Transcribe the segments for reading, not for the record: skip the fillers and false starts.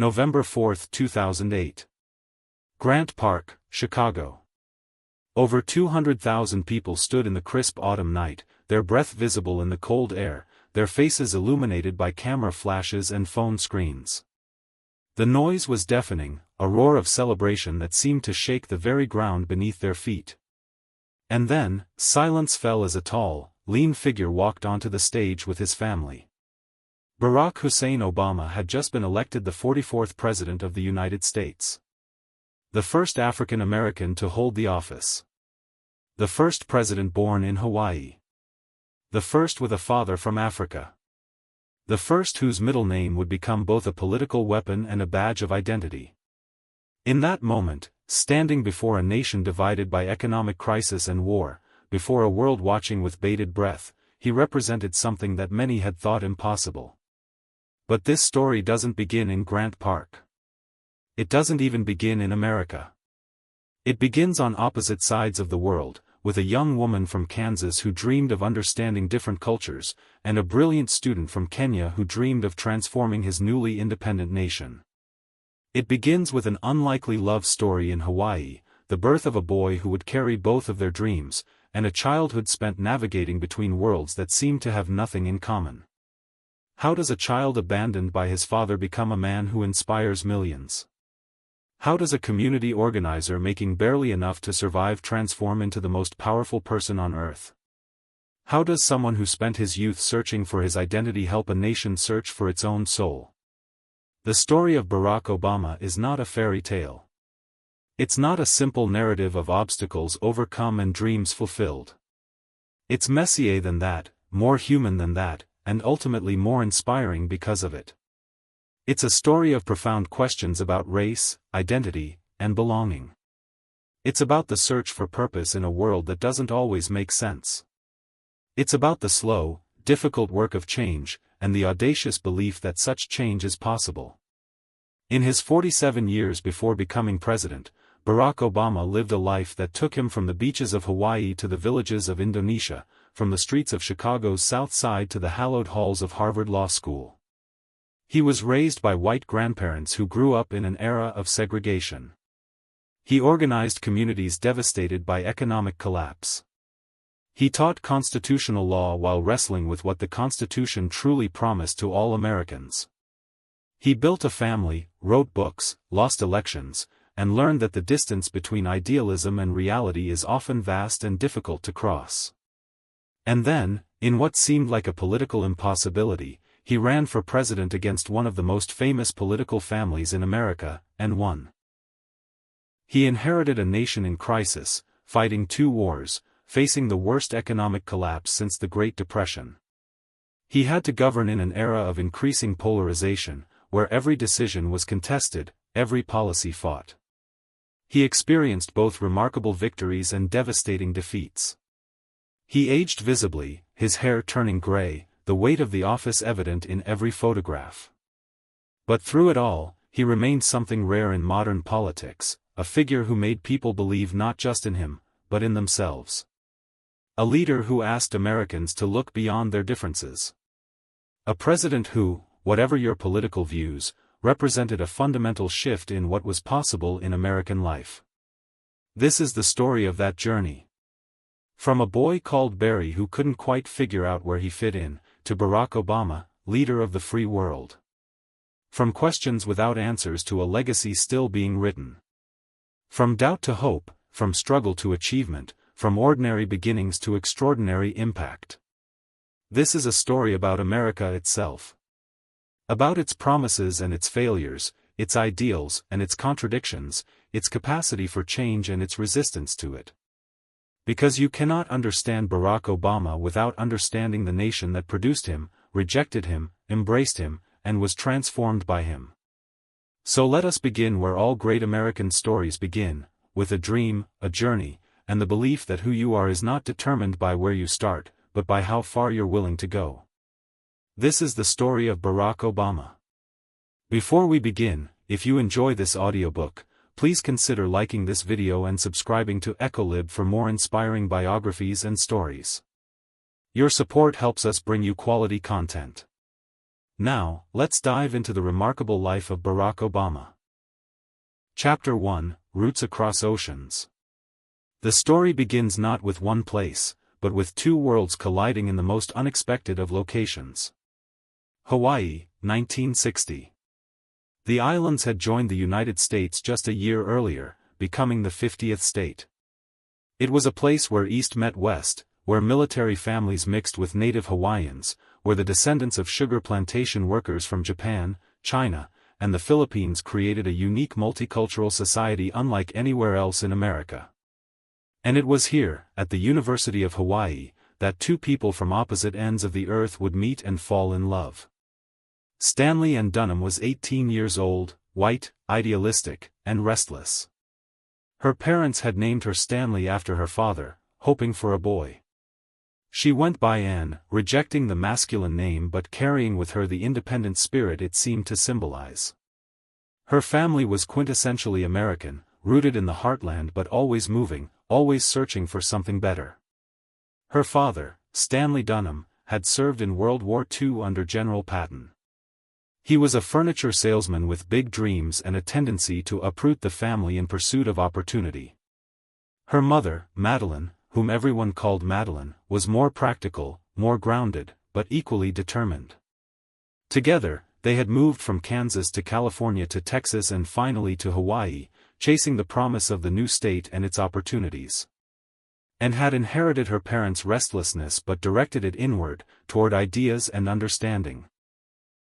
November 4, 2008. Grant Park, Chicago. Over 200,000 people stood in the crisp autumn night, their breath visible in the cold air, their faces illuminated by camera flashes and phone screens. The noise was deafening, a roar of celebration that seemed to shake the very ground beneath their feet. And then, silence fell as a tall, lean figure walked onto the stage with his family. Barack Hussein Obama had just been elected the 44th President of the United States. The first African American to hold the office. The first president born in Hawaii. The first with a father from Africa. The first whose middle name would become both a political weapon and a badge of identity. In that moment, standing before a nation divided by economic crisis and war, before a world watching with bated breath, he represented something that many had thought impossible. But this story doesn't begin in Grant Park. It doesn't even begin in America. It begins on opposite sides of the world, with a young woman from Kansas who dreamed of understanding different cultures, and a brilliant student from Kenya who dreamed of transforming his newly independent nation. It begins with an unlikely love story in Hawaii, the birth of a boy who would carry both of their dreams, and a childhood spent navigating between worlds that seemed to have nothing in common. How does a child abandoned by his father become a man who inspires millions? How does a community organizer making barely enough to survive transform into the most powerful person on earth? How does someone who spent his youth searching for his identity help a nation search for its own soul? The story of Barack Obama is not a fairy tale. It's not a simple narrative of obstacles overcome and dreams fulfilled. It's messier than that, more human than that, and ultimately more inspiring because of it. It's a story of profound questions about race, identity, and belonging. It's about the search for purpose in a world that doesn't always make sense. It's about the slow, difficult work of change, and the audacious belief that such change is possible. In his 47 years before becoming president, Barack Obama lived a life that took him from the beaches of Hawaii to the villages of Indonesia, from the streets of Chicago's South Side to the hallowed halls of Harvard Law School. He was raised by white grandparents who grew up in an era of segregation. He organized communities devastated by economic collapse. He taught constitutional law while wrestling with what the Constitution truly promised to all Americans. He built a family, wrote books, lost elections, and learned that the distance between idealism and reality is often vast and difficult to cross. And then, in what seemed like a political impossibility, he ran for president against one of the most famous political families in America, and won. He inherited a nation in crisis, fighting 2 wars, facing the worst economic collapse since the Great Depression. He had to govern in an era of increasing polarization, where every decision was contested, every policy fought. He experienced both remarkable victories and devastating defeats. He aged visibly, his hair turning gray, the weight of the office evident in every photograph. But through it all, he remained something rare in modern politics, a figure who made people believe not just in him, but in themselves. A leader who asked Americans to look beyond their differences. A president who, whatever your political views, represented a fundamental shift in what was possible in American life. This is the story of that journey. From a boy called Barry who couldn't quite figure out where he fit in, to Barack Obama, leader of the free world. From questions without answers to a legacy still being written. From doubt to hope, from struggle to achievement, from ordinary beginnings to extraordinary impact. This is a story about America itself. About its promises and its failures, its ideals and its contradictions, its capacity for change and its resistance to it. Because you cannot understand Barack Obama without understanding the nation that produced him, rejected him, embraced him, and was transformed by him. So let us begin where all great American stories begin, with a dream, a journey, and the belief that who you are is not determined by where you start, but by how far you're willing to go. This is the story of Barack Obama. Before we begin, if you enjoy this audiobook, please consider liking this video and subscribing to EchoLib for more inspiring biographies and stories. Your support helps us bring you quality content. Now, let's dive into the remarkable life of Barack Obama. Chapter 1: Roots Across Oceans. The story begins not with one place, but with two worlds colliding in the most unexpected of locations. Hawaii, 1960. The islands had joined the United States just a year earlier, becoming the 50th state. It was a place where East met West, where military families mixed with native Hawaiians, where the descendants of sugar plantation workers from Japan, China, and the Philippines created a unique multicultural society unlike anywhere else in America. And it was here, at the University of Hawaii, that two people from opposite ends of the earth would meet and fall in love. Stanley Ann Dunham was 18 years old, white, idealistic, and restless. Her parents had named her Stanley after her father, hoping for a boy. She went by Anne, rejecting the masculine name but carrying with her the independent spirit it seemed to symbolize. Her family was quintessentially American, rooted in the heartland but always moving, always searching for something better. Her father, Stanley Dunham, had served in World War II under General Patton. He was a furniture salesman with big dreams and a tendency to uproot the family in pursuit of opportunity. Her mother, Madeline, whom everyone called Madeline, was more practical, more grounded, but equally determined. Together, they had moved from Kansas to California to Texas and finally to Hawaii, chasing the promise of the new state and its opportunities. And had inherited her parents' restlessness but directed it inward, toward ideas and understanding.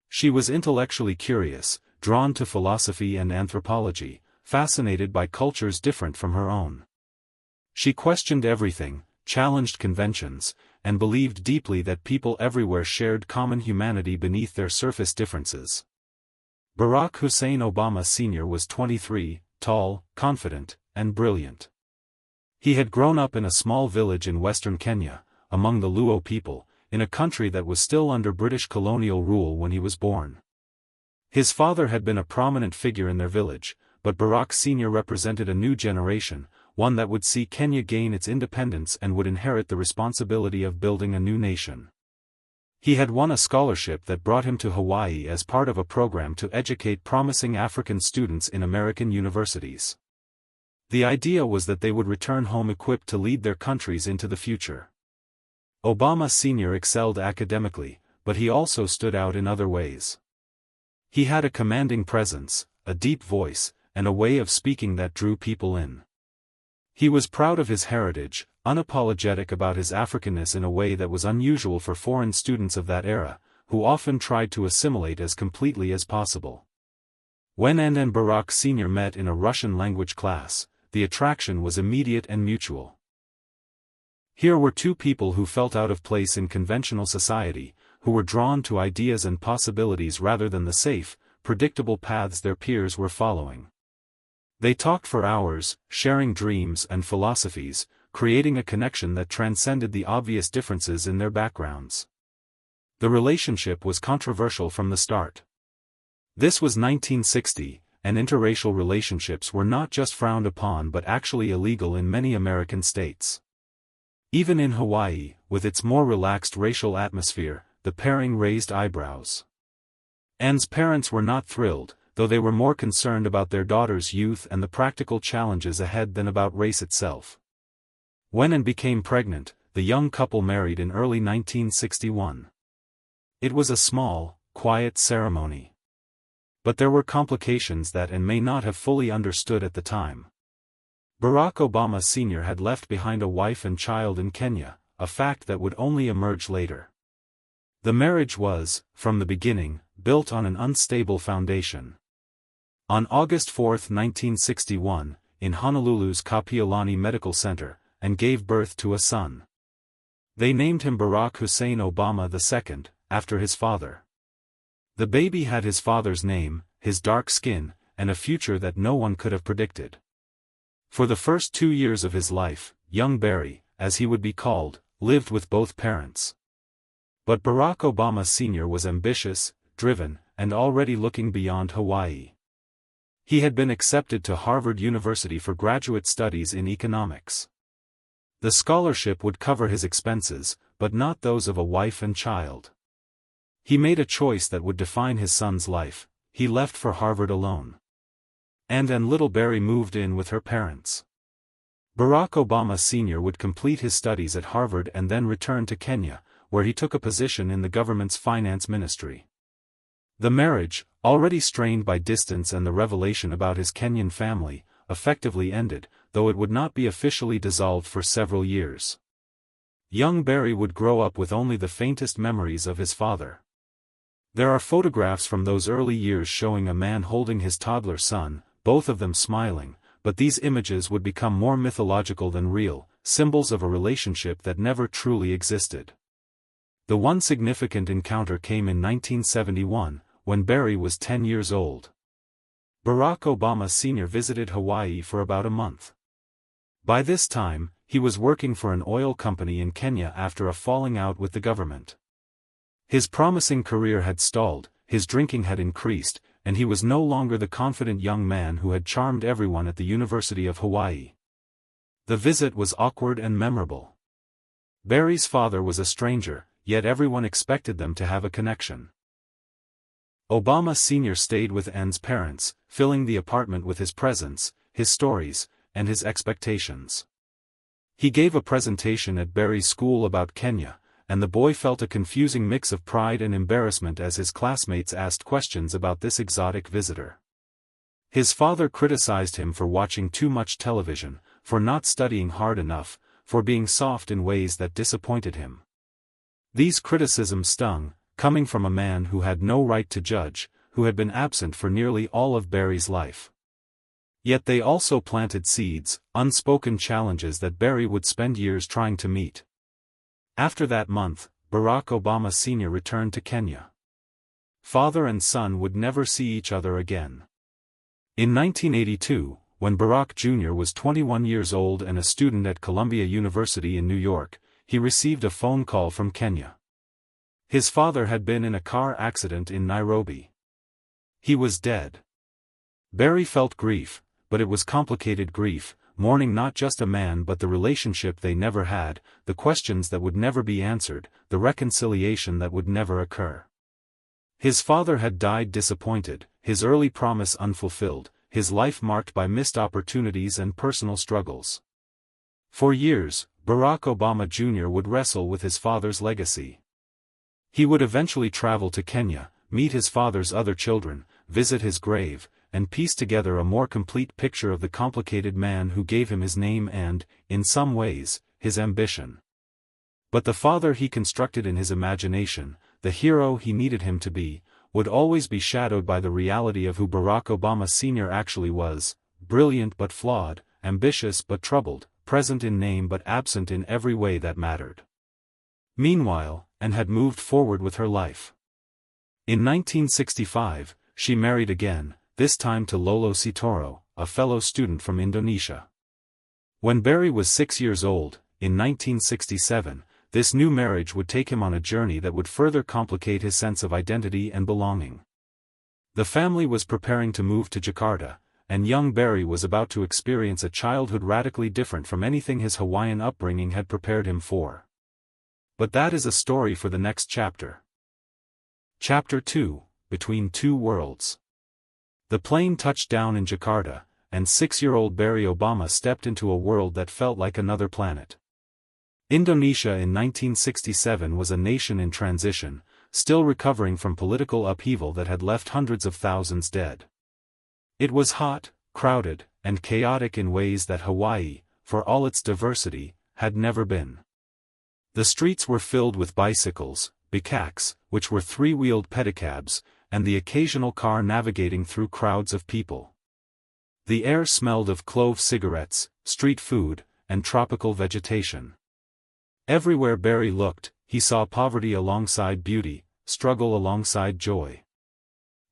She was intellectually curious, drawn to philosophy and anthropology, fascinated by cultures different from her own. She questioned everything, challenged conventions, and believed deeply that people everywhere shared common humanity beneath their surface differences. Barack Hussein Obama Sr. was 23, tall, confident, and brilliant. He had grown up in a small village in western Kenya, among the Luo people, in a country that was still under British colonial rule when he was born. His father had been a prominent figure in their village, but Barack Sr. represented a new generation, one that would see Kenya gain its independence and would inherit the responsibility of building a new nation. He had won a scholarship that brought him to Hawaii as part of a program to educate promising African students in American universities. The idea was that they would return home equipped to lead their countries into the future. Obama Sr. excelled academically, but he also stood out in other ways. He had a commanding presence, a deep voice, and a way of speaking that drew people in. He was proud of his heritage, unapologetic about his Africanness in a way that was unusual for foreign students of that era, who often tried to assimilate as completely as possible. When Anne and Barack Sr. met in a Russian language class, the attraction was immediate and mutual. Here were two people who felt out of place in conventional society, who were drawn to ideas and possibilities rather than the safe, predictable paths their peers were following. They talked for hours, sharing dreams and philosophies, creating a connection that transcended the obvious differences in their backgrounds. The relationship was controversial from the start. This was 1960, and interracial relationships were not just frowned upon but actually illegal in many American states. Even in Hawaii, with its more relaxed racial atmosphere, the pairing raised eyebrows. Anne's parents were not thrilled, though they were more concerned about their daughter's youth and the practical challenges ahead than about race itself. When Anne became pregnant, the young couple married in early 1961. It was a small, quiet ceremony. But there were complications that Anne may not have fully understood at the time. Barack Obama Sr. had left behind a wife and child in Kenya, a fact that would only emerge later. The marriage was, from the beginning, built on an unstable foundation. On August 4, 1961, in Honolulu's Kapiolani Medical Center, Anne gave birth to a son. They named him Barack Hussein Obama II, after his father. The baby had his father's name, his dark skin, and a future that no one could have predicted. For the first 2 years of his life, young Barry, as he would be called, lived with both parents. But Barack Obama Sr. was ambitious, driven, and already looking beyond Hawaii. He had been accepted to Harvard University for graduate studies in economics. The scholarship would cover his expenses, but not those of a wife and child. He made a choice that would define his son's life. He left for Harvard alone. And little Barry moved in with her parents. Barack Obama Sr. would complete his studies at Harvard and then return to Kenya, where he took a position in the government's finance ministry. The marriage, already strained by distance and the revelation about his Kenyan family, effectively ended, though it would not be officially dissolved for several years. Young Barry would grow up with only the faintest memories of his father. There are photographs from those early years showing a man holding his toddler son, both of them smiling, but these images would become more mythological than real, symbols of a relationship that never truly existed. The one significant encounter came in 1971, when Barry was 10 years old. Barack Obama Sr. visited Hawaii for about a month. By this time, he was working for an oil company in Kenya after a falling out with the government. His promising career had stalled, his drinking had increased, and he was no longer the confident young man who had charmed everyone at the University of Hawaii. The visit was awkward and memorable. Barry's father was a stranger, yet everyone expected them to have a connection. Obama Sr. stayed with N's parents, filling the apartment with his presence, his stories, and his expectations. He gave a presentation at Barry's school about Kenya, and the boy felt a confusing mix of pride and embarrassment as his classmates asked questions about this exotic visitor. His father criticized him for watching too much television, for not studying hard enough, for being soft in ways that disappointed him. These criticisms stung, coming from a man who had no right to judge, who had been absent for nearly all of Barry's life. Yet they also planted seeds, unspoken challenges that Barry would spend years trying to meet. After that month, Barack Obama Sr. returned to Kenya. Father and son would never see each other again. In 1982, when Barack Jr. was 21 years old and a student at Columbia University in New York, he received a phone call from Kenya. His father had been in a car accident in Nairobi. He was dead. Barry felt grief, but it was complicated grief, mourning not just a man but the relationship they never had, the questions that would never be answered, the reconciliation that would never occur. His father had died disappointed, his early promise unfulfilled, his life marked by missed opportunities and personal struggles. For years, Barack Obama Jr. would wrestle with his father's legacy. He would eventually travel to Kenya, meet his father's other children, visit his grave, and piece together a more complete picture of the complicated man who gave him his name and, in some ways, his ambition. But the father he constructed in his imagination, the hero he needed him to be, would always be shadowed by the reality of who Barack Obama Sr. actually was: brilliant but flawed, ambitious but troubled, present in name but absent in every way that mattered. Meanwhile, Anne had moved forward with her life. In 1965, she married again, this time to Lolo Sitoro, a fellow student from Indonesia. When Barry was 6 years old, in 1967, this new marriage would take him on a journey that would further complicate his sense of identity and belonging. The family was preparing to move to Jakarta, and young Barry was about to experience a childhood radically different from anything his Hawaiian upbringing had prepared him for. But that is a story for the next chapter. Chapter 2, Between Two Worlds. The plane touched down in Jakarta, and 6-year-old Barry Obama stepped into a world that felt like another planet. Indonesia in 1967 was a nation in transition, still recovering from political upheaval that had left hundreds of thousands dead. It was hot, crowded, and chaotic in ways that Hawaii, for all its diversity, had never been. The streets were filled with bicycles, bikaks, which were three-wheeled pedicabs, and the occasional car navigating through crowds of people. The air smelled of clove cigarettes, street food, and tropical vegetation. Everywhere Barry looked, he saw poverty alongside beauty, struggle alongside joy.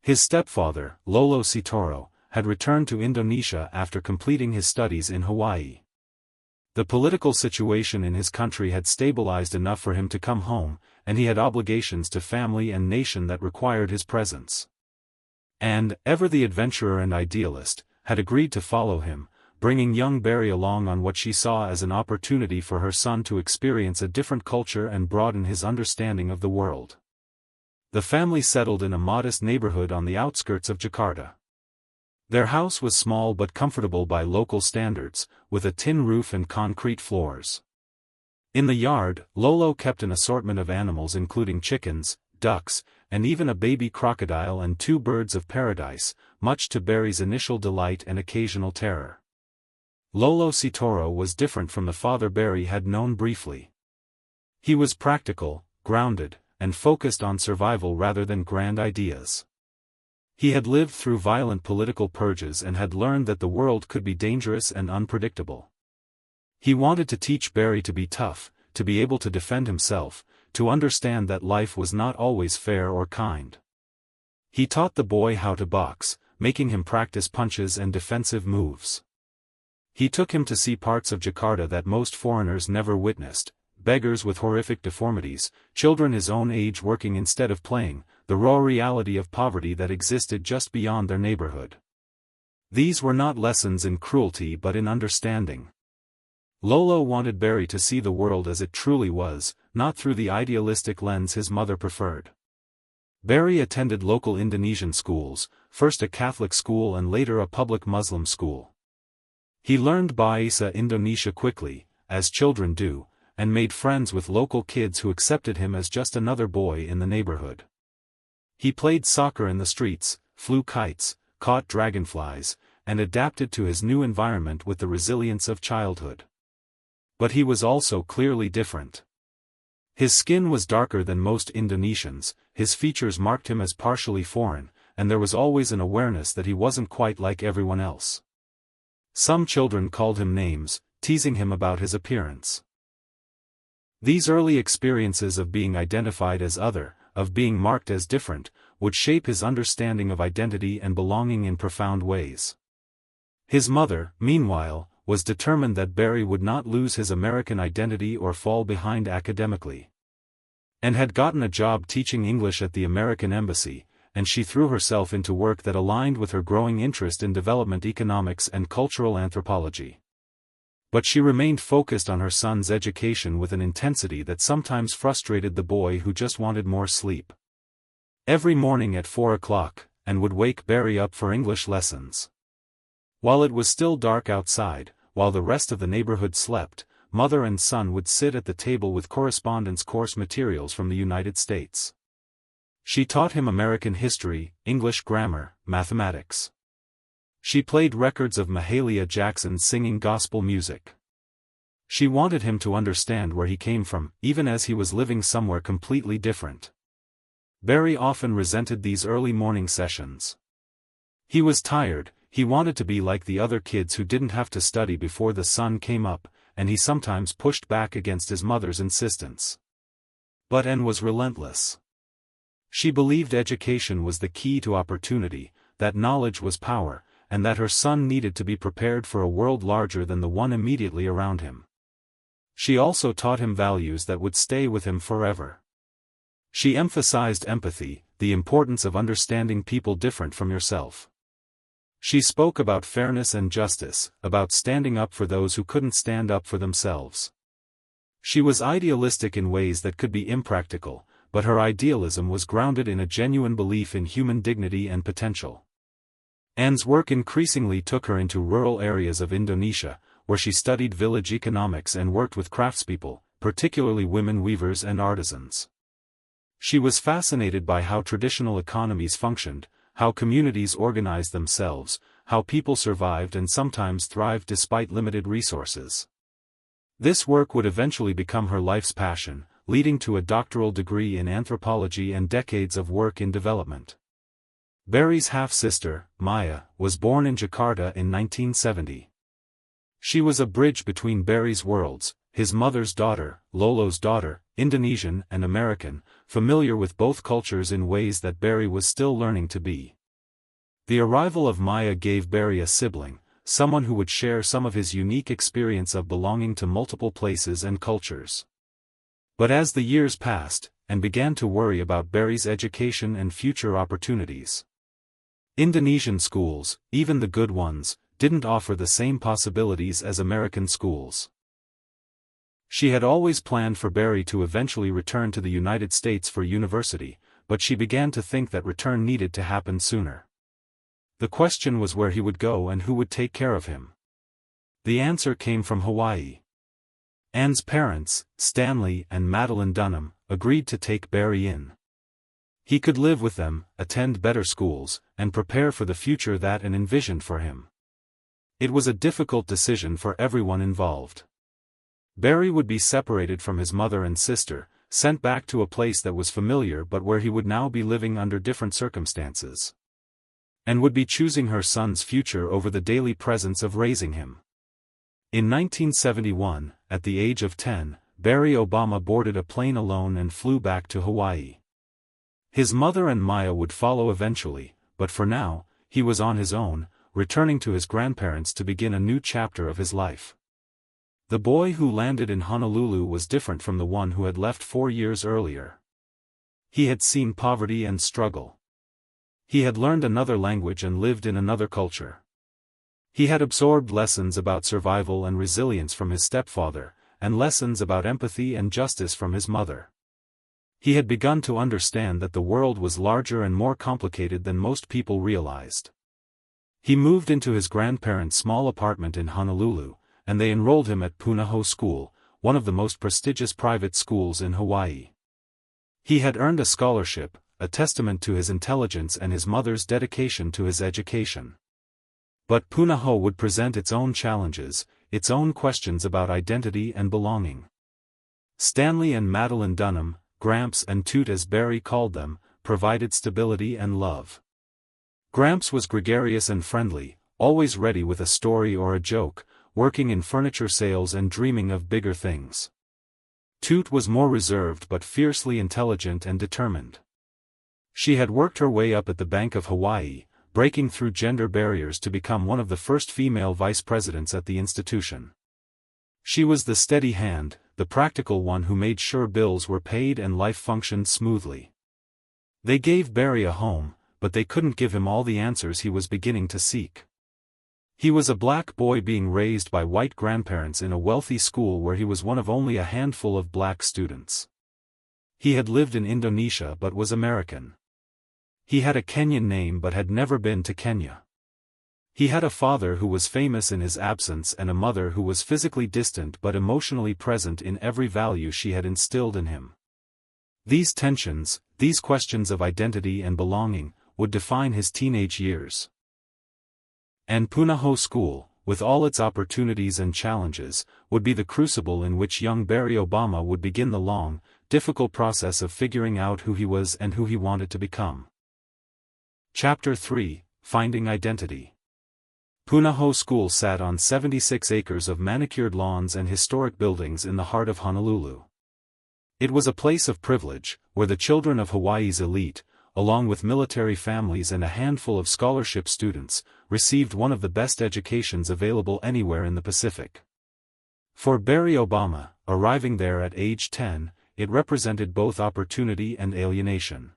His stepfather, Lolo Sitoro, had returned to Indonesia after completing his studies in Hawaii. The political situation in his country had stabilized enough for him to come home, and he had obligations to family and nation that required his presence. And, ever the adventurer and idealist, had agreed to follow him, bringing young Barry along on what she saw as an opportunity for her son to experience a different culture and broaden his understanding of the world. The family settled in a modest neighborhood on the outskirts of Jakarta. Their house was small but comfortable by local standards, with a tin roof and concrete floors. In the yard, Lolo kept an assortment of animals including chickens, ducks, and even a baby crocodile and 2 birds of paradise, much to Barry's initial delight and occasional terror. Lolo Sitoro was different from the father Barry had known briefly. He was practical, grounded, and focused on survival rather than grand ideas. He had lived through violent political purges and had learned that the world could be dangerous and unpredictable. He wanted to teach Barry to be tough, to be able to defend himself, to understand that life was not always fair or kind. He taught the boy how to box, making him practice punches and defensive moves. He took him to see parts of Jakarta that most foreigners never witnessed: beggars with horrific deformities, children his own age working instead of playing, the raw reality of poverty that existed just beyond their neighborhood. These were not lessons in cruelty but in understanding. Lolo wanted Barry to see the world as it truly was, not through the idealistic lens his mother preferred. Barry attended local Indonesian schools, first a Catholic school and later a public Muslim school. He learned Bahasa Indonesia quickly, as children do, and made friends with local kids who accepted him as just another boy in the neighborhood. He played soccer in the streets, flew kites, caught dragonflies, and adapted to his new environment with the resilience of childhood. But he was also clearly different. His skin was darker than most Indonesians, his features marked him as partially foreign, and there was always an awareness that he wasn't quite like everyone else. Some children called him names, teasing him about his appearance. These early experiences of being identified as other, of being marked as different, would shape his understanding of identity and belonging in profound ways. His mother, meanwhile, was determined that Barry would not lose his American identity or fall behind academically. And had gotten a job teaching English at the American Embassy, and she threw herself into work that aligned with her growing interest in development economics and cultural anthropology. But she remained focused on her son's education with an intensity that sometimes frustrated the boy who just wanted more sleep. Every morning at 4 o'clock, and would wake Barry up for English lessons. While it was still dark outside, while the rest of the neighborhood slept, mother and son would sit at the table with correspondence course materials from the United States. She taught him American history, English grammar, mathematics. She played records of Mahalia Jackson singing gospel music. She wanted him to understand where he came from, even as he was living somewhere completely different. Barry often resented these early morning sessions. He was tired. He wanted to be like the other kids who didn't have to study before the sun came up, and he sometimes pushed back against his mother's insistence. But Anne was relentless. She believed education was the key to opportunity, that knowledge was power, and that her son needed to be prepared for a world larger than the one immediately around him. She also taught him values that would stay with him forever. She emphasized empathy, the importance of understanding people different from yourself. She spoke about fairness and justice, about standing up for those who couldn't stand up for themselves. She was idealistic in ways that could be impractical, but her idealism was grounded in a genuine belief in human dignity and potential. Anne's work increasingly took her into rural areas of Indonesia, where she studied village economics and worked with craftspeople, particularly women weavers and artisans. She was fascinated by how traditional economies functioned, how communities organized themselves, how people survived and sometimes thrived despite limited resources. This work would eventually become her life's passion, leading to a doctoral degree in anthropology and decades of work in development. Barry's half-sister, Maya, was born in Jakarta in 1970. She was a bridge between Barry's worlds, his mother's daughter, Lolo's daughter, Indonesian and American, familiar with both cultures in ways that Barry was still learning to be. The arrival of Maya gave Barry a sibling, someone who would share some of his unique experience of belonging to multiple places and cultures. But as the years passed, and began to worry about Barry's education and future opportunities. Indonesian schools, even the good ones, didn't offer the same possibilities as American schools. She had always planned for Barry to eventually return to the United States for university, but she began to think that return needed to happen sooner. The question was where he would go and who would take care of him. The answer came from Hawaii. Anne's parents, Stanley and Madeline Dunham, agreed to take Barry in. He could live with them, attend better schools, and prepare for the future that Anne envisioned for him. It was a difficult decision for everyone involved. Barry would be separated from his mother and sister, sent back to a place that was familiar but where he would now be living under different circumstances. And would be choosing her son's future over the daily presence of raising him. In 1971, at the age of 10, Barry Obama boarded a plane alone and flew back to Hawaii. His mother and Maya would follow eventually, but for now, he was on his own, returning to his grandparents to begin a new chapter of his life. The boy who landed in Honolulu was different from the one who had left 4 years earlier. He had seen poverty and struggle. He had learned another language and lived in another culture. He had absorbed lessons about survival and resilience from his stepfather, and lessons about empathy and justice from his mother. He had begun to understand that the world was larger and more complicated than most people realized. He moved into his grandparents' small apartment in Honolulu, and they enrolled him at Punahou School, one of the most prestigious private schools in Hawaii. He had earned a scholarship, a testament to his intelligence and his mother's dedication to his education. But Punahou would present its own challenges, its own questions about identity and belonging. Stanley and Madeline Dunham, Gramps and Toot as Barry called them, provided stability and love. Gramps was gregarious and friendly, always ready with a story or a joke, working in furniture sales and dreaming of bigger things. Toot was more reserved but fiercely intelligent and determined. She had worked her way up at the Bank of Hawaii, breaking through gender barriers to become one of the first female vice presidents at the institution. She was the steady hand, the practical one who made sure bills were paid and life functioned smoothly. They gave Barry a home, but they couldn't give him all the answers he was beginning to seek. He was a black boy being raised by white grandparents in a wealthy school where he was one of only a handful of black students. He had lived in Indonesia but was American. He had a Kenyan name but had never been to Kenya. He had a father who was famous in his absence and a mother who was physically distant but emotionally present in every value she had instilled in him. These tensions, these questions of identity and belonging, would define his teenage years. And Punahou School, with all its opportunities and challenges, would be the crucible in which young Barry Obama would begin the long, difficult process of figuring out who he was and who he wanted to become. Chapter 3, Finding Identity. Punahou School sat on 76 acres of manicured lawns and historic buildings in the heart of Honolulu. It was a place of privilege, where the children of Hawaii's elite, along with military families and a handful of scholarship students, received one of the best educations available anywhere in the Pacific. For Barry Obama, arriving there at age 10, it represented both opportunity and alienation.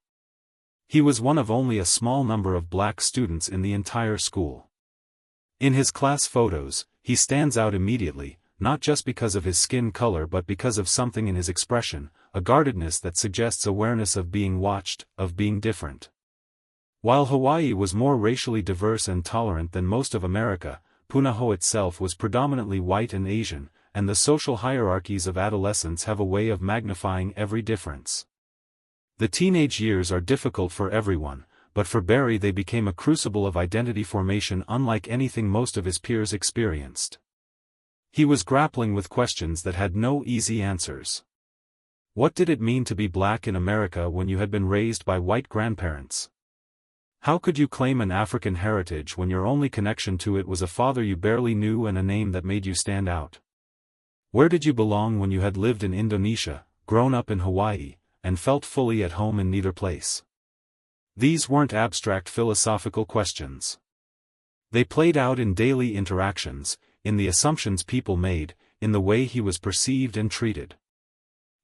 He was one of only a small number of black students in the entire school. In his class photos, he stands out immediately, not just because of his skin color but because of something in his expression, a guardedness that suggests awareness of being watched, of being different. While Hawaii was more racially diverse and tolerant than most of America, Punahou itself was predominantly white and Asian, and the social hierarchies of adolescence have a way of magnifying every difference. The teenage years are difficult for everyone, but for Barry they became a crucible of identity formation unlike anything most of his peers experienced. He was grappling with questions that had no easy answers. What did it mean to be black in America when you had been raised by white grandparents? How could you claim an African heritage when your only connection to it was a father you barely knew and a name that made you stand out? Where did you belong when you had lived in Indonesia, grown up in Hawaii, and felt fully at home in neither place? These weren't abstract philosophical questions. They played out in daily interactions, in the assumptions people made, in the way he was perceived and treated.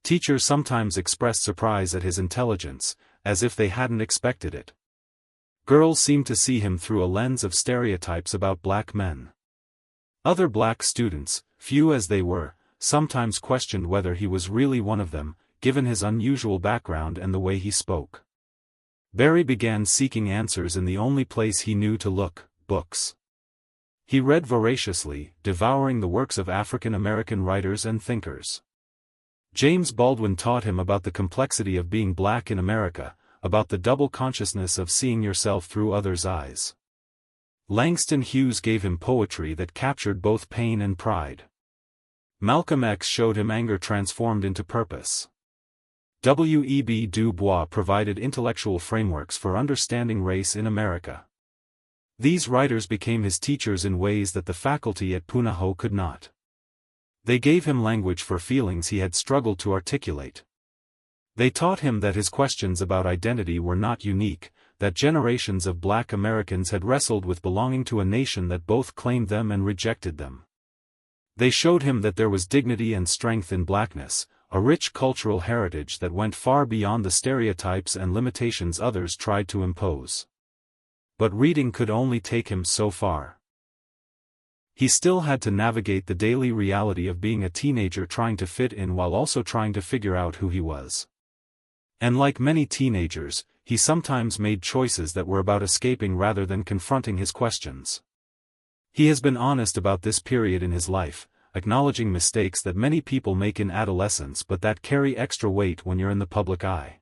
Teachers sometimes expressed surprise at his intelligence, as if they hadn't expected it. Girls seemed to see him through a lens of stereotypes about black men. Other black students, few as they were, sometimes questioned whether he was really one of them, given his unusual background and the way he spoke. Barry began seeking answers in the only place he knew to look, books. He read voraciously, devouring the works of African American writers and thinkers. James Baldwin taught him about the complexity of being black in America, about the double consciousness of seeing yourself through others' eyes. Langston Hughes gave him poetry that captured both pain and pride. Malcolm X showed him anger transformed into purpose. W.E.B. Du Bois provided intellectual frameworks for understanding race in America. These writers became his teachers in ways that the faculty at Punahou could not. They gave him language for feelings he had struggled to articulate. They taught him that his questions about identity were not unique, that generations of black Americans had wrestled with belonging to a nation that both claimed them and rejected them. They showed him that there was dignity and strength in blackness, a rich cultural heritage that went far beyond the stereotypes and limitations others tried to impose. But reading could only take him so far. He still had to navigate the daily reality of being a teenager trying to fit in while also trying to figure out who he was. And like many teenagers, he sometimes made choices that were about escaping rather than confronting his questions. He has been honest about this period in his life, acknowledging mistakes that many people make in adolescence but that carry extra weight when you're in the public eye.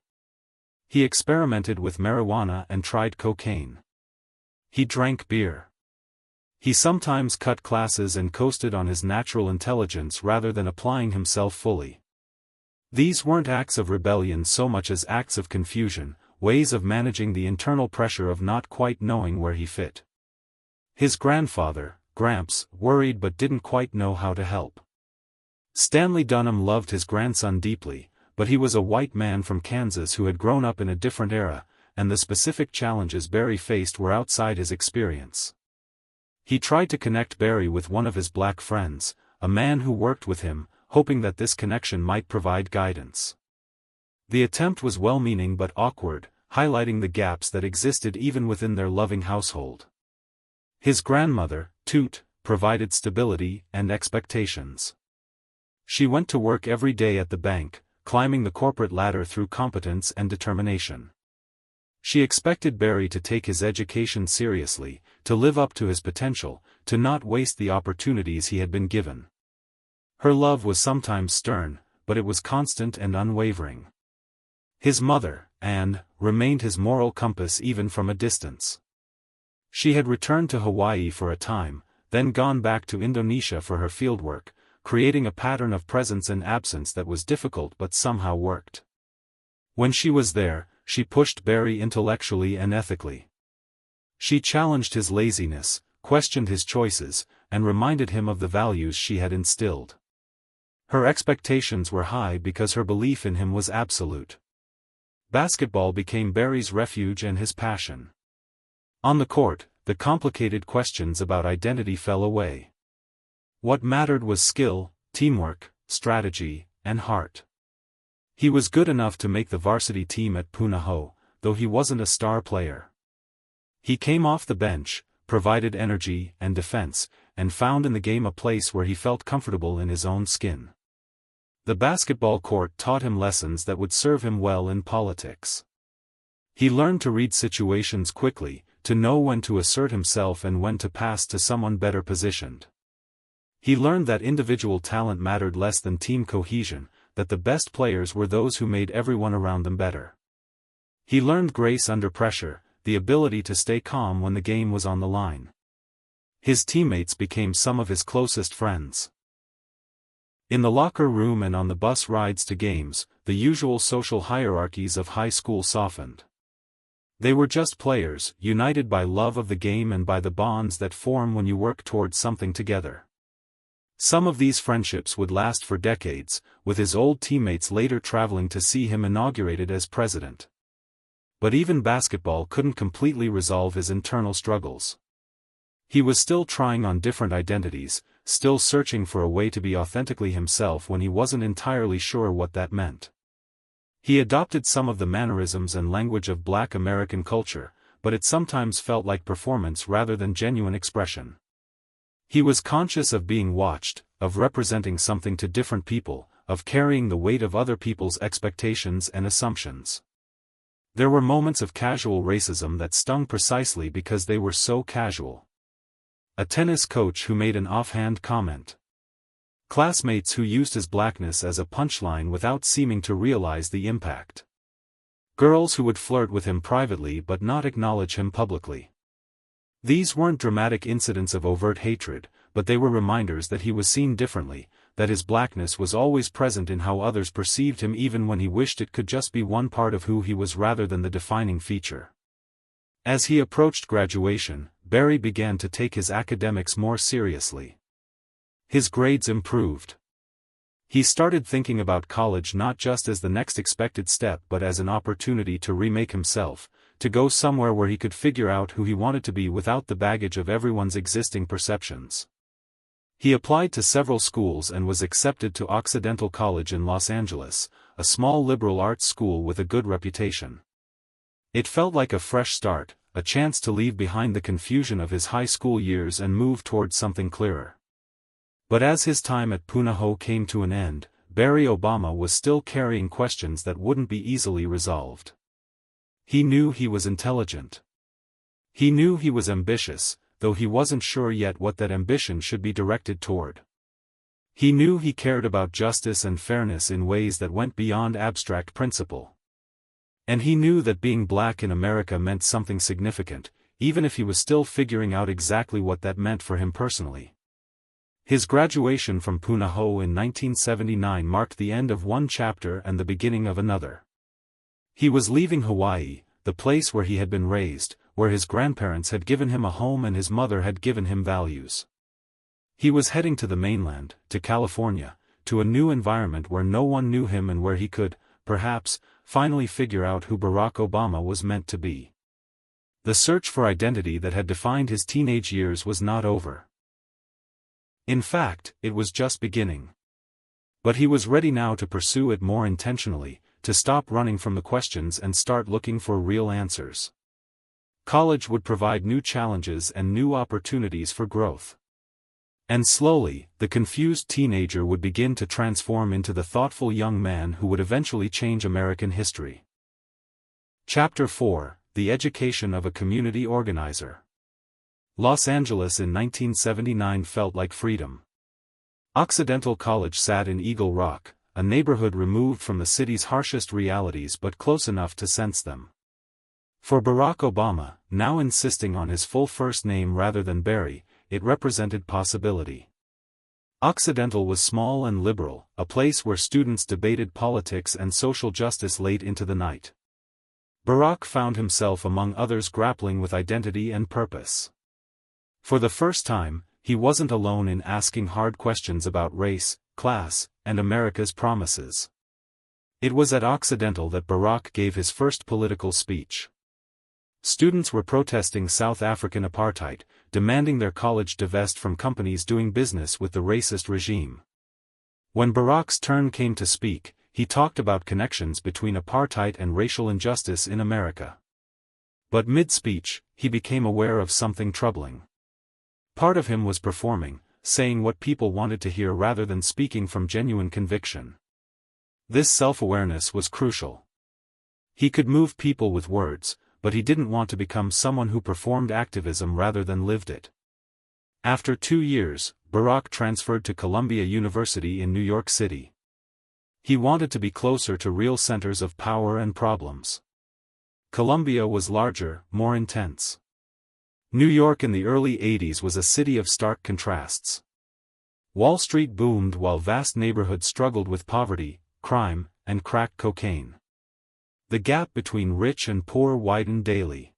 He experimented with marijuana and tried cocaine. He drank beer. He sometimes cut classes and coasted on his natural intelligence rather than applying himself fully. These weren't acts of rebellion so much as acts of confusion, ways of managing the internal pressure of not quite knowing where he fit. His grandfather, Gramps, worried but didn't quite know how to help. Stanley Dunham loved his grandson deeply, but he was a white man from Kansas who had grown up in a different era, and the specific challenges Barry faced were outside his experience. He tried to connect Barry with one of his black friends, a man who worked with him, hoping that this connection might provide guidance. The attempt was well-meaning but awkward, highlighting the gaps that existed even within their loving household. His grandmother, Toot, provided stability and expectations. She went to work every day at the bank, climbing the corporate ladder through competence and determination. She expected Barry to take his education seriously, to live up to his potential, to not waste the opportunities he had been given. Her love was sometimes stern, but it was constant and unwavering. His mother, Anne, remained his moral compass even from a distance. She had returned to Hawaii for a time, then gone back to Indonesia for her fieldwork, creating a pattern of presence and absence that was difficult but somehow worked. When she was there, she pushed Barry intellectually and ethically. She challenged his laziness, questioned his choices, and reminded him of the values she had instilled. Her expectations were high because her belief in him was absolute. Basketball became Barry's refuge and his passion. On the court, the complicated questions about identity fell away. What mattered was skill, teamwork, strategy, and heart. He was good enough to make the varsity team at Punahou, though he wasn't a star player. He came off the bench, provided energy and defense, and found in the game a place where he felt comfortable in his own skin. The basketball court taught him lessons that would serve him well in politics. He learned to read situations quickly, to know when to assert himself and when to pass to someone better positioned. He learned that individual talent mattered less than team cohesion, that the best players were those who made everyone around them better. He learned grace under pressure, the ability to stay calm when the game was on the line. His teammates became some of his closest friends. In the locker room and on the bus rides to games, the usual social hierarchies of high school softened. They were just players, united by love of the game and by the bonds that form when you work towards something together. Some of these friendships would last for decades, with his old teammates later traveling to see him inaugurated as president. But even basketball couldn't completely resolve his internal struggles. He was still trying on different identities, still searching for a way to be authentically himself when he wasn't entirely sure what that meant. He adopted some of the mannerisms and language of Black American culture, but it sometimes felt like performance rather than genuine expression. He was conscious of being watched, of representing something to different people, of carrying the weight of other people's expectations and assumptions. There were moments of casual racism that stung precisely because they were so casual. A tennis coach who made an offhand comment. Classmates who used his blackness as a punchline without seeming to realize the impact. Girls who would flirt with him privately but not acknowledge him publicly. These weren't dramatic incidents of overt hatred, but they were reminders that he was seen differently, that his blackness was always present in how others perceived him even when he wished it could just be one part of who he was rather than the defining feature. As he approached graduation, Barry began to take his academics more seriously. His grades improved. He started thinking about college not just as the next expected step but as an opportunity to remake himself, to go somewhere where he could figure out who he wanted to be without the baggage of everyone's existing perceptions. He applied to several schools and was accepted to Occidental College in Los Angeles, a small liberal arts school with a good reputation. It felt like a fresh start, a chance to leave behind the confusion of his high school years and move towards something clearer. But as his time at Punahou came to an end, Barry Obama was still carrying questions that wouldn't be easily resolved. He knew he was intelligent. He knew he was ambitious, though he wasn't sure yet what that ambition should be directed toward. He knew he cared about justice and fairness in ways that went beyond abstract principle. And he knew that being black in America meant something significant, even if he was still figuring out exactly what that meant for him personally. His graduation from Punahou in 1979 marked the end of one chapter and the beginning of another. He was leaving Hawaii, the place where he had been raised, where his grandparents had given him a home and his mother had given him values. He was heading to the mainland, to California, to a new environment where no one knew him and where he could, perhaps, finally figure out who Barack Obama was meant to be. The search for identity that had defined his teenage years was not over. In fact, it was just beginning. But he was ready now to pursue it more intentionally, to stop running from the questions and start looking for real answers. College would provide new challenges and new opportunities for growth. And slowly, the confused teenager would begin to transform into the thoughtful young man who would eventually change American history. Chapter 4: The Education of a Community Organizer. Los Angeles in 1979 felt like freedom. Occidental College sat in Eagle Rock, a neighborhood removed from the city's harshest realities but close enough to sense them. For Barack Obama, now insisting on his full first name rather than Barry, it represented possibility. Occidental was small and liberal, a place where students debated politics and social justice late into the night. Barack found himself among others grappling with identity and purpose. For the first time, he wasn't alone in asking hard questions about race, class, and America's promises. It was at Occidental that Barack gave his first political speech. Students were protesting South African apartheid, demanding their college divest from companies doing business with the racist regime. When Barack's turn came to speak, he talked about connections between apartheid and racial injustice in America. But mid-speech, he became aware of something troubling. Part of him was performing, saying what people wanted to hear rather than speaking from genuine conviction. This self-awareness was crucial. He could move people with words, but he didn't want to become someone who performed activism rather than lived it. After 2 years, Barack transferred to Columbia University in New York City. He wanted to be closer to real centers of power and problems. Columbia was larger, more intense. New York in the early 80s was a city of stark contrasts. Wall Street boomed while vast neighborhoods struggled with poverty, crime, and crack cocaine. The gap between rich and poor widened daily.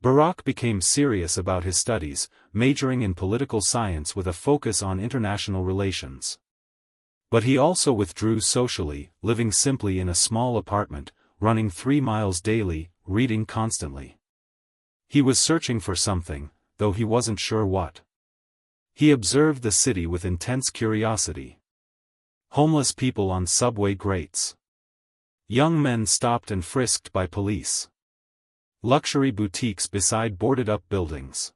Barack became serious about his studies, majoring in political science with a focus on international relations. But he also withdrew socially, living simply in a small apartment, running 3 miles daily, reading constantly. He was searching for something, though he wasn't sure what. He observed the city with intense curiosity. Homeless people on subway grates. Young men stopped and frisked by police. Luxury boutiques beside boarded-up buildings.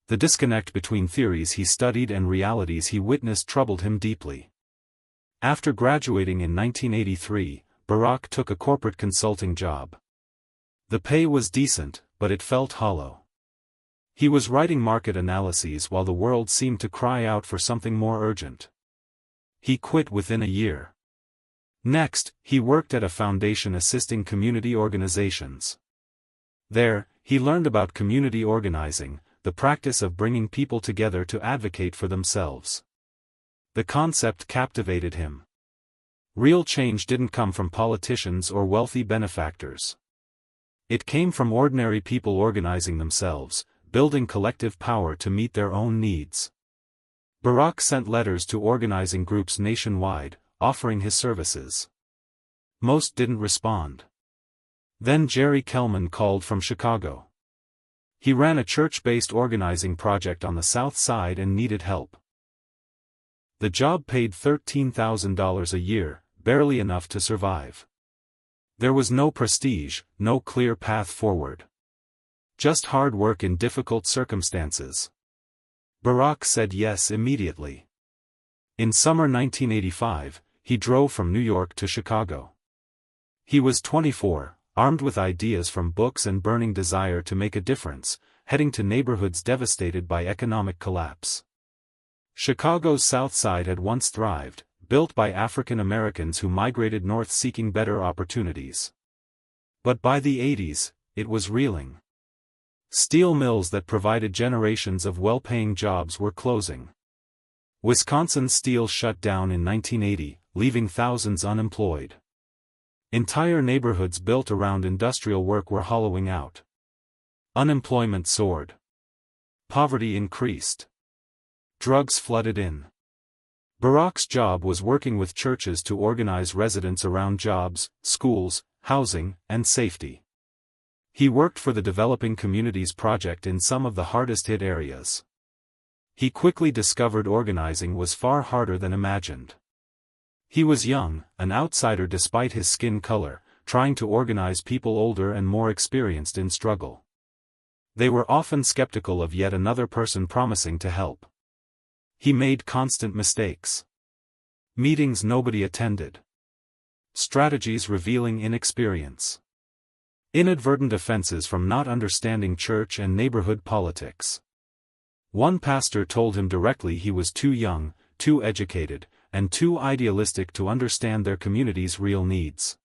The disconnect between theories he studied and realities he witnessed troubled him deeply. After graduating in 1983, Barack took a corporate consulting job. The pay was decent, but it felt hollow. He was writing market analyses while the world seemed to cry out for something more urgent. He quit within a year. Next, he worked at a foundation assisting community organizations. There, he learned about community organizing, the practice of bringing people together to advocate for themselves. The concept captivated him. Real change didn't come from politicians or wealthy benefactors. It came from ordinary people organizing themselves, building collective power to meet their own needs. Barack sent letters to organizing groups nationwide, offering his services. Most didn't respond. Then Jerry Kellman called from Chicago. He ran a church-based organizing project on the South Side and needed help. The job paid $13,000 a year, barely enough to survive. There was no prestige, no clear path forward. Just hard work in difficult circumstances. Barack said yes immediately. In summer 1985, he drove from New York to Chicago. He was 24, armed with ideas from books and burning desire to make a difference, heading to neighborhoods devastated by economic collapse. Chicago's South Side had once thrived, built by African Americans who migrated north seeking better opportunities. But by the 80s, it was reeling. Steel mills that provided generations of well-paying jobs were closing. Wisconsin Steel shut down in 1980, leaving thousands unemployed. Entire neighborhoods built around industrial work were hollowing out. Unemployment soared. Poverty increased. Drugs flooded in. Barack's job was working with churches to organize residents around jobs, schools, housing, and safety. He worked for the Developing Communities Project in some of the hardest-hit areas. He quickly discovered organizing was far harder than imagined. He was young, an outsider despite his skin color, trying to organize people older and more experienced in struggle. They were often skeptical of yet another person promising to help. He made constant mistakes. Meetings nobody attended. Strategies revealing inexperience. Inadvertent offenses from not understanding church and neighborhood politics. One pastor told him directly he was too young, too educated, and too idealistic to understand their community's real needs.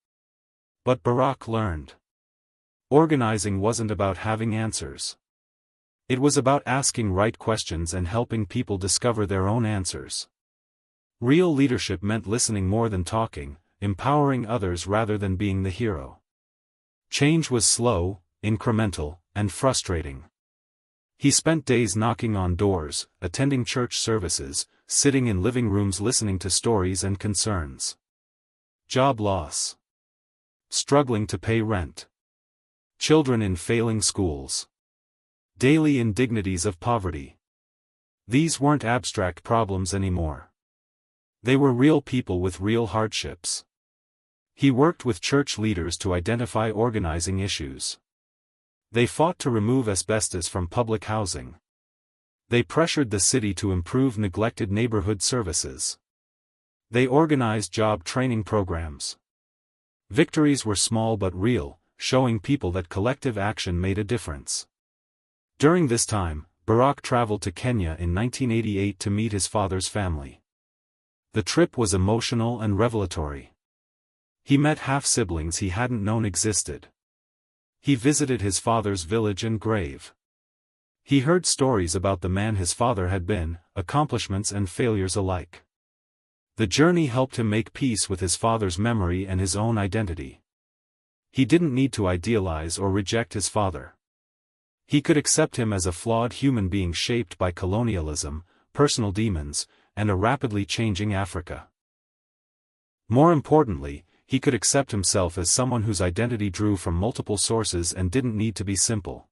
But Barack learned. Organizing wasn't about having answers. It was about asking right questions and helping people discover their own answers. Real leadership meant listening more than talking, empowering others rather than being the hero. Change was slow, incremental, and frustrating. He spent days knocking on doors, attending church services, sitting in living rooms listening to stories and concerns. Job loss. Struggling to pay rent. Children in failing schools. Daily indignities of poverty. These weren't abstract problems anymore. They were real people with real hardships. He worked with church leaders to identify organizing issues. They fought to remove asbestos from public housing. They pressured the city to improve neglected neighborhood services. They organized job training programs. Victories were small but real, showing people that collective action made a difference. During this time, Barack traveled to Kenya in 1988 to meet his father's family. The trip was emotional and revelatory. He met half-siblings he hadn't known existed. He visited his father's village and grave. He heard stories about the man his father had been, accomplishments and failures alike. The journey helped him make peace with his father's memory and his own identity. He didn't need to idealize or reject his father. He could accept him as a flawed human being shaped by colonialism, personal demons, and a rapidly changing Africa. More importantly, he could accept himself as someone whose identity drew from multiple sources and didn't need to be simple.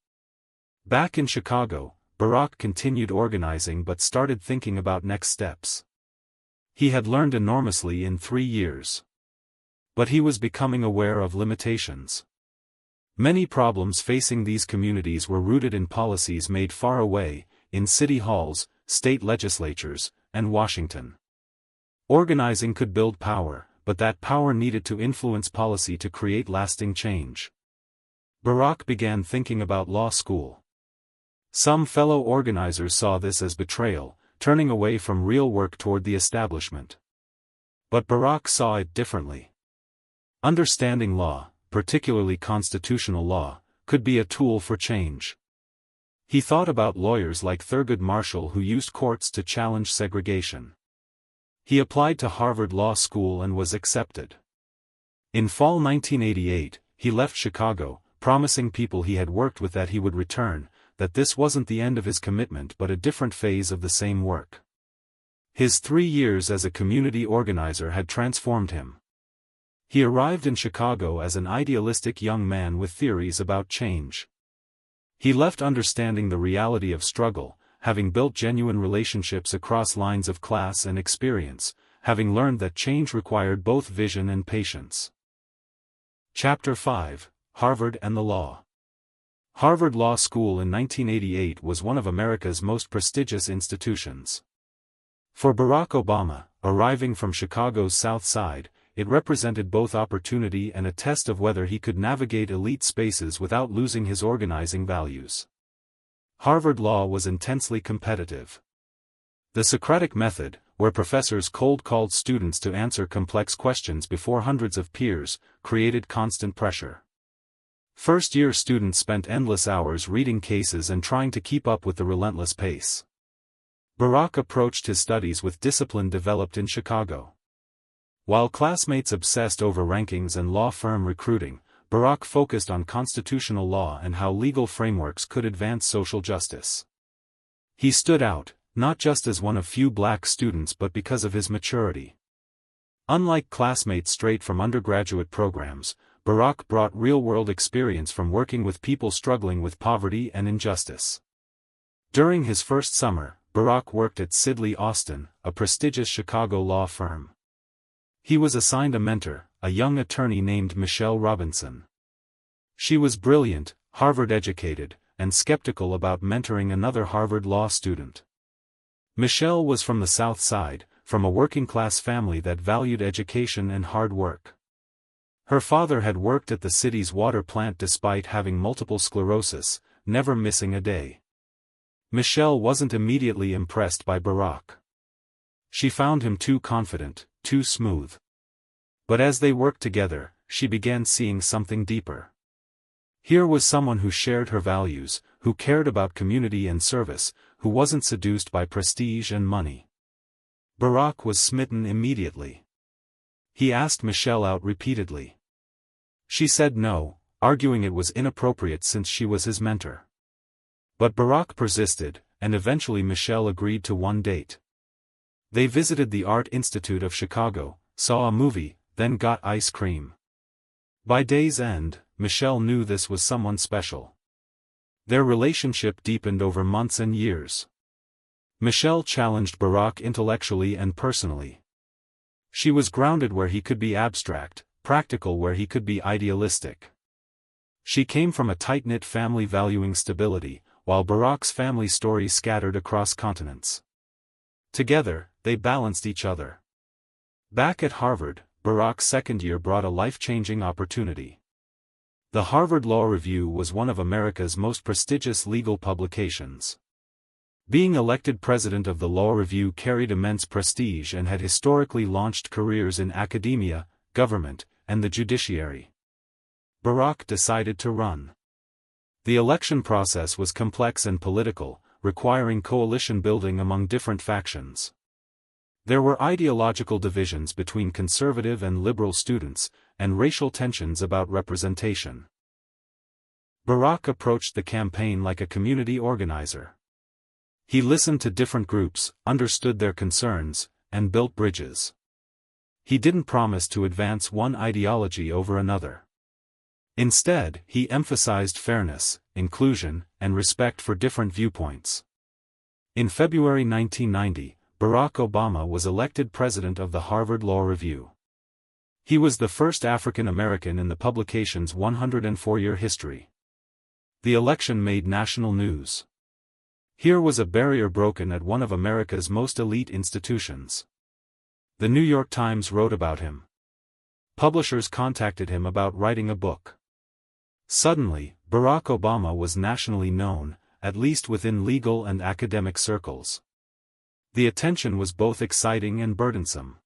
Back in Chicago, Barack continued organizing but started thinking about next steps. He had learned enormously in 3 years. But he was becoming aware of limitations. Many problems facing these communities were rooted in policies made far away, in city halls, state legislatures, and Washington. Organizing could build power, but that power needed to influence policy to create lasting change. Barack began thinking about law school. Some fellow organizers saw this as betrayal, turning away from real work toward the establishment. But Barack saw it differently. Understanding law, particularly constitutional law, could be a tool for change. He thought about lawyers like Thurgood Marshall who used courts to challenge segregation. He applied to Harvard Law School and was accepted. In fall 1988, he left Chicago, promising people he had worked with that he would return, that this wasn't the end of his commitment but a different phase of the same work. His 3 years as a community organizer had transformed him. He arrived in Chicago as an idealistic young man with theories about change. He left understanding the reality of struggle, having built genuine relationships across lines of class and experience, having learned that change required both vision and patience. Chapter 5: Harvard and the Law. Harvard Law School in 1988 was one of America's most prestigious institutions. For Barack Obama, arriving from Chicago's South Side, it represented both opportunity and a test of whether he could navigate elite spaces without losing his organizing values. Harvard Law was intensely competitive. The Socratic method, where professors cold-called students to answer complex questions before hundreds of peers, created constant pressure. First-year students spent endless hours reading cases and trying to keep up with the relentless pace. Barack approached his studies with discipline developed in Chicago. While classmates obsessed over rankings and law firm recruiting, Barack focused on constitutional law and how legal frameworks could advance social justice. He stood out, not just as one of few black students but because of his maturity. Unlike classmates straight from undergraduate programs, Barack brought real-world experience from working with people struggling with poverty and injustice. During his first summer, Barack worked at Sidley Austin, a prestigious Chicago law firm. He was assigned a mentor, a young attorney named Michelle Robinson. She was brilliant, Harvard-educated, and skeptical about mentoring another Harvard law student. Michelle was from the South Side, from a working-class family that valued education and hard work. Her father had worked at the city's water plant despite having multiple sclerosis, never missing a day. Michelle wasn't immediately impressed by Barack. She found him too confident, too smooth. But as they worked together, she began seeing something deeper. Here was someone who shared her values, who cared about community and service, who wasn't seduced by prestige and money. Barack was smitten immediately. He asked Michelle out repeatedly. She said no, arguing it was inappropriate since she was his mentor. But Barack persisted, and eventually Michelle agreed to one date. They visited the Art Institute of Chicago, saw a movie, then got ice cream. By day's end, Michelle knew this was someone special. Their relationship deepened over months and years. Michelle challenged Barack intellectually and personally. She was grounded where he could be abstract, practical where he could be idealistic. She came from a tight-knit family valuing stability, while Barack's family story scattered across continents. Together, they balanced each other. Back at Harvard, Barack's second year brought a life-changing opportunity. The Harvard Law Review was one of America's most prestigious legal publications. Being elected president of the Law Review carried immense prestige and had historically launched careers in academia, government, and the judiciary. Barack decided to run. The election process was complex and political, requiring coalition building among different factions. There were ideological divisions between conservative and liberal students, and racial tensions about representation. Barack approached the campaign like a community organizer. He listened to different groups, understood their concerns, and built bridges. He didn't promise to advance one ideology over another. Instead, he emphasized fairness, inclusion, and respect for different viewpoints. In February 1990, Barack Obama was elected president of the Harvard Law Review. He was the first African American in the publication's 104-year history. The election made national news. Here was a barrier broken at one of America's most elite institutions. The New York Times wrote about him. Publishers contacted him about writing a book. Suddenly, Barack Obama was nationally known, at least within legal and academic circles. The attention was both exciting and burdensome.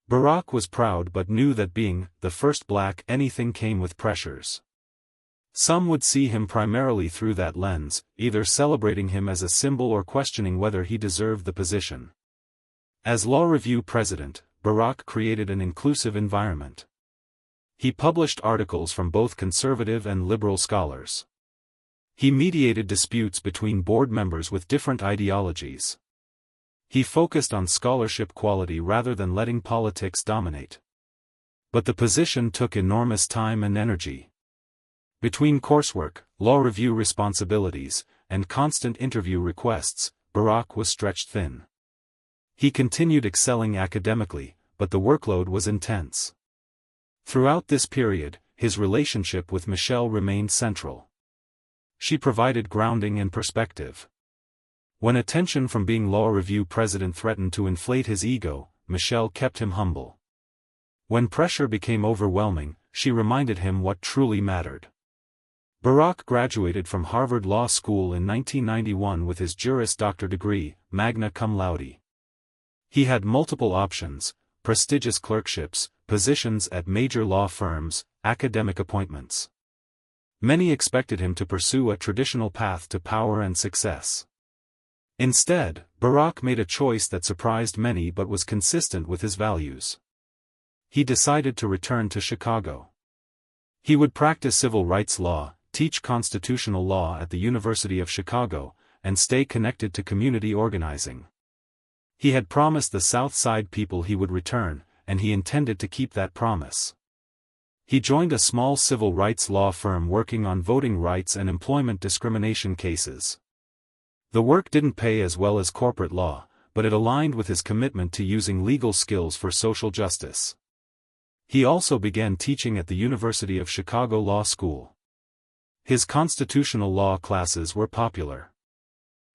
Barack was proud but knew that being the first black anything came with pressures. Some would see him primarily through that lens, either celebrating him as a symbol or questioning whether he deserved the position. As Law Review president, Barack created an inclusive environment. He published articles from both conservative and liberal scholars. He mediated disputes between board members with different ideologies. He focused on scholarship quality rather than letting politics dominate. But the position took enormous time and energy. Between coursework, law review responsibilities, and constant interview requests, Barack was stretched thin. He continued excelling academically, but the workload was intense. Throughout this period, his relationship with Michelle remained central. She provided grounding and perspective. When attention from being law review president threatened to inflate his ego, Michelle kept him humble. When pressure became overwhelming, she reminded him what truly mattered. Barack graduated from Harvard Law School in 1991 with his Juris Doctor degree, magna cum laude. He had multiple options: prestigious clerkships, positions at major law firms, academic appointments. Many expected him to pursue a traditional path to power and success. Instead, Barack made a choice that surprised many but was consistent with his values. He decided to return to Chicago. He would practice civil rights law, teach constitutional law at the University of Chicago, and stay connected to community organizing. He had promised the South Side people he would return, and he intended to keep that promise. He joined a small civil rights law firm working on voting rights and employment discrimination cases. The work didn't pay as well as corporate law, but it aligned with his commitment to using legal skills for social justice. He also began teaching at the University of Chicago Law School. His constitutional law classes were popular.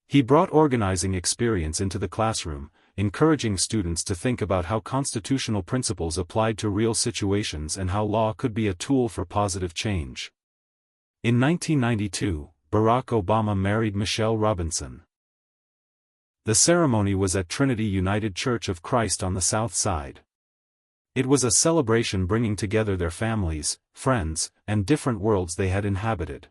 He brought organizing experience into the classroom, encouraging students to think about how constitutional principles applied to real situations and how law could be a tool for positive change. In 1992, Barack Obama married Michelle Robinson. The ceremony was at Trinity United Church of Christ on the South Side. It was a celebration bringing together their families, friends, and different worlds they had inhabited.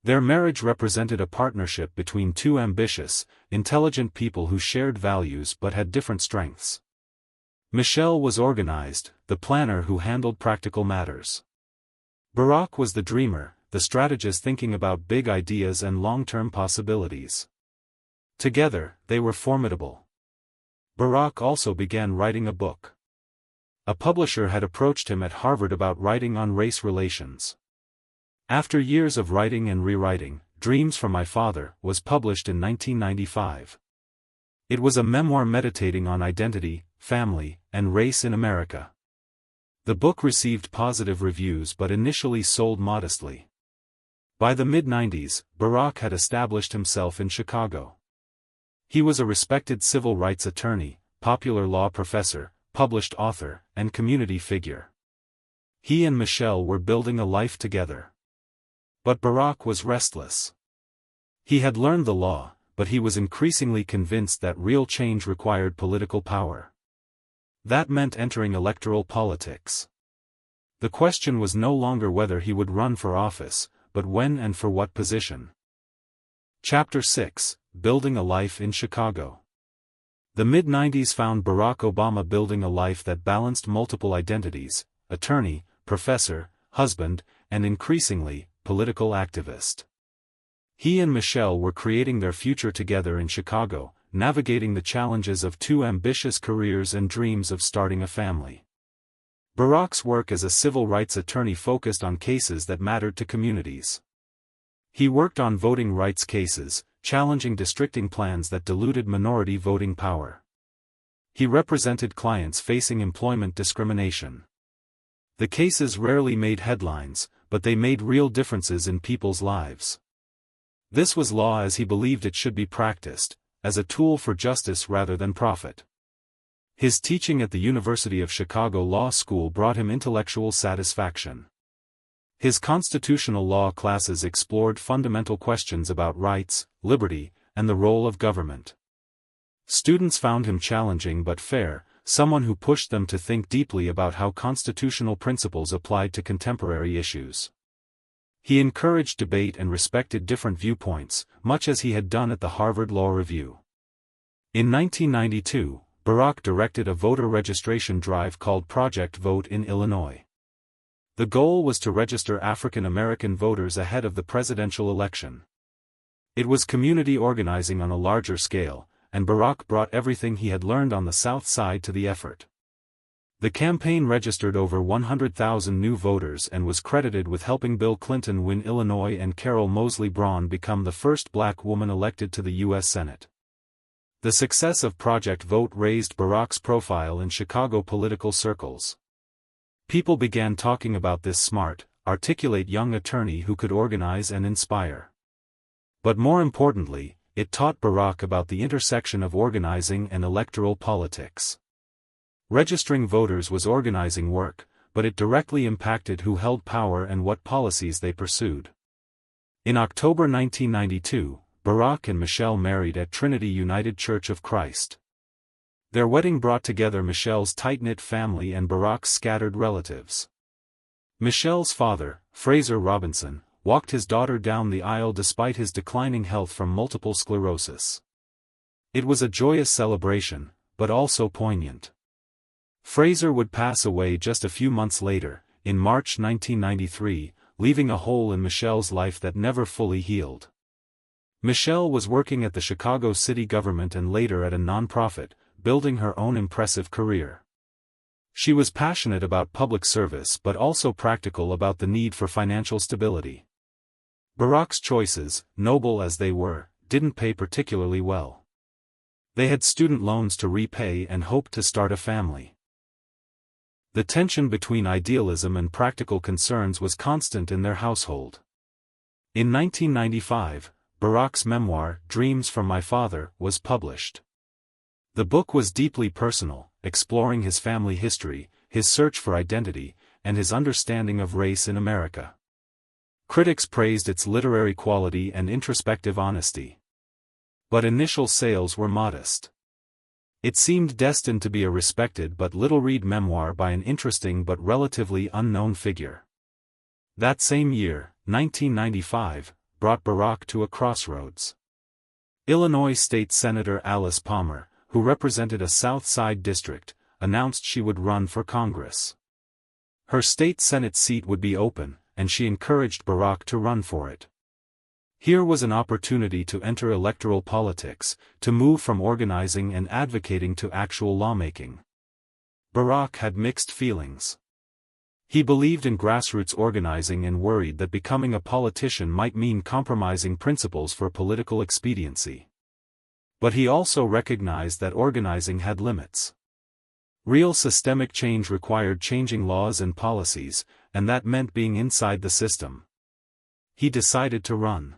Their marriage represented a partnership between two ambitious, intelligent people who shared values but had different strengths. Michelle was organized, the planner who handled practical matters. Barack was the dreamer, the strategist thinking about big ideas and long-term possibilities. Together, they were formidable. Barack also began writing a book. A publisher had approached him at Harvard about writing on race relations. After years of writing and rewriting, Dreams from My Father was published in 1995. It was a memoir meditating on identity, family, and race in America. The book received positive reviews but initially sold modestly. By the mid-90s, Barack had established himself in Chicago. He was a respected civil rights attorney, popular law professor, published author, and community figure. He and Michelle were building a life together. But Barack was restless. He had learned the law, but he was increasingly convinced that real change required political power. That meant entering electoral politics. The question was no longer whether he would run for office, but when and for what position. Chapter 6: Building a Life in Chicago. The mid-90s found Barack Obama building a life that balanced multiple identities: attorney, professor, husband, and increasingly, political activist. He and Michelle were creating their future together in Chicago, navigating the challenges of two ambitious careers and dreams of starting a family. Barack's work as a civil rights attorney focused on cases that mattered to communities. He worked on voting rights cases, challenging districting plans that diluted minority voting power. He represented clients facing employment discrimination. The cases rarely made headlines, but they made real differences in people's lives. This was law as he believed it should be practiced, as a tool for justice rather than profit. His teaching at the University of Chicago Law School brought him intellectual satisfaction. His constitutional law classes explored fundamental questions about rights, liberty, and the role of government. Students found him challenging but fair, someone who pushed them to think deeply about how constitutional principles applied to contemporary issues. He encouraged debate and respected different viewpoints, much as he had done at the Harvard Law Review. In 1992, Barack directed a voter registration drive called Project Vote in Illinois. The goal was to register African American voters ahead of the presidential election. It was community organizing on a larger scale, and Barack brought everything he had learned on the South Side to the effort. The campaign registered over 100,000 new voters and was credited with helping Bill Clinton win Illinois and Carol Moseley Braun become the first black woman elected to the U.S. Senate. The success of Project Vote raised Barack's profile in Chicago political circles. People began talking about this smart, articulate young attorney who could organize and inspire. But more importantly, it taught Barack about the intersection of organizing and electoral politics. Registering voters was organizing work, but it directly impacted who held power and what policies they pursued. In October 1992, Barack and Michelle married at Trinity United Church of Christ. Their wedding brought together Michelle's tight-knit family and Barack's scattered relatives. Michelle's father, Fraser Robinson, walked his daughter down the aisle despite his declining health from multiple sclerosis. It was a joyous celebration, but also poignant. Fraser would pass away just a few months later, in March 1993, leaving a hole in Michelle's life that never fully healed. Michelle was working at the Chicago city government and later at a nonprofit, building her own impressive career. She was passionate about public service but also practical about the need for financial stability. Barack's choices, noble as they were, didn't pay particularly well. They had student loans to repay and hoped to start a family. The tension between idealism and practical concerns was constant in their household. In 1995, Barack's memoir, Dreams from My Father, was published. The book was deeply personal, exploring his family history, his search for identity, and his understanding of race in America. Critics praised its literary quality and introspective honesty. But initial sales were modest. It seemed destined to be a respected but little-read memoir by an interesting but relatively unknown figure. That same year, 1995, brought Barack to a crossroads. Illinois State Senator Alice Palmer, who represented a South Side district, announced she would run for Congress. Her state Senate seat would be open, and she encouraged Barack to run for it. Here was an opportunity to enter electoral politics, to move from organizing and advocating to actual lawmaking. Barack had mixed feelings. He believed in grassroots organizing and worried that becoming a politician might mean compromising principles for political expediency. But he also recognized that organizing had limits. Real systemic change required changing laws and policies, and that meant being inside the system. He decided to run.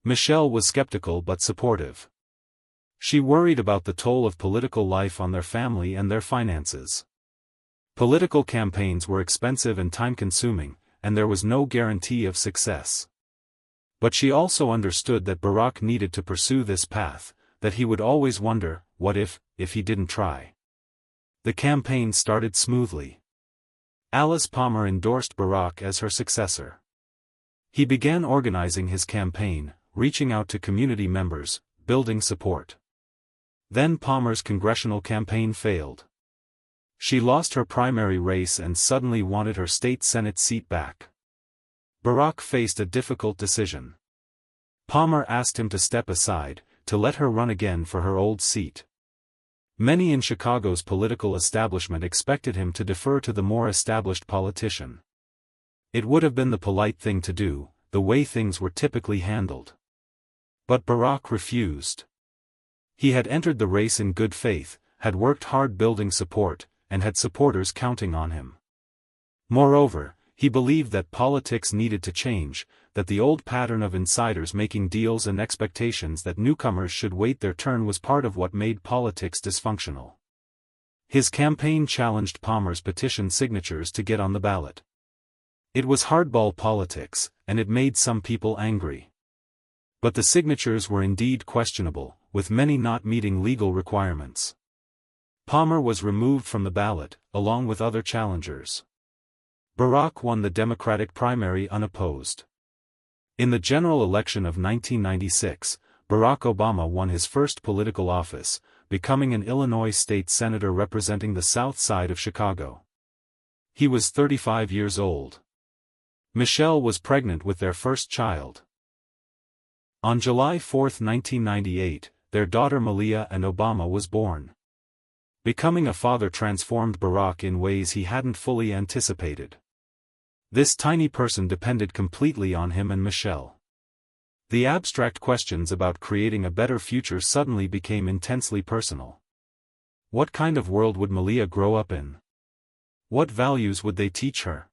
Michelle was skeptical but supportive. She worried about the toll of political life on their family and their finances. Political campaigns were expensive and time-consuming, and there was no guarantee of success. But she also understood that Barack needed to pursue this path, that he would always wonder, what if he didn't try. The campaign started smoothly. Alice Palmer endorsed Barack as her successor. He began organizing his campaign, reaching out to community members, building support. Then Palmer's congressional campaign failed. She lost her primary race and suddenly wanted her state Senate seat back. Barack faced a difficult decision. Palmer asked him to step aside, to let her run again for her old seat. Many in Chicago's political establishment expected him to defer to the more established politician. It would have been the polite thing to do, the way things were typically handled. But Barack refused. He had entered the race in good faith, had worked hard building support, and had supporters counting on him. Moreover, he believed that politics needed to change, that the old pattern of insiders making deals and expectations that newcomers should wait their turn was part of what made politics dysfunctional. His campaign challenged Palmer's petition signatures to get on the ballot. It was hardball politics, and it made some people angry. But the signatures were indeed questionable, with many not meeting legal requirements. Palmer was removed from the ballot, along with other challengers. Barack won the Democratic primary unopposed. In the general election of 1996, Barack Obama won his first political office, becoming an Illinois state senator representing the South Side of Chicago. He was 35 years old. Michelle was pregnant with their first child. On July 4, 1998, their daughter Malia and Obama was born. Becoming a father transformed Barack in ways he hadn't fully anticipated. This tiny person depended completely on him and Michelle. The abstract questions about creating a better future suddenly became intensely personal. What kind of world would Malia grow up in? What values would they teach her?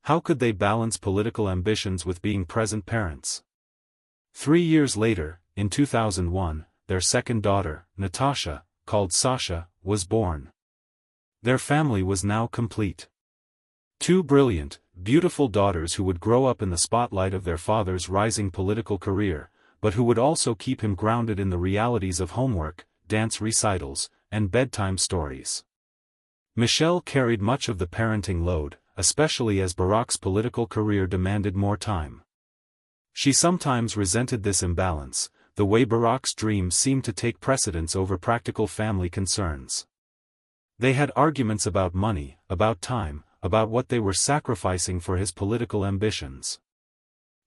How could they balance political ambitions with being present parents? 3 years later, in 2001, their second daughter, Natasha, called Sasha, was born. Their family was now complete. 2 brilliant, beautiful daughters who would grow up in the spotlight of their father's rising political career, but who would also keep him grounded in the realities of homework, dance recitals, and bedtime stories. Michelle carried much of the parenting load, especially as Barack's political career demanded more time. She sometimes resented this imbalance, the way Barack's dreams seemed to take precedence over practical family concerns. They had arguments about money, about time, about what they were sacrificing for his political ambitions.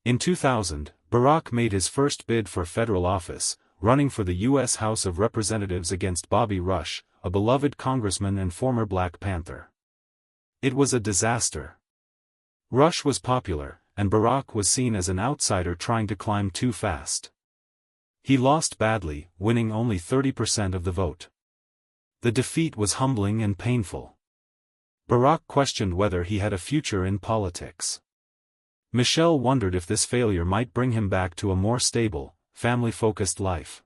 In 2000, Barack made his first bid for federal office, running for the U.S. House of Representatives against Bobby Rush, a beloved congressman and former Black Panther. It was a disaster. Rush was popular, and Barack was seen as an outsider trying to climb too fast. He lost badly, winning only 30% of the vote. The defeat was humbling and painful. Barack questioned whether he had a future in politics. Michelle wondered if this failure might bring him back to a more stable, family-focused life.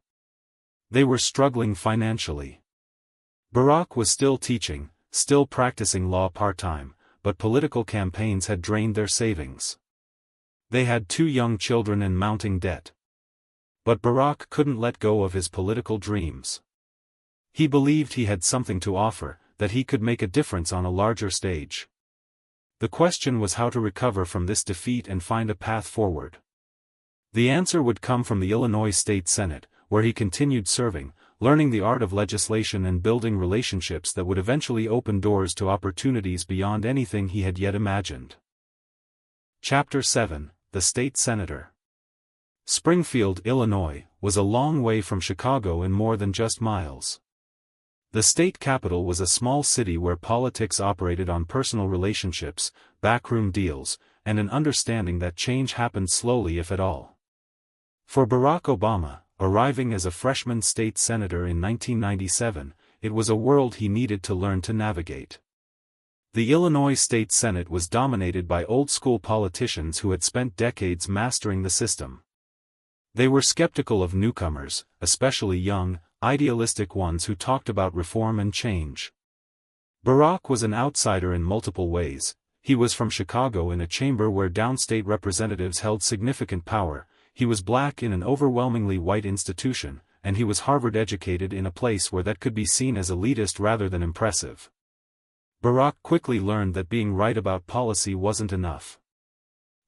They were struggling financially. Barack was still teaching, still practicing law part-time, but political campaigns had drained their savings. They had 2 young children and mounting debt. But Barack couldn't let go of his political dreams. He believed he had something to offer, that he could make a difference on a larger stage. The question was how to recover from this defeat and find a path forward. The answer would come from the Illinois State Senate, where he continued serving, learning the art of legislation and building relationships that would eventually open doors to opportunities beyond anything he had yet imagined. Chapter 7: The State Senator. Springfield, Illinois, was a long way from Chicago in more than just miles. The state capital was a small city where politics operated on personal relationships, backroom deals, and an understanding that change happened slowly if at all. For Barack Obama, arriving as a freshman state senator in 1997, it was a world he needed to learn to navigate. The Illinois State Senate was dominated by old-school politicians who had spent decades mastering the system. They were skeptical of newcomers, especially young, idealistic ones who talked about reform and change. Barack was an outsider in multiple ways. He was from Chicago in a chamber where downstate representatives held significant power, he was black in an overwhelmingly white institution, and he was Harvard-educated in a place where that could be seen as elitist rather than impressive. Barack quickly learned that being right about policy wasn't enough.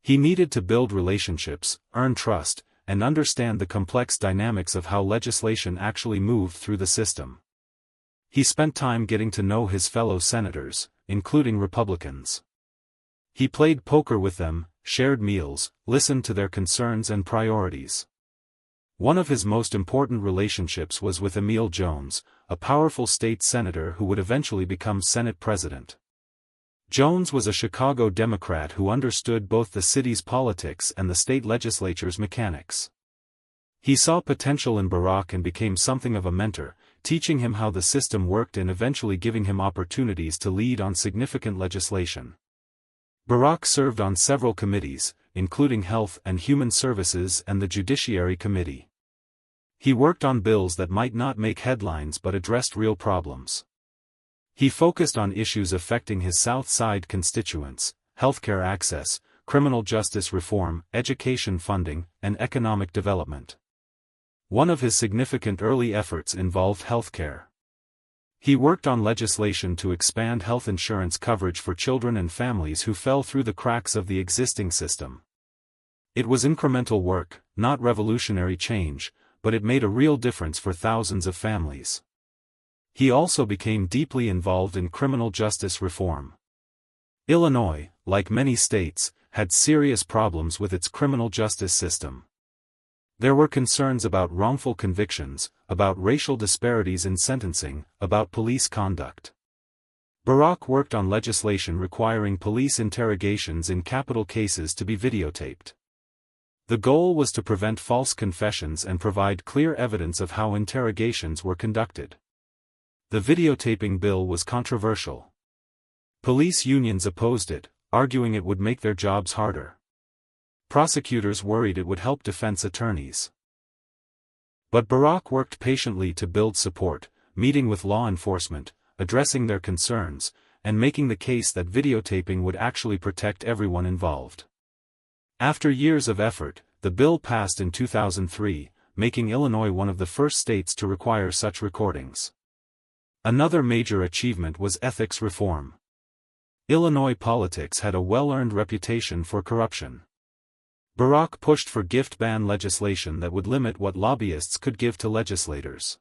He needed to build relationships, earn trust, and understand the complex dynamics of how legislation actually moved through the system. He spent time getting to know his fellow senators, including Republicans. He played poker with them, shared meals, listened to their concerns and priorities. One of his most important relationships was with Emil Jones, a powerful state senator who would eventually become Senate president. Jones was a Chicago Democrat who understood both the city's politics and the state legislature's mechanics. He saw potential in Barack and became something of a mentor, teaching him how the system worked and eventually giving him opportunities to lead on significant legislation. Barack served on several committees, including Health and Human Services and the Judiciary Committee. He worked on bills that might not make headlines but addressed real problems. He focused on issues affecting his South Side constituents, healthcare access, criminal justice reform, education funding, and economic development. One of his significant early efforts involved healthcare. He worked on legislation to expand health insurance coverage for children and families who fell through the cracks of the existing system. It was incremental work, not revolutionary change, but it made a real difference for thousands of families. He also became deeply involved in criminal justice reform. Illinois, like many states, had serious problems with its criminal justice system. There were concerns about wrongful convictions, about racial disparities in sentencing, about police conduct. Barack worked on legislation requiring police interrogations in capital cases to be videotaped. The goal was to prevent false confessions and provide clear evidence of how interrogations were conducted. The videotaping bill was controversial. Police unions opposed it, arguing it would make their jobs harder. Prosecutors worried it would help defense attorneys. But Barack worked patiently to build support, meeting with law enforcement, addressing their concerns, and making the case that videotaping would actually protect everyone involved. After years of effort, the bill passed in 2003, making Illinois one of the first states to require such recordings. Another major achievement was ethics reform. Illinois politics had a well-earned reputation for corruption. Barack pushed for gift ban legislation that would limit what lobbyists could give to legislators.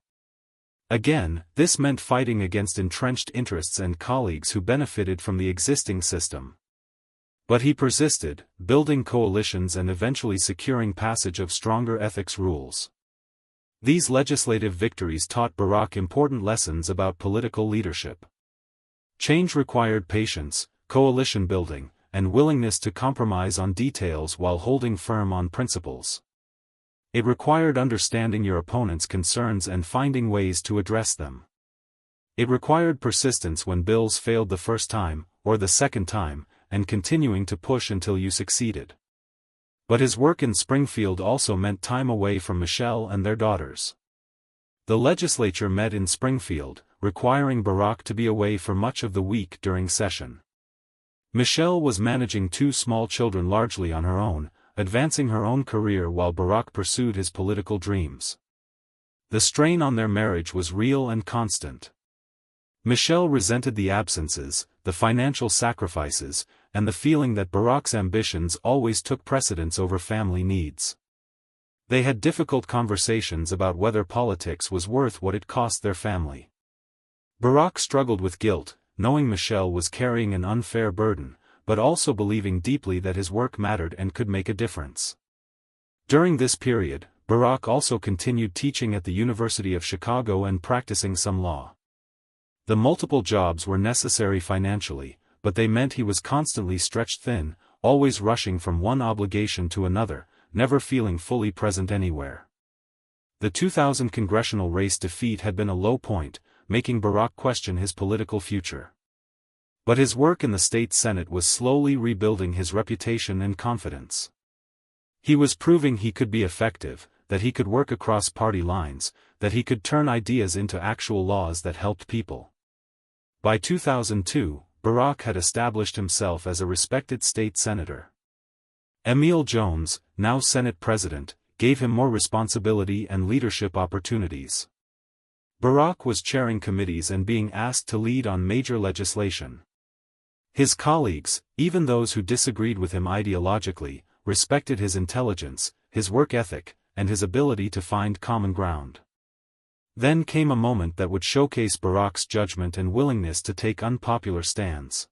Again, this meant fighting against entrenched interests and colleagues who benefited from the existing system. But he persisted, building coalitions and eventually securing passage of stronger ethics rules. These legislative victories taught Barack important lessons about political leadership. Change required patience, coalition building, and willingness to compromise on details while holding firm on principles. It required understanding your opponent's concerns and finding ways to address them. It required persistence when bills failed the first time, or the second time, and continuing to push until you succeeded. But his work in Springfield also meant time away from Michelle and their daughters. The legislature met in Springfield, requiring Barack to be away for much of the week during session. Michelle was managing two small children largely on her own, advancing her own career while Barack pursued his political dreams. The strain on their marriage was real and constant. Michelle resented the absences, the financial sacrifices, and the feeling that Barack's ambitions always took precedence over family needs. They had difficult conversations about whether politics was worth what it cost their family. Barack struggled with guilt, knowing Michelle was carrying an unfair burden, but also believing deeply that his work mattered and could make a difference. During this period, Barack also continued teaching at the University of Chicago and practicing some law. The multiple jobs were necessary financially, but they meant he was constantly stretched thin, always rushing from one obligation to another, never feeling fully present anywhere. The 2000 congressional race defeat had been a low point, making Barack question his political future. But his work in the state Senate was slowly rebuilding his reputation and confidence. He was proving he could be effective, that he could work across party lines, that he could turn ideas into actual laws that helped people. By 2002, Barack had established himself as a respected state senator. Emil Jones, now Senate President, gave him more responsibility and leadership opportunities. Barack was chairing committees and being asked to lead on major legislation. His colleagues, even those who disagreed with him ideologically, respected his intelligence, his work ethic, and his ability to find common ground. Then came a moment that would showcase Barack's judgment and willingness to take unpopular stands.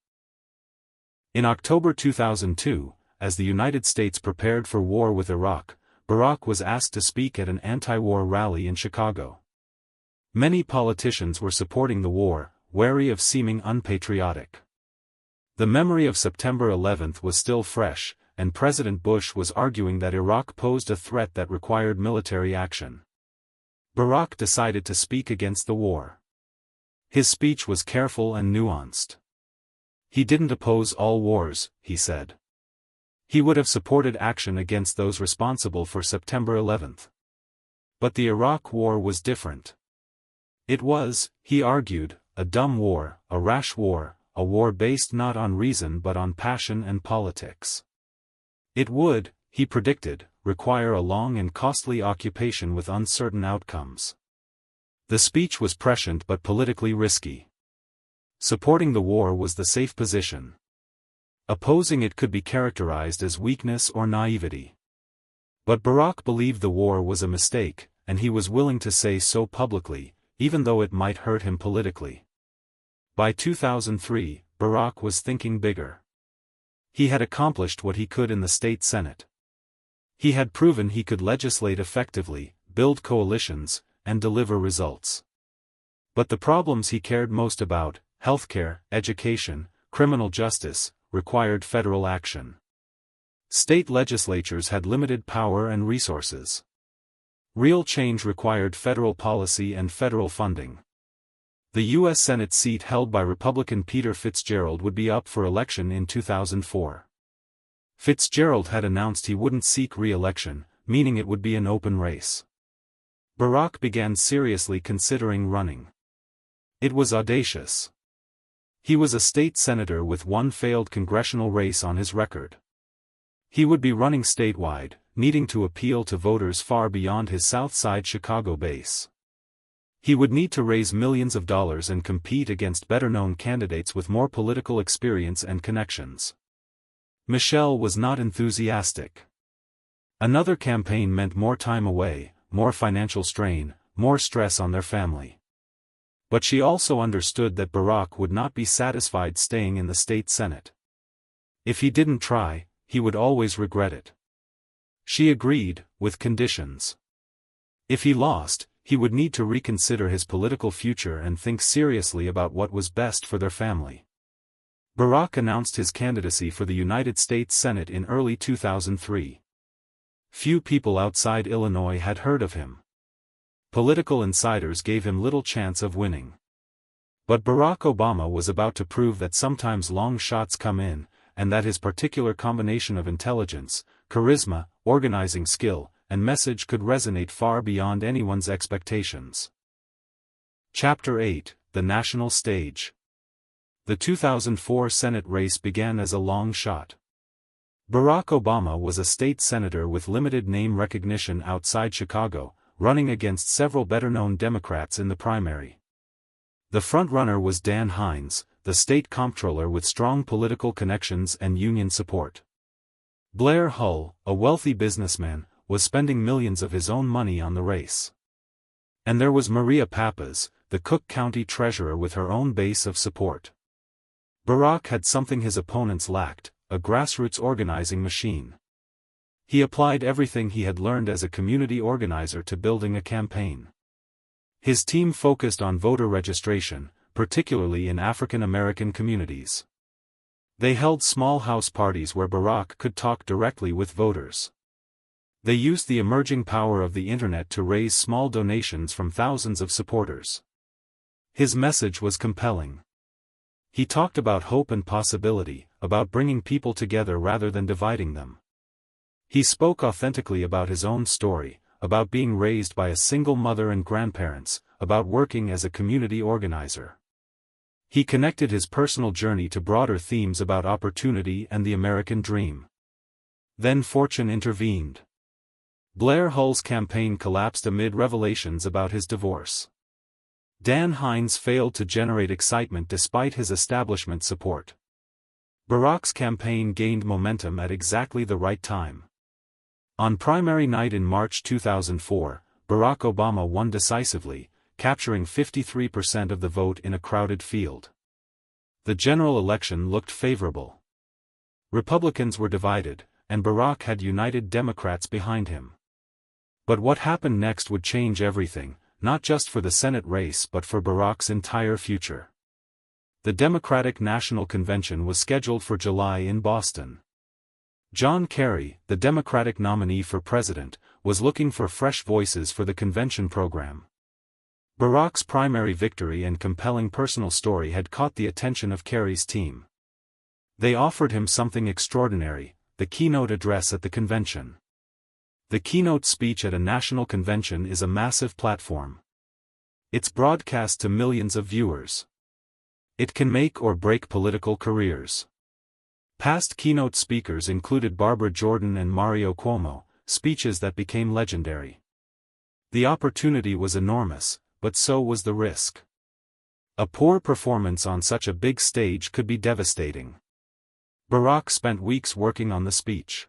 In October 2002, as the United States prepared for war with Iraq, Barack was asked to speak at an anti-war rally in Chicago. Many politicians were supporting the war, wary of seeming unpatriotic. The memory of September 11 was still fresh, and President Bush was arguing that Iraq posed a threat that required military action. Barack decided to speak against the war. His speech was careful and nuanced. He didn't oppose all wars, he said. He would have supported action against those responsible for September 11. But the Iraq War was different. It was, he argued, a dumb war, a rash war, a war based not on reason but on passion and politics. It would, he predicted, require a long and costly occupation with uncertain outcomes. The speech was prescient but politically risky. Supporting the war was the safe position. Opposing it could be characterized as weakness or naivety. But Barack believed the war was a mistake, and he was willing to say so publicly, even though it might hurt him politically. By 2003, Barack was thinking bigger. He had accomplished what he could in the state Senate. He had proven he could legislate effectively, build coalitions, and deliver results. But the problems he cared most about, healthcare, education, criminal justice, required federal action. State legislatures had limited power and resources. Real change required federal policy and federal funding. The U.S. Senate seat held by Republican Peter Fitzgerald would be up for election in 2004. Fitzgerald had announced he wouldn't seek re-election, meaning it would be an open race. Barack began seriously considering running. It was audacious. He was a state senator with one failed congressional race on his record. He would be running statewide, needing to appeal to voters far beyond his South Side Chicago base. He would need to raise millions of dollars and compete against better-known candidates with more political experience and connections. Michelle was not enthusiastic. Another campaign meant more time away, more financial strain, more stress on their family. But she also understood that Barack would not be satisfied staying in the state Senate. If he didn't try, he would always regret it. She agreed, with conditions. If he lost, he would need to reconsider his political future and think seriously about what was best for their family. Barack announced his candidacy for the United States Senate in early 2003. Few people outside Illinois had heard of him. Political insiders gave him little chance of winning. But Barack Obama was about to prove that sometimes long shots come in, and that his particular combination of intelligence, charisma, organizing skill, and message could resonate far beyond anyone's expectations. Chapter 8: The National Stage. The 2004 Senate race began as a long shot. Barack Obama was a state senator with limited name recognition outside Chicago, running against several better-known Democrats in the primary. The front-runner was Dan Hines, the state comptroller with strong political connections and union support. Blair Hull, a wealthy businessman, was spending millions of his own money on the race. And there was Maria Pappas, the Cook County treasurer with her own base of support. Barack had something his opponents lacked, a grassroots organizing machine. He applied everything he had learned as a community organizer to building a campaign. His team focused on voter registration, particularly in African American communities. They held small house parties where Barack could talk directly with voters. They used the emerging power of the internet to raise small donations from thousands of supporters. His message was compelling. He talked about hope and possibility, about bringing people together rather than dividing them. He spoke authentically about his own story, about being raised by a single mother and grandparents, about working as a community organizer. He connected his personal journey to broader themes about opportunity and the American dream. Then fortune intervened. Blair Hull's campaign collapsed amid revelations about his divorce. Dan Hines failed to generate excitement despite his establishment support. Barack's campaign gained momentum at exactly the right time. On primary night in March 2004, Barack Obama won decisively, capturing 53% of the vote in a crowded field. The general election looked favorable. Republicans were divided, and Barack had united Democrats behind him. But what happened next would change everything, not just for the Senate race but for Barack's entire future. The Democratic National Convention was scheduled for July in Boston. John Kerry, the Democratic nominee for president, was looking for fresh voices for the convention program. Barack's primary victory and compelling personal story had caught the attention of Kerry's team. They offered him something extraordinary, the keynote address at the convention. The keynote speech at a national convention is a massive platform. It's broadcast to millions of viewers. It can make or break political careers. Past keynote speakers included Barbara Jordan and Mario Cuomo, speeches that became legendary. The opportunity was enormous, but so was the risk. A poor performance on such a big stage could be devastating. Barack spent weeks working on the speech.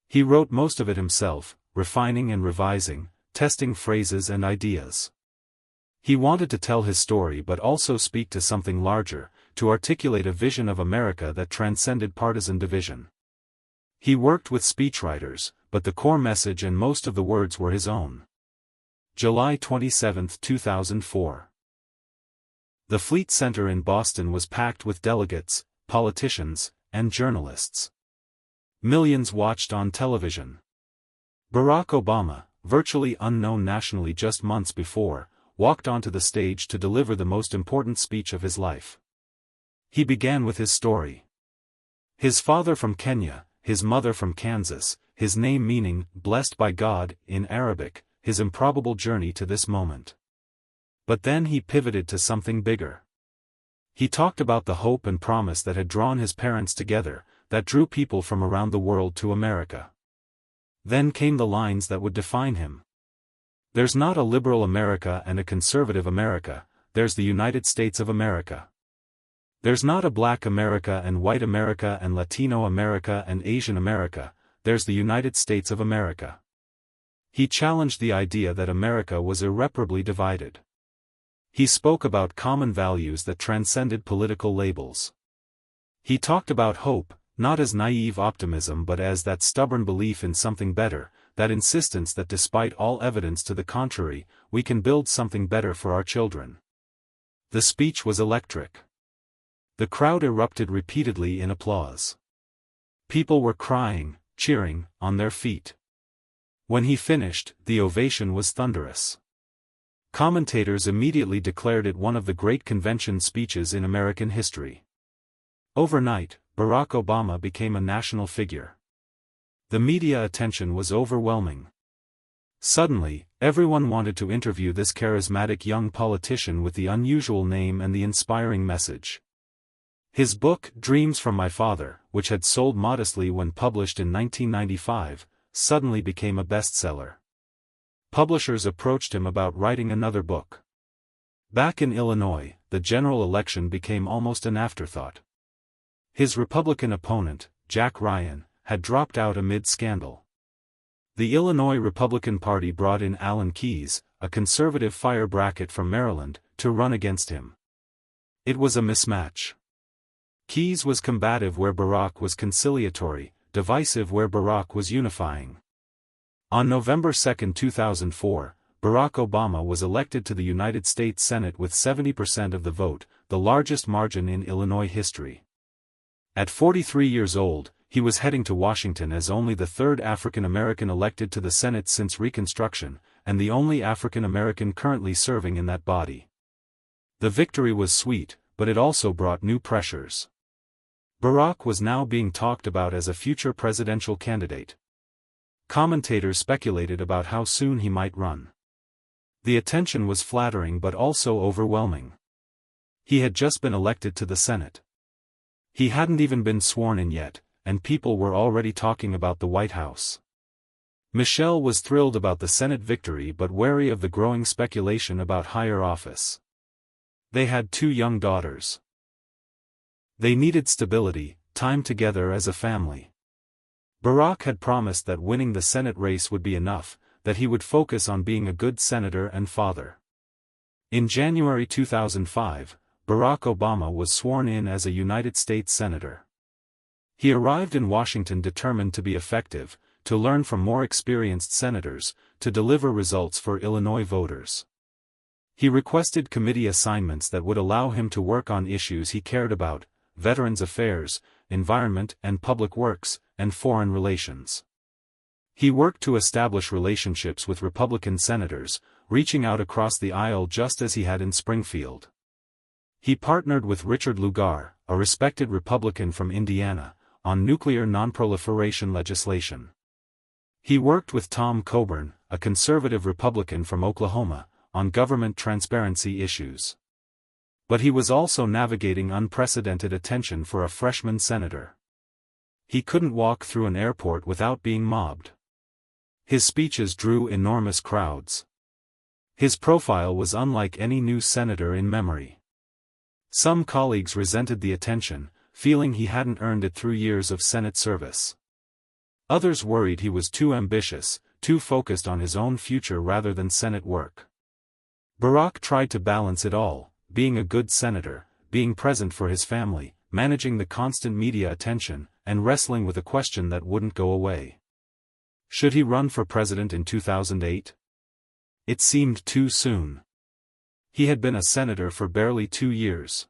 He wrote most of it himself, refining and revising, testing phrases and ideas. He wanted to tell his story but also speak to something larger, to articulate a vision of America that transcended partisan division. He worked with speechwriters, but the core message and most of the words were his own. July 27, 2004. The Fleet Center in Boston was packed with delegates, politicians, and journalists. Millions watched on television. Barack Obama, virtually unknown nationally just months before, walked onto the stage to deliver the most important speech of his life. He began with his story. His father from Kenya, his mother from Kansas, his name meaning, blessed by God, in Arabic, his improbable journey to this moment. But then he pivoted to something bigger. He talked about the hope and promise that had drawn his parents together, that drew people from around the world to America. Then came the lines that would define him. There's not a liberal America and a conservative America, there's the United States of America. There's not a black America and white America and Latino America and Asian America, there's the United States of America. He challenged the idea that America was irreparably divided. He spoke about common values that transcended political labels. He talked about hope, not as naive optimism but as that stubborn belief in something better, that insistence that despite all evidence to the contrary, we can build something better for our children. The speech was electric. The crowd erupted repeatedly in applause. People were crying, cheering, on their feet. When he finished, the ovation was thunderous. Commentators immediately declared it one of the great convention speeches in American history. Overnight, Barack Obama became a national figure. The media attention was overwhelming. Suddenly, everyone wanted to interview this charismatic young politician with the unusual name and the inspiring message. His book, Dreams from My Father, which had sold modestly when published in 1995, suddenly became a bestseller. Publishers approached him about writing another book. Back in Illinois, the general election became almost an afterthought. His Republican opponent, Jack Ryan, had dropped out amid scandal. The Illinois Republican Party brought in Alan Keyes, a conservative firebracket from Maryland, to run against him. It was a mismatch. Keyes was combative where Barack was conciliatory, divisive where Barack was unifying. On November 2, 2004, Barack Obama was elected to the United States Senate with 70% of the vote, the largest margin in Illinois history. At 43 years old, he was heading to Washington as only the third African American elected to the Senate since Reconstruction, and the only African American currently serving in that body. The victory was sweet, but it also brought new pressures. Barack was now being talked about as a future presidential candidate. Commentators speculated about how soon he might run. The attention was flattering but also overwhelming. He had just been elected to the Senate. He hadn't even been sworn in yet, and people were already talking about the White House. Michelle was thrilled about the Senate victory but wary of the growing speculation about higher office. They had 2 young daughters. They needed stability, time together as a family. Barack had promised that winning the Senate race would be enough, that he would focus on being a good senator and father. In January 2005, Barack Obama was sworn in as a United States Senator. He arrived in Washington determined to be effective, to learn from more experienced senators, to deliver results for Illinois voters. He requested committee assignments that would allow him to work on issues he cared about: Veterans Affairs, Environment and Public Works, and Foreign Relations. He worked to establish relationships with Republican senators, reaching out across the aisle just as he had in Springfield. He partnered with Richard Lugar, a respected Republican from Indiana, on nuclear nonproliferation legislation. He worked with Tom Coburn, a conservative Republican from Oklahoma, on government transparency issues. But he was also navigating unprecedented attention for a freshman senator. He couldn't walk through an airport without being mobbed. His speeches drew enormous crowds. His profile was unlike any new senator in memory. Some colleagues resented the attention, feeling he hadn't earned it through years of Senate service. Others worried he was too ambitious, too focused on his own future rather than Senate work. Barack tried to balance it all, being a good senator, being present for his family, managing the constant media attention, and wrestling with a question that wouldn't go away. Should he run for president in 2008? It seemed too soon. He had been a senator for barely 2 years.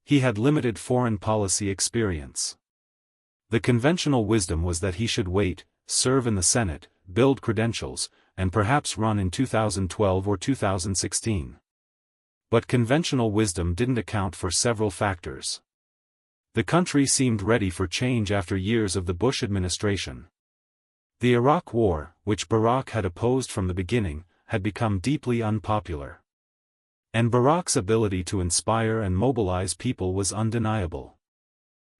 He had limited foreign policy experience. The conventional wisdom was that he should wait, serve in the Senate, build credentials, and perhaps run in 2012 or 2016. But conventional wisdom didn't account for several factors. The country seemed ready for change after years of the Bush administration. The Iraq War, which Barack had opposed from the beginning, had become deeply unpopular. And Barack's ability to inspire and mobilize people was undeniable.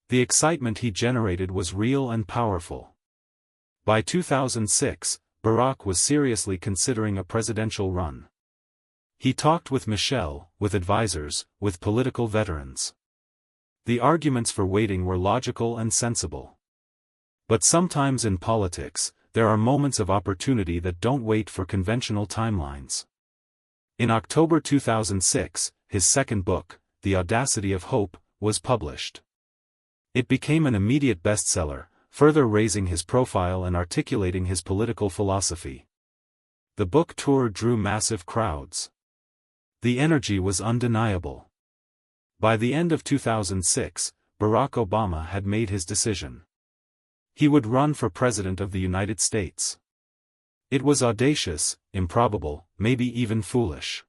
The excitement he generated was real and powerful. By 2006, Barack was seriously considering a presidential run. He talked with Michelle, with advisors, with political veterans. The arguments for waiting were logical and sensible. But sometimes in politics, there are moments of opportunity that don't wait for conventional timelines. In October 2006, his second book, The Audacity of Hope, was published. It became an immediate bestseller, further raising his profile and articulating his political philosophy. The book tour drew massive crowds. The energy was undeniable. By the end of 2006, Barack Obama had made his decision. He would run for President of the United States. It was audacious, improbable, maybe even foolish.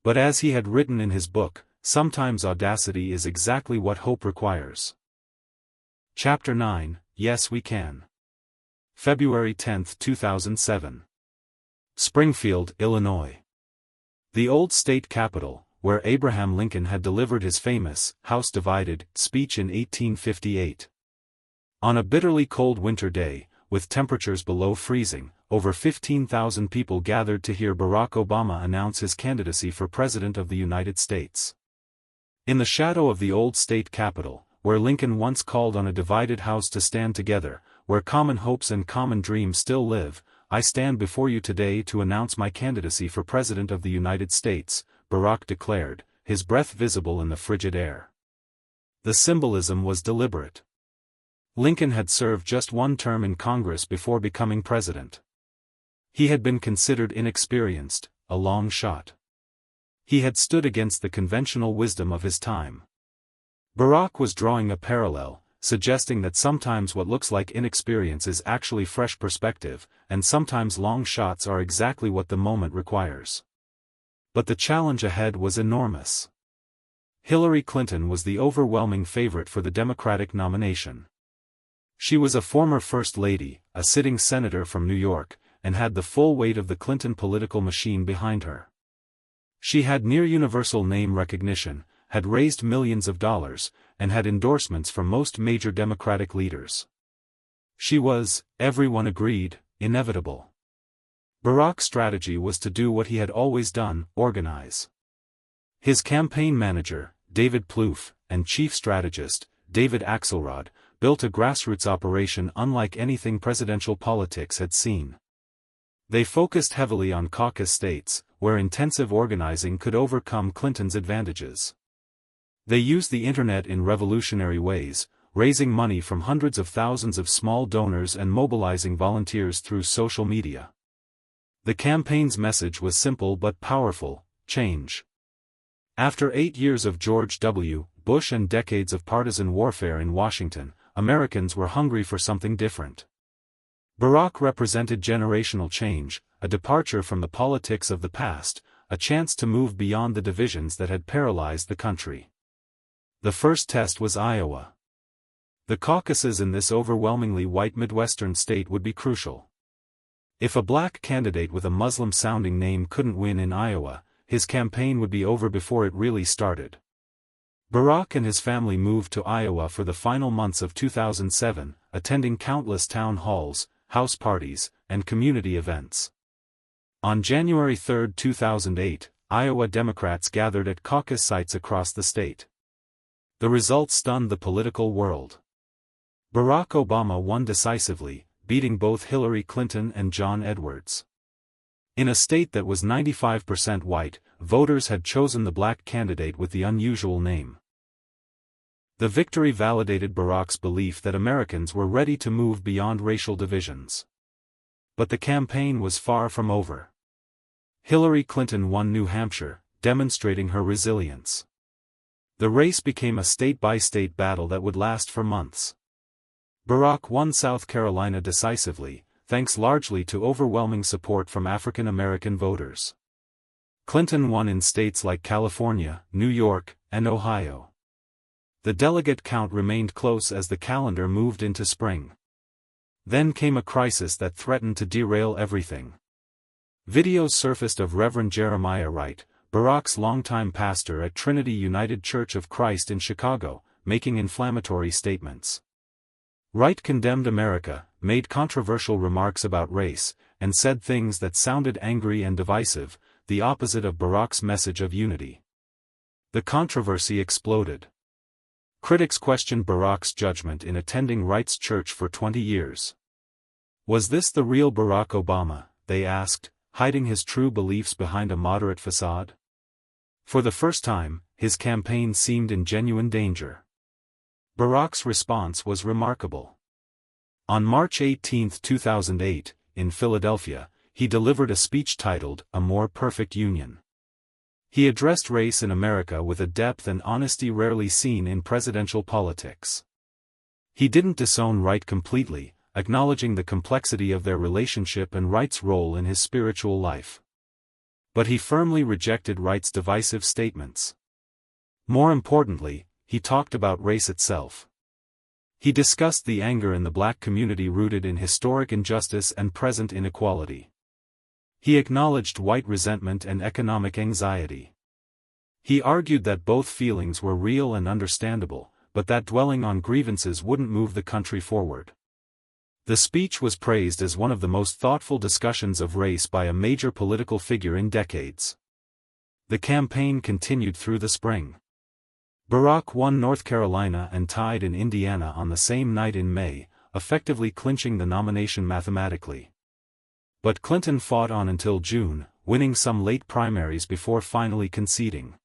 But as he had written in his book, sometimes audacity is exactly what hope requires. Chapter 9, Yes We Can. February 10, 2007. Springfield, Illinois. The old state capital, where Abraham Lincoln had delivered his famous House Divided speech in 1858. On a bitterly cold winter day, with temperatures below freezing, over 15,000 people gathered to hear Barack Obama announce his candidacy for President of the United States. In the shadow of the old state capitol, where Lincoln once called on a divided house to stand together, where common hopes and common dreams still live, I stand before you today to announce my candidacy for President of the United States, Barack declared, his breath visible in the frigid air. The symbolism was deliberate. Lincoln had served just one term in Congress before becoming president. He had been considered inexperienced, a long shot. He had stood against the conventional wisdom of his time. Barack was drawing a parallel, suggesting that sometimes what looks like inexperience is actually fresh perspective, and sometimes long shots are exactly what the moment requires. But the challenge ahead was enormous. Hillary Clinton was the overwhelming favorite for the Democratic nomination. She was a former First Lady, a sitting senator from New York, and had the full weight of the Clinton political machine behind her. She had near-universal name recognition, had raised millions of dollars, and had endorsements from most major Democratic leaders. She was, everyone agreed, inevitable. Barack's strategy was to do what he had always done, organize. His campaign manager, David Plouffe, and chief strategist, David Axelrod, built a grassroots operation unlike anything presidential politics had seen. They focused heavily on caucus states, where intensive organizing could overcome Clinton's advantages. They used the internet in revolutionary ways, raising money from hundreds of thousands of small donors and mobilizing volunteers through social media. The campaign's message was simple but powerful: change. After 8 years of George W. Bush and decades of partisan warfare in Washington, Americans were hungry for something different. Barack represented generational change, a departure from the politics of the past, a chance to move beyond the divisions that had paralyzed the country. The first test was Iowa. The caucuses in this overwhelmingly white Midwestern state would be crucial. If a black candidate with a Muslim-sounding name couldn't win in Iowa, his campaign would be over before it really started. Barack and his family moved to Iowa for the final months of 2007, attending countless town halls, house parties, and community events. On January 3, 2008, Iowa Democrats gathered at caucus sites across the state. The results stunned the political world. Barack Obama won decisively, beating both Hillary Clinton and John Edwards. In a state that was 95% white, voters had chosen the black candidate with the unusual name. The victory validated Barack's belief that Americans were ready to move beyond racial divisions. But the campaign was far from over. Hillary Clinton won New Hampshire, demonstrating her resilience. The race became a state-by-state battle that would last for months. Barack won South Carolina decisively, thanks largely to overwhelming support from African American voters. Clinton won in states like California, New York, and Ohio. The delegate count remained close as the calendar moved into spring. Then came a crisis that threatened to derail everything. Videos surfaced of Reverend Jeremiah Wright, Barack's longtime pastor at Trinity United Church of Christ in Chicago, making inflammatory statements. Wright condemned America, made controversial remarks about race, and said things that sounded angry and divisive, the opposite of Barack's message of unity. The controversy exploded. Critics questioned Barack's judgment in attending Wright's church for 20 years. Was this the real Barack Obama, they asked, hiding his true beliefs behind a moderate facade? For the first time, his campaign seemed in genuine danger. Barack's response was remarkable. On March 18, 2008, in Philadelphia, he delivered a speech titled, "A More Perfect Union." He addressed race in America with a depth and honesty rarely seen in presidential politics. He didn't disown Wright completely, acknowledging the complexity of their relationship and Wright's role in his spiritual life. But he firmly rejected Wright's divisive statements. More importantly, he talked about race itself. He discussed the anger in the black community rooted in historic injustice and present inequality. He acknowledged white resentment and economic anxiety. He argued that both feelings were real and understandable, but that dwelling on grievances wouldn't move the country forward. The speech was praised as one of the most thoughtful discussions of race by a major political figure in decades. The campaign continued through the spring. Barack won North Carolina and tied in Indiana on the same night in May, effectively clinching the nomination mathematically. But Clinton fought on until June, winning some late primaries before finally conceding.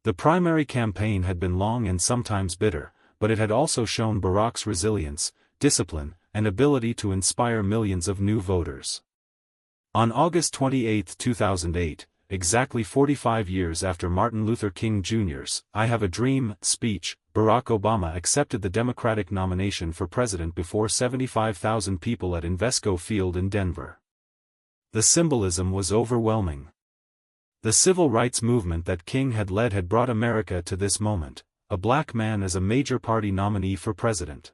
The primary campaign had been long and sometimes bitter, but it had also shown Barack's resilience, discipline, and ability to inspire millions of new voters. On August 28, 2008, exactly 45 years after Martin Luther King Jr.'s "I Have a Dream" speech, Barack Obama accepted the Democratic nomination for president before 75,000 people at Invesco Field in Denver. The symbolism was overwhelming. The civil rights movement that King had led had brought America to this moment, a black man as a major party nominee for president.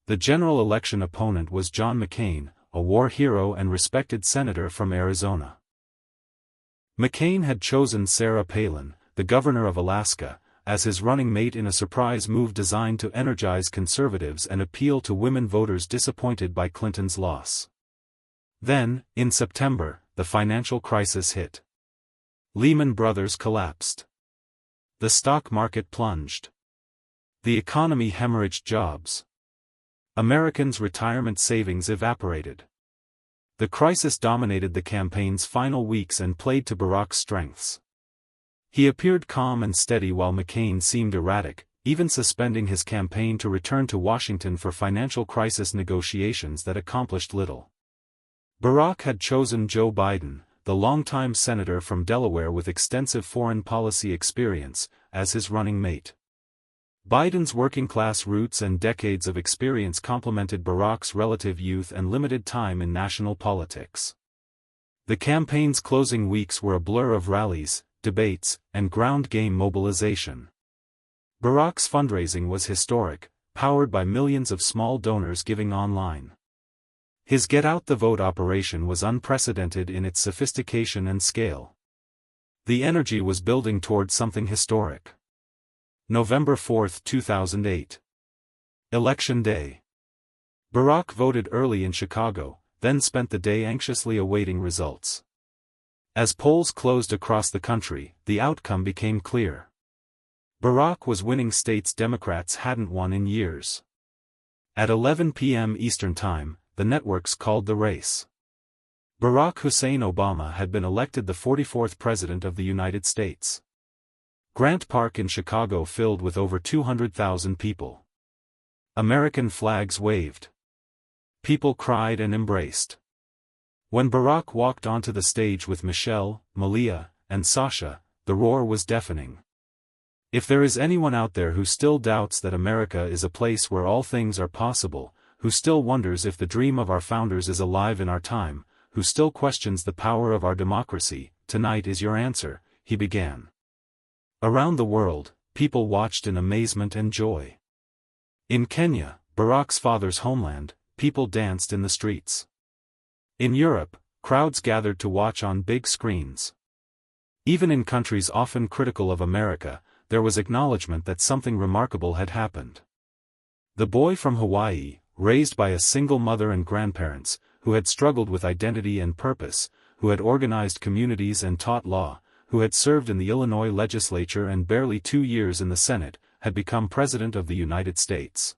The general election opponent was John McCain, a war hero and respected senator from Arizona. McCain had chosen Sarah Palin, the governor of Alaska, as his running mate in a surprise move designed to energize conservatives and appeal to women voters disappointed by Clinton's loss. Then, in September, the financial crisis hit. Lehman Brothers collapsed. The stock market plunged. The economy hemorrhaged jobs. Americans' retirement savings evaporated. The crisis dominated the campaign's final weeks and played to Barack's strengths. He appeared calm and steady while McCain seemed erratic, even suspending his campaign to return to Washington for financial crisis negotiations that accomplished little. Barack had chosen Joe Biden, the longtime senator from Delaware with extensive foreign policy experience, as his running mate. Biden's working-class roots and decades of experience complemented Barack's relative youth and limited time in national politics. The campaign's closing weeks were a blur of rallies, debates, and ground-game mobilization. Barack's fundraising was historic, powered by millions of small donors giving online. His Get Out the Vote operation was unprecedented in its sophistication and scale. The energy was building toward something historic. November 4, 2008. Election Day. Barack voted early in Chicago, then spent the day anxiously awaiting results. As polls closed across the country, the outcome became clear. Barack was winning states Democrats hadn't won in years. At 11 p.m. Eastern Time, the networks called the race. Barack Hussein Obama had been elected the 44th President of the United States. Grant Park in Chicago filled with over 200,000 people. American flags waved. People cried and embraced. When Barack walked onto the stage with Michelle, Malia, and Sasha, the roar was deafening. If there is anyone out there who still doubts that America is a place where all things are possible, who still wonders if the dream of our founders is alive in our time, who still questions the power of our democracy, tonight is your answer, he began. Around the world, people watched in amazement and joy. In Kenya, Barack's father's homeland, people danced in the streets. In Europe, crowds gathered to watch on big screens. Even in countries often critical of America, there was acknowledgement that something remarkable had happened. The boy from Hawaii, raised by a single mother and grandparents, who had struggled with identity and purpose, who had organized communities and taught law, who had served in the Illinois legislature and barely 2 years in the Senate, had become President of the United States.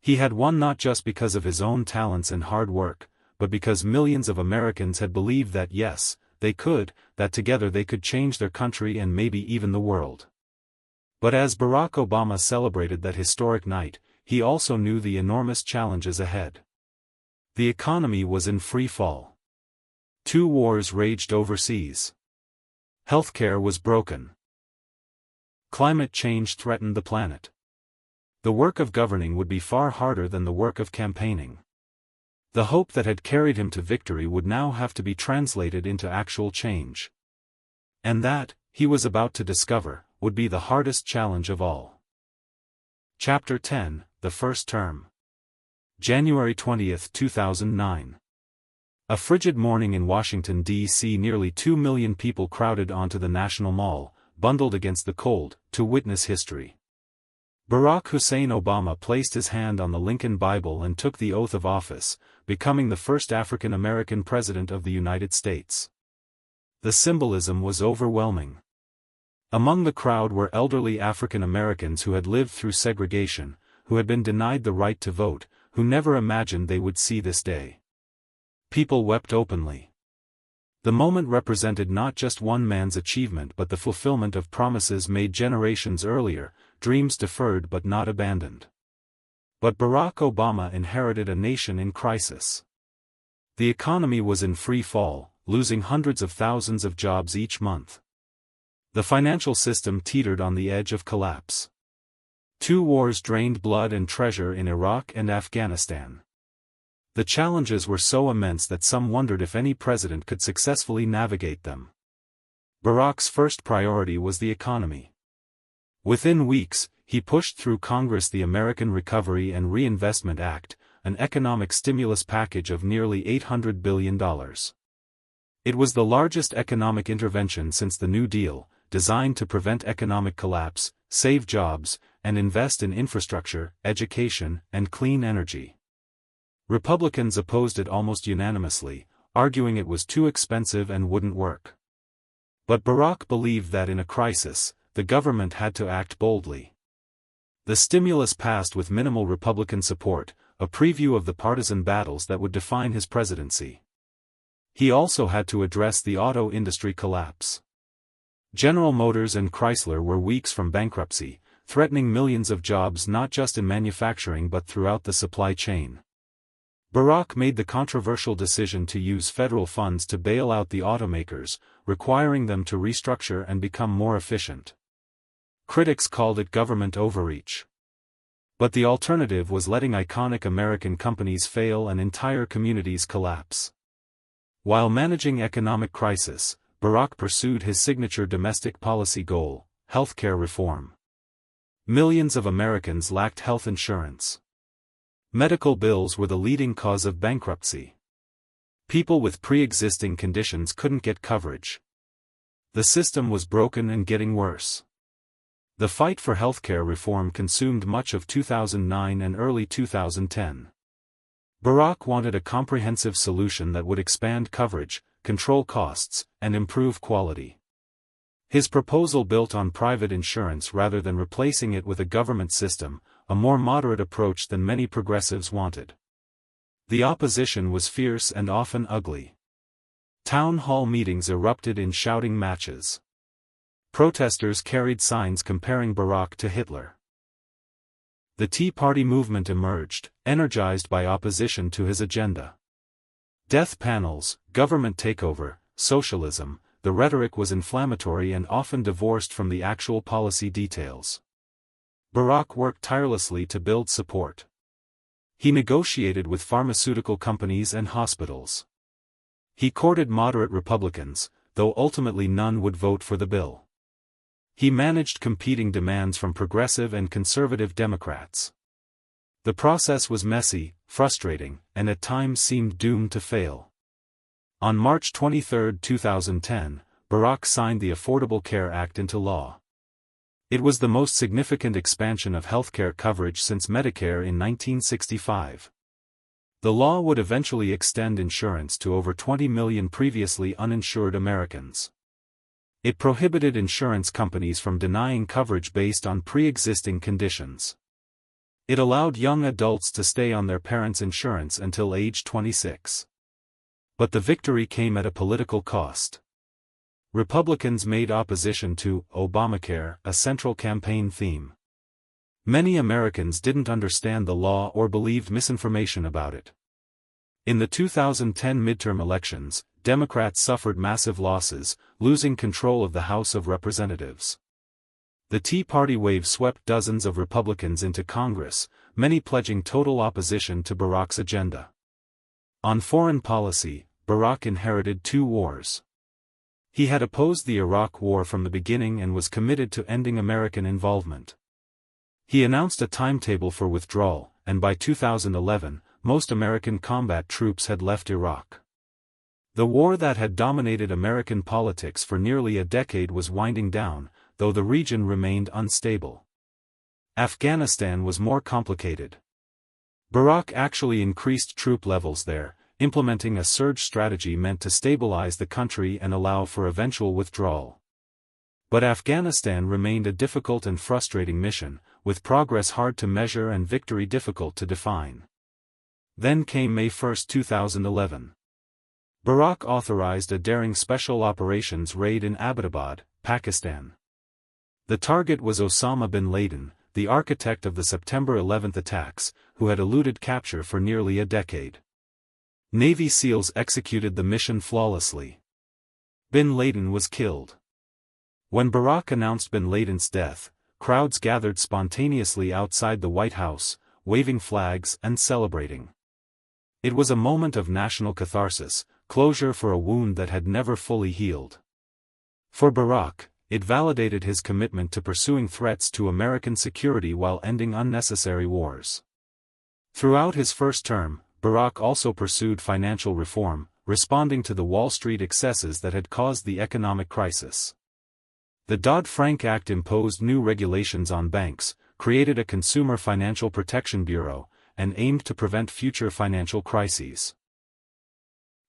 He had won not just because of his own talents and hard work, but because millions of Americans had believed that yes, they could, that together they could change their country and maybe even the world. But as Barack Obama celebrated that historic night, he also knew the enormous challenges ahead. The economy was in free fall. 2 wars raged overseas. Healthcare was broken. Climate change threatened the planet. The work of governing would be far harder than the work of campaigning. The hope that had carried him to victory would now have to be translated into actual change. And that, he was about to discover, would be the hardest challenge of all. Chapter 10, The First Term. January 20, 2009. A frigid morning in Washington, D.C. Nearly 2 million people crowded onto the National Mall, bundled against the cold, to witness history. Barack Hussein Obama placed his hand on the Lincoln Bible and took the oath of office, becoming the first African American president of the United States. The symbolism was overwhelming. Among the crowd were elderly African Americans who had lived through segregation, who had been denied the right to vote, who never imagined they would see this day. People wept openly. The moment represented not just one man's achievement but the fulfillment of promises made generations earlier, dreams deferred but not abandoned. But Barack Obama inherited a nation in crisis. The economy was in free fall, losing hundreds of thousands of jobs each month. The financial system teetered on the edge of collapse. 2 wars drained blood and treasure in Iraq and Afghanistan. The challenges were so immense that some wondered if any president could successfully navigate them. Barack's first priority was the economy. Within weeks, he pushed through Congress the American Recovery and Reinvestment Act, an economic stimulus package of nearly $800 billion. It was the largest economic intervention since the New Deal, designed to prevent economic collapse, save jobs, and invest in infrastructure, education, and clean energy. Republicans opposed it almost unanimously, arguing it was too expensive and wouldn't work. But Barack believed that in a crisis, the government had to act boldly. The stimulus passed with minimal Republican support, a preview of the partisan battles that would define his presidency. He also had to address the auto industry collapse. General Motors and Chrysler were weeks from bankruptcy, threatening millions of jobs not just in manufacturing but throughout the supply chain. Barack made the controversial decision to use federal funds to bail out the automakers, requiring them to restructure and become more efficient. Critics called it government overreach. But the alternative was letting iconic American companies fail and entire communities collapse. While managing economic crisis, Barack pursued his signature domestic policy goal, healthcare reform. Millions of Americans lacked health insurance. Medical bills were the leading cause of bankruptcy. People with pre-existing conditions couldn't get coverage. The system was broken and getting worse. The fight for healthcare reform consumed much of 2009 and early 2010. Barack wanted a comprehensive solution that would expand coverage, control costs, and improve quality. His proposal built on private insurance rather than replacing it with a government system, a more moderate approach than many progressives wanted. The opposition was fierce and often ugly. Town hall meetings erupted in shouting matches. Protesters carried signs comparing Barack to Hitler. The Tea Party movement emerged, energized by opposition to his agenda. Death panels, government takeover, socialism, the rhetoric was inflammatory and often divorced from the actual policy details. Barack worked tirelessly to build support. He negotiated with pharmaceutical companies and hospitals. He courted moderate Republicans, though ultimately none would vote for the bill. He managed competing demands from progressive and conservative Democrats. The process was messy, frustrating, and at times seemed doomed to fail. On March 23, 2010, Barack signed the Affordable Care Act into law. It was the most significant expansion of healthcare coverage since Medicare in 1965. The law would eventually extend insurance to over 20 million previously uninsured Americans. It prohibited insurance companies from denying coverage based on pre-existing conditions. It allowed young adults to stay on their parents' insurance until age 26. But the victory came at a political cost. Republicans made opposition to Obamacare a central campaign theme. Many Americans didn't understand the law or believed misinformation about it. In the 2010 midterm elections, Democrats suffered massive losses, losing control of the House of Representatives. The Tea Party wave swept dozens of Republicans into Congress, many pledging total opposition to Barack's agenda. On foreign policy, Barack inherited two wars. He had opposed the Iraq War from the beginning and was committed to ending American involvement. He announced a timetable for withdrawal, and by 2011, most American combat troops had left Iraq. The war that had dominated American politics for nearly a decade was winding down, though the region remained unstable. Afghanistan was more complicated. Barack actually increased troop levels there, implementing a surge strategy meant to stabilize the country and allow for eventual withdrawal. But Afghanistan remained a difficult and frustrating mission, with progress hard to measure and victory difficult to define. Then came May 1, 2011. Barack authorized a daring special operations raid in Abbottabad, Pakistan. The target was Osama bin Laden, the architect of the September 11 attacks, who had eluded capture for nearly a decade. Navy SEALs executed the mission flawlessly. Bin Laden was killed. When Barack announced bin Laden's death, crowds gathered spontaneously outside the White House, waving flags and celebrating. It was a moment of national catharsis, closure for a wound that had never fully healed. For Barack, it validated his commitment to pursuing threats to American security while ending unnecessary wars. Throughout his first term, Barack also pursued financial reform, responding to the Wall Street excesses that had caused the economic crisis. The Dodd-Frank Act imposed new regulations on banks, created a Consumer Financial Protection Bureau, and aimed to prevent future financial crises.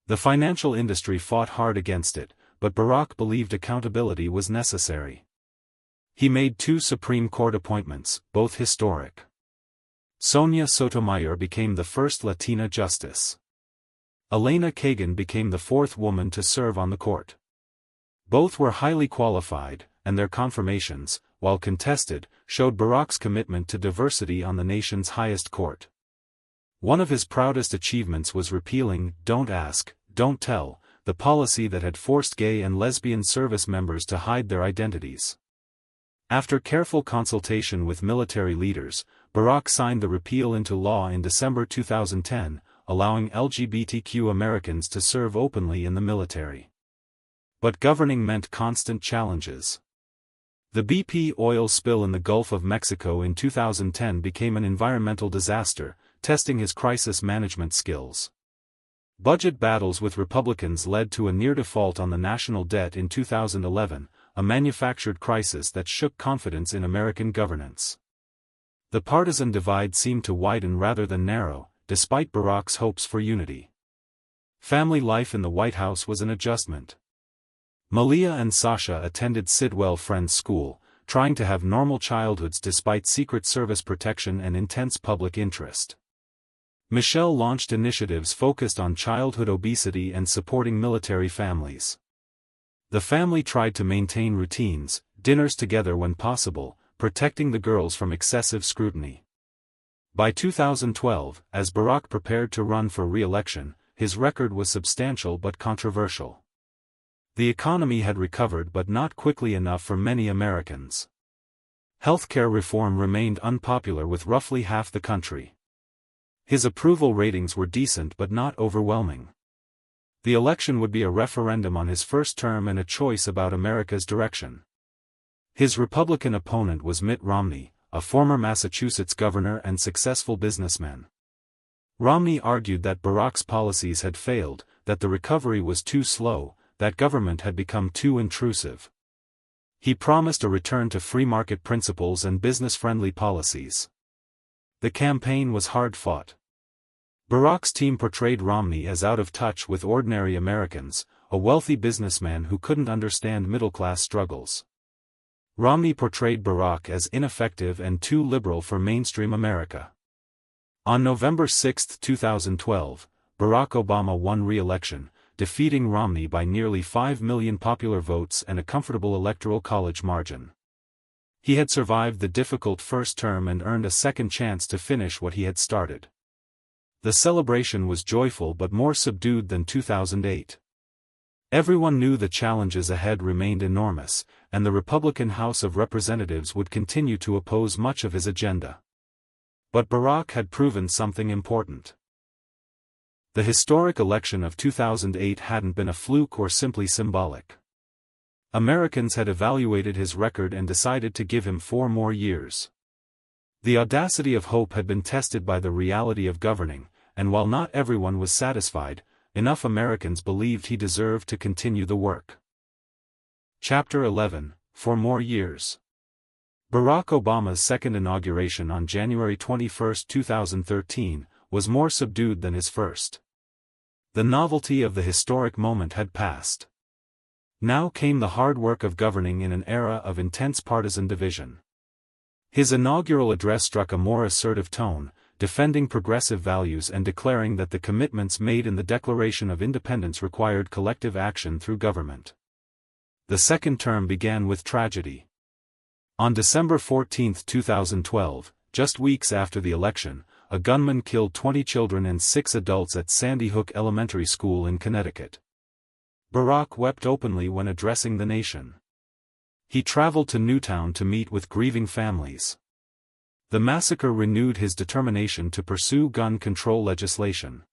The financial industry fought hard against it, but Barack believed accountability was necessary. He made two Supreme Court appointments, both historic. Sonia Sotomayor became the first Latina justice. Elena Kagan became the fourth woman to serve on the court. Both were highly qualified, and their confirmations, while contested, showed Barack's commitment to diversity on the nation's highest court. One of his proudest achievements was repealing "Don't Ask, Don't Tell," the policy that had forced gay and lesbian service members to hide their identities. After careful consultation with military leaders, Barack signed the repeal into law in December 2010, allowing LGBTQ Americans to serve openly in the military. But governing meant constant challenges. The BP oil spill in the Gulf of Mexico in 2010 became an environmental disaster, testing his crisis management skills. Budget battles with Republicans led to a near default on the national debt in 2011, a manufactured crisis that shook confidence in American governance. The partisan divide seemed to widen rather than narrow, despite Barack's hopes for unity. Family life in the White House was an adjustment. Malia and Sasha attended Sidwell Friends School, trying to have normal childhoods despite Secret Service protection and intense public interest. Michelle launched initiatives focused on childhood obesity and supporting military families. The family tried to maintain routines, dinners together when possible, protecting the girls from excessive scrutiny. By 2012, as Barack prepared to run for re-election, his record was substantial but controversial. The economy had recovered but not quickly enough for many Americans. Healthcare reform remained unpopular with roughly half the country. His approval ratings were decent but not overwhelming. The election would be a referendum on his first term and a choice about America's direction. His Republican opponent was Mitt Romney, a former Massachusetts governor and successful businessman. Romney argued that Barack's policies had failed, that the recovery was too slow, that government had become too intrusive. He promised a return to free market principles and business-friendly policies. The campaign was hard-fought. Barack's team portrayed Romney as out of touch with ordinary Americans, a wealthy businessman who couldn't understand middle-class struggles. Romney portrayed Barack as ineffective and too liberal for mainstream America. On November 6, 2012, Barack Obama won re-election, defeating Romney by nearly 5 million popular votes and a comfortable electoral college margin. He had survived the difficult first term and earned a second chance to finish what he had started. The celebration was joyful but more subdued than 2008. Everyone knew the challenges ahead remained enormous, and the Republican House of Representatives would continue to oppose much of his agenda. But Barack had proven something important. The historic election of 2008 hadn't been a fluke or simply symbolic. Americans had evaluated his record and decided to give him 4 more years. The audacity of hope had been tested by the reality of governing, and while not everyone was satisfied, enough Americans believed he deserved to continue the work. Chapter 11, 4 More Years. Barack Obama's second inauguration on January 21, 2013, was more subdued than his first. The novelty of the historic moment had passed. Now came the hard work of governing in an era of intense partisan division. His inaugural address struck a more assertive tone, defending progressive values and declaring that the commitments made in the Declaration of Independence required collective action through government. The second term began with tragedy. On December 14, 2012, just weeks after the election, a gunman killed 20 children and 6 adults at Sandy Hook Elementary School in Connecticut. Barack wept openly when addressing the nation. He traveled to Newtown to meet with grieving families. The massacre renewed his determination to pursue gun control legislation.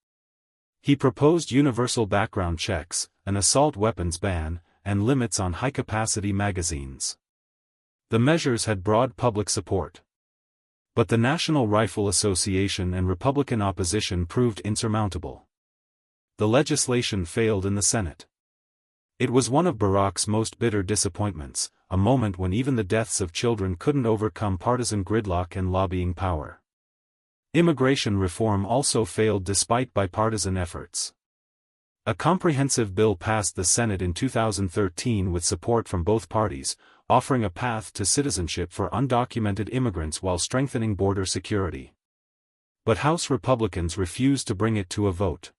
He proposed universal background checks, an assault weapons ban, and limits on high-capacity magazines. The measures had broad public support. But the National Rifle Association and Republican opposition proved insurmountable. The legislation failed in the Senate. It was one of Barack's most bitter disappointments, a moment when even the deaths of children couldn't overcome partisan gridlock and lobbying power. Immigration reform also failed despite bipartisan efforts. A comprehensive bill passed the Senate in 2013 with support from both parties, offering a path to citizenship for undocumented immigrants while strengthening border security. But House Republicans refused to bring it to a vote.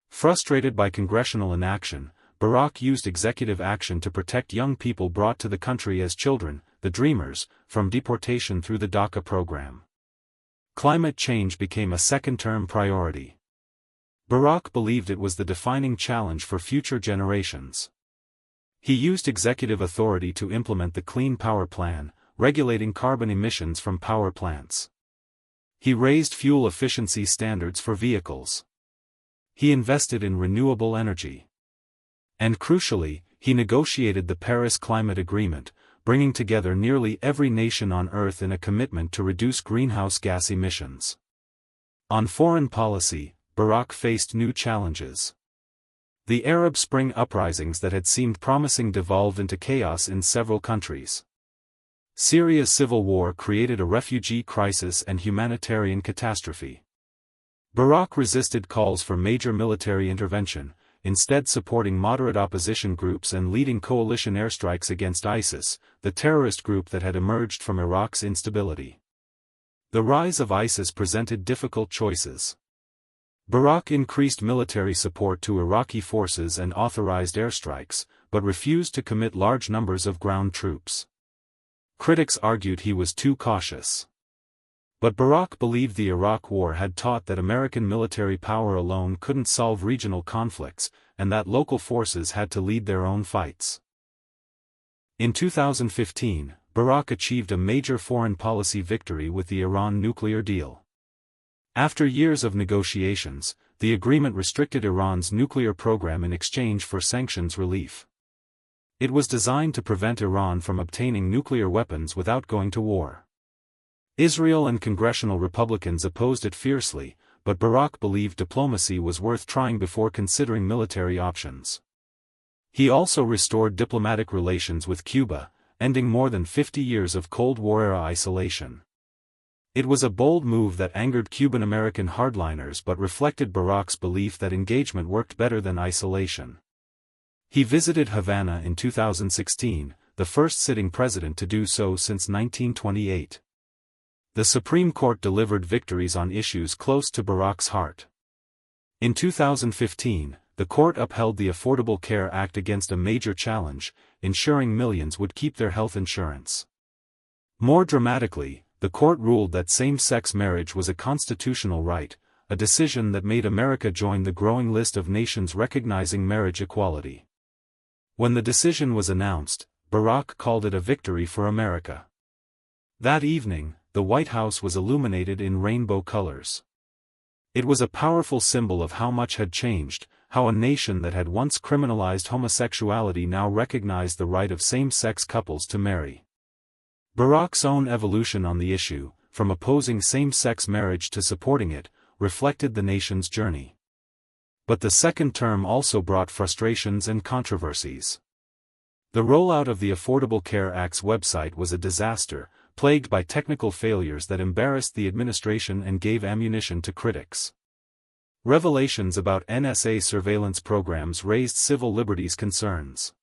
Frustrated by congressional inaction, Barack used executive action to protect young people brought to the country as children, the Dreamers, from deportation through the DACA program. Climate change became a second-term priority. Barack believed it was the defining challenge for future generations. He used executive authority to implement the Clean Power Plan, regulating carbon emissions from power plants. He raised fuel efficiency standards for vehicles. He invested in renewable energy. And crucially, he negotiated the Paris Climate Agreement, bringing together nearly every nation on Earth in a commitment to reduce greenhouse gas emissions. On foreign policy, Barack faced new challenges. The Arab Spring uprisings that had seemed promising devolved into chaos in several countries. Syria's civil war created a refugee crisis and humanitarian catastrophe. Barack resisted calls for major military intervention, instead supporting moderate opposition groups and leading coalition airstrikes against ISIS, the terrorist group that had emerged from Iraq's instability. The rise of ISIS presented difficult choices. Barack increased military support to Iraqi forces and authorized airstrikes, but refused to commit large numbers of ground troops. Critics argued he was too cautious. But Barack believed the Iraq War had taught that American military power alone couldn't solve regional conflicts, and that local forces had to lead their own fights. In 2015, Barack achieved a major foreign policy victory with the Iran nuclear deal. After years of negotiations, the agreement restricted Iran's nuclear program in exchange for sanctions relief. It was designed to prevent Iran from obtaining nuclear weapons without going to war. Israel and congressional Republicans opposed it fiercely, but Barack believed diplomacy was worth trying before considering military options. He also restored diplomatic relations with Cuba, ending more than 50 years of Cold War-era isolation. It was a bold move that angered Cuban-American hardliners but reflected Barack's belief that engagement worked better than isolation. He visited Havana in 2016, the first sitting president to do so since 1928. The Supreme Court delivered victories on issues close to Barack's heart. In 2015, the court upheld the Affordable Care Act against a major challenge, ensuring millions would keep their health insurance. More dramatically, the court ruled that same-sex marriage was a constitutional right, a decision that made America join the growing list of nations recognizing marriage equality. When the decision was announced, Barack called it a victory for America. That evening, the White House was illuminated in rainbow colors. It was a powerful symbol of how much had changed, how a nation that had once criminalized homosexuality now recognized the right of same-sex couples to marry. Barack's own evolution on the issue, from opposing same-sex marriage to supporting it, reflected the nation's journey. But the second term also brought frustrations and controversies. The rollout of the Affordable Care Act's website was a disaster, plagued by technical failures that embarrassed the administration and gave ammunition to critics. Revelations about NSA surveillance programs raised civil liberties concerns.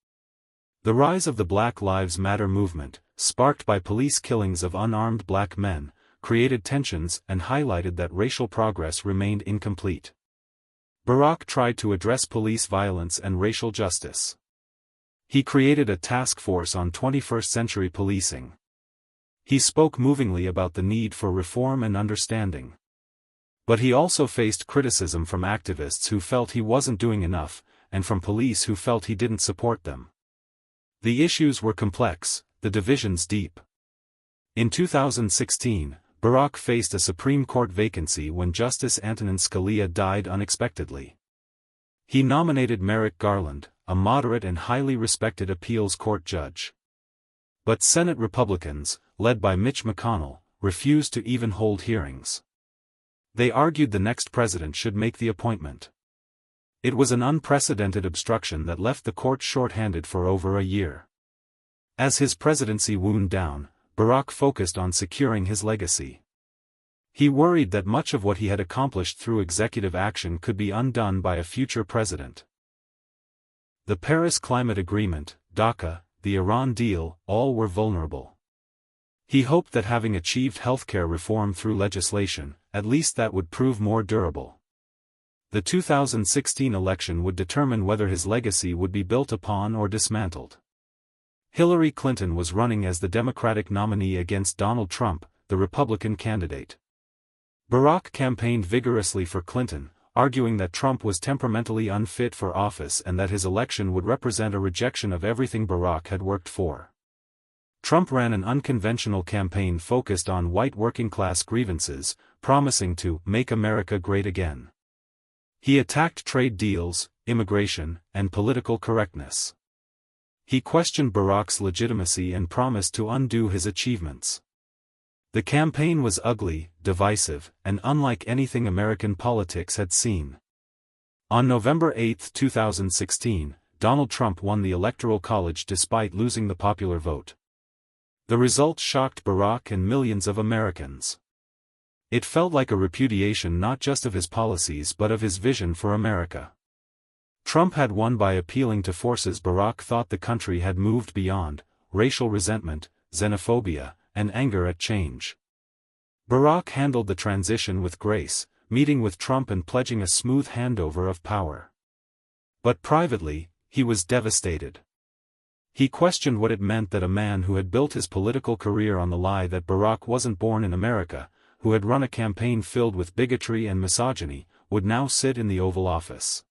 The rise of the Black Lives Matter movement, sparked by police killings of unarmed black men, created tensions and highlighted that racial progress remained incomplete. Barack tried to address police violence and racial justice. He created a task force on 21st-century policing. He spoke movingly about the need for reform and understanding. But he also faced criticism from activists who felt he wasn't doing enough, and from police who felt he didn't support them. The issues were complex, the divisions deep. In 2016, Barack faced a Supreme Court vacancy when Justice Antonin Scalia died unexpectedly. He nominated Merrick Garland, a moderate and highly respected appeals court judge. But Senate Republicans, led by Mitch McConnell, refused to even hold hearings. They argued the next president should make the appointment. It was an unprecedented obstruction that left the court short-handed for over a year. As his presidency wound down, Barack focused on securing his legacy. He worried that much of what he had accomplished through executive action could be undone by a future president. The Paris Climate Agreement, DACA, the Iran deal, all were vulnerable. He hoped that having achieved healthcare reform through legislation, at least that would prove more durable. The 2016 election would determine whether his legacy would be built upon or dismantled. Hillary Clinton was running as the Democratic nominee against Donald Trump, the Republican candidate. Barack campaigned vigorously for Clinton, arguing that Trump was temperamentally unfit for office and that his election would represent a rejection of everything Barack had worked for. Trump ran an unconventional campaign focused on white working-class grievances, promising to make America great again. He attacked trade deals, immigration, and political correctness. He questioned Barack's legitimacy and promised to undo his achievements. The campaign was ugly, divisive, and unlike anything American politics had seen. On November 8, 2016, Donald Trump won the Electoral College despite losing the popular vote. The result shocked Barack and millions of Americans. It felt like a repudiation not just of his policies but of his vision for America. Trump had won by appealing to forces Barack thought the country had moved beyond: racial resentment, xenophobia, and anger at change. Barack handled the transition with grace, meeting with Trump and pledging a smooth handover of power. But privately, he was devastated. He questioned what it meant that a man who had built his political career on the lie that Barack wasn't born in America, who had run a campaign filled with bigotry and misogyny, would now sit in the Oval Office.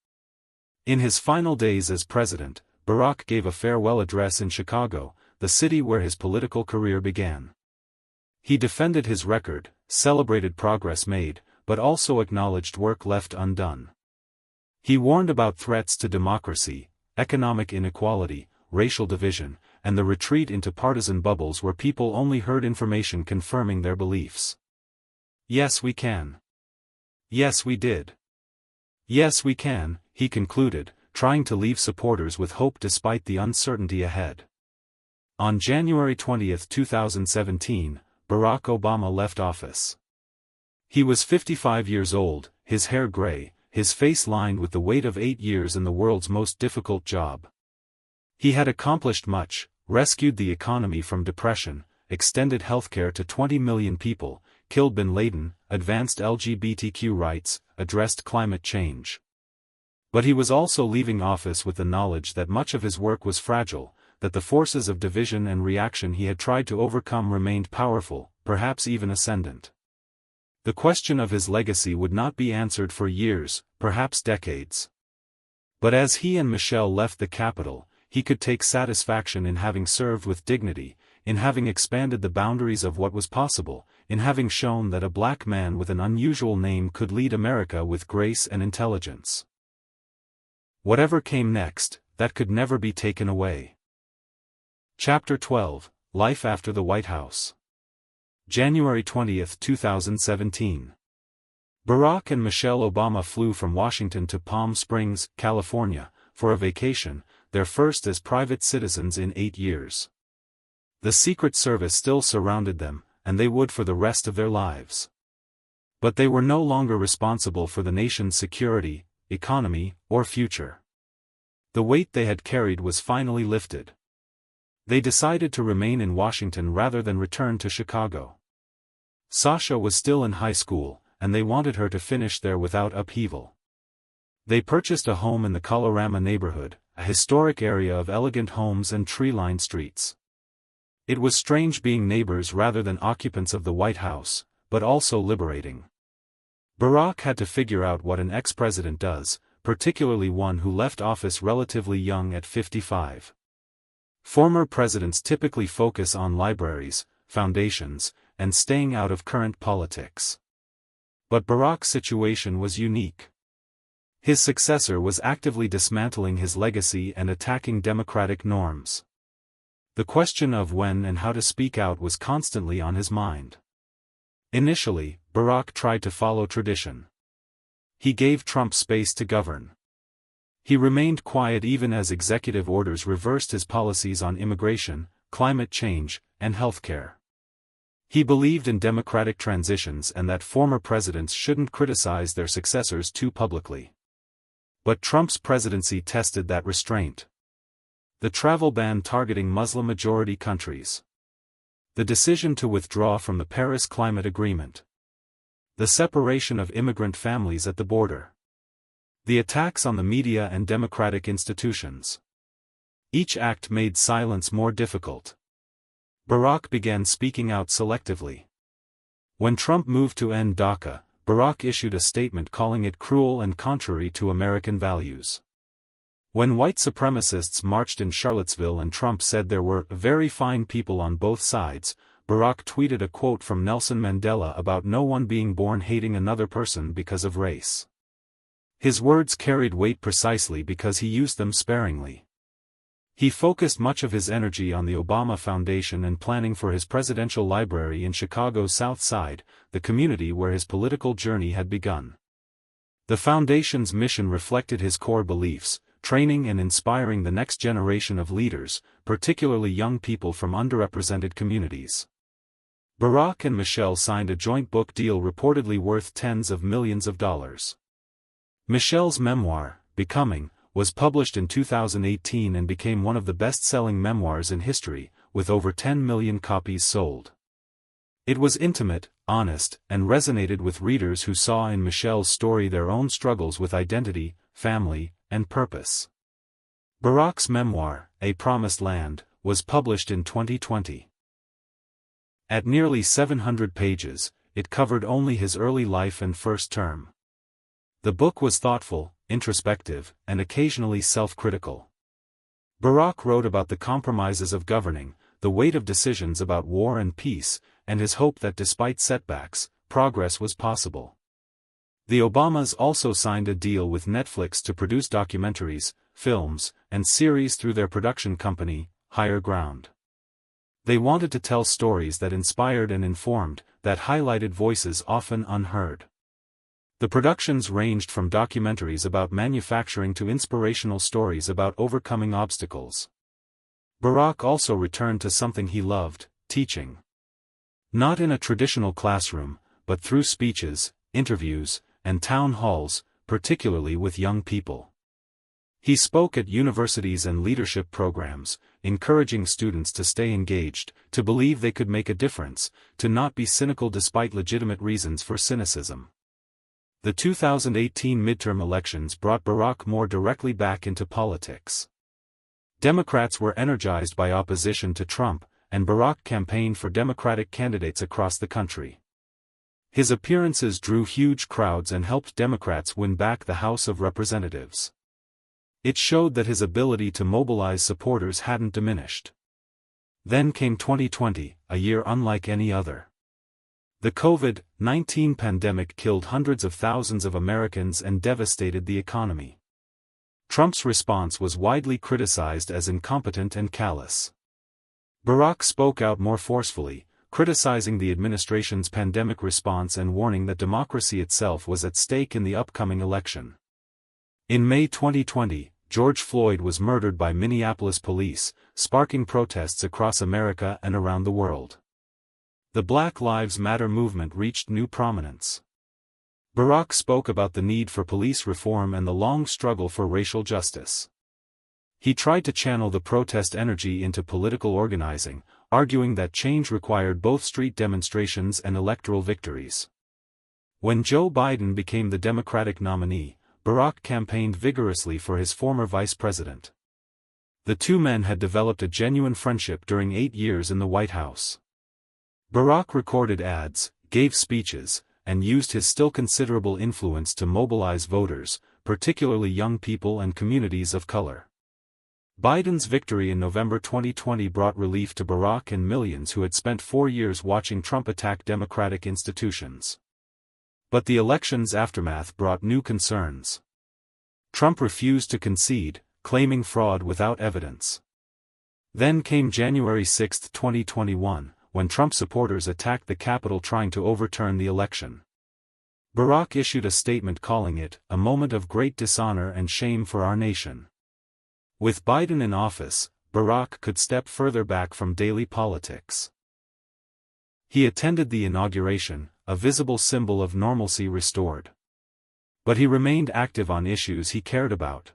In his final days as president, Barack gave a farewell address in Chicago, the city where his political career began. He defended his record, celebrated progress made, but also acknowledged work left undone. He warned about threats to democracy, economic inequality, racial division, and the retreat into partisan bubbles where people only heard information confirming their beliefs. Yes, we can. Yes, we did. Yes, we can, he concluded, trying to leave supporters with hope despite the uncertainty ahead. On January 20, 2017, Barack Obama left office. He was 55 years old, his hair gray, his face lined with the weight of 8 years in the world's most difficult job. He had accomplished much: rescued the economy from depression, extended healthcare to 20 million people, killed bin Laden, advanced LGBTQ rights, addressed climate change. But he was also leaving office with the knowledge that much of his work was fragile, that the forces of division and reaction he had tried to overcome remained powerful, perhaps even ascendant. The question of his legacy would not be answered for years, perhaps decades. But as he and Michelle left the capital, he could take satisfaction in having served with dignity, in having expanded the boundaries of what was possible, in having shown that a black man with an unusual name could lead America with grace and intelligence. Whatever came next, that could never be taken away. Chapter 12, Life After the White House. January 20, 2017. Barack and Michelle Obama flew from Washington to Palm Springs, California, for a vacation, their first as private citizens in 8 years. The Secret Service still surrounded them, and they would for the rest of their lives. But they were no longer responsible for the nation's security, economy, or future. The weight they had carried was finally lifted. They decided to remain in Washington rather than return to Chicago. Sasha was still in high school, and they wanted her to finish there without upheaval. They purchased a home in the Colorama neighborhood, a historic area of elegant homes and tree-lined streets. It was strange being neighbors rather than occupants of the White House, but also liberating. Barack had to figure out what an ex-president does, particularly one who left office relatively young at 55. Former presidents typically focus on libraries, foundations, and staying out of current politics. But Barack's situation was unique. His successor was actively dismantling his legacy and attacking democratic norms. The question of when and how to speak out was constantly on his mind. Initially, Barack tried to follow tradition. He gave Trump space to govern. He remained quiet even as executive orders reversed his policies on immigration, climate change, and healthcare. He believed in democratic transitions and that former presidents shouldn't criticize their successors too publicly. But Trump's presidency tested that restraint. The travel ban targeting Muslim-majority countries. The decision to withdraw from the Paris Climate Agreement. The separation of immigrant families at the border. The attacks on the media and democratic institutions. Each act made silence more difficult. Barack began speaking out selectively. When Trump moved to end DACA, Barack issued a statement calling it cruel and contrary to American values. When white supremacists marched in Charlottesville and Trump said there were very fine people on both sides, Barack tweeted a quote from Nelson Mandela about no one being born hating another person because of race. His words carried weight precisely because he used them sparingly. He focused much of his energy on the Obama Foundation and planning for his presidential library in Chicago's South Side, the community where his political journey had begun. The foundation's mission reflected his core beliefs, training and inspiring the next generation of leaders, particularly young people from underrepresented communities. Barack and Michelle signed a joint book deal reportedly worth tens of millions of dollars. Michelle's memoir, Becoming, was published in 2018 and became one of the best-selling memoirs in history, with over 10 million copies sold. It was intimate, honest, and resonated with readers who saw in Michelle's story their own struggles with identity, family, and purpose. Barack's memoir, A Promised Land, was published in 2020. At nearly 700 pages, it covered only his early life and first term. The book was thoughtful, introspective, and occasionally self-critical. Barack wrote about the compromises of governing, the weight of decisions about war and peace, and his hope that despite setbacks, progress was possible. The Obamas also signed a deal with Netflix to produce documentaries, films, and series through their production company, Higher Ground. They wanted to tell stories that inspired and informed, that highlighted voices often unheard. The productions ranged from documentaries about manufacturing to inspirational stories about overcoming obstacles. Barack also returned to something he loved, teaching. Not in a traditional classroom, but through speeches, interviews, and town halls, particularly with young people. He spoke at universities and leadership programs, encouraging students to stay engaged, to believe they could make a difference, to not be cynical despite legitimate reasons for cynicism. The 2018 midterm elections brought Barack more directly back into politics. Democrats were energized by opposition to Trump, and Barack campaigned for Democratic candidates across the country. His appearances drew huge crowds and helped Democrats win back the House of Representatives. It showed that his ability to mobilize supporters hadn't diminished. Then came 2020, a year unlike any other. The COVID-19 pandemic killed hundreds of thousands of Americans and devastated the economy. Trump's response was widely criticized as incompetent and callous. Barack spoke out more forcefully, criticizing the administration's pandemic response and warning that democracy itself was at stake in the upcoming election. In May 2020, George Floyd was murdered by Minneapolis police, sparking protests across America and around the world. The Black Lives Matter movement reached new prominence. Barack spoke about the need for police reform and the long struggle for racial justice. He tried to channel the protest energy into political organizing, arguing that change required both street demonstrations and electoral victories. When Joe Biden became the Democratic nominee, Barack campaigned vigorously for his former vice president. The two men had developed a genuine friendship during 8 years in the White House. Barack recorded ads, gave speeches, and used his still considerable influence to mobilize voters, particularly young people and communities of color. Biden's victory in November 2020 brought relief to Barack and millions who had spent 4 years watching Trump attack democratic institutions. But the election's aftermath brought new concerns. Trump refused to concede, claiming fraud without evidence. Then came January 6, 2021. When Trump supporters attacked the Capitol trying to overturn the election. Barack issued a statement calling it, "a moment of great dishonor and shame for our nation." With Biden in office, Barack could step further back from daily politics. He attended the inauguration, a visible symbol of normalcy restored. But he remained active on issues he cared about.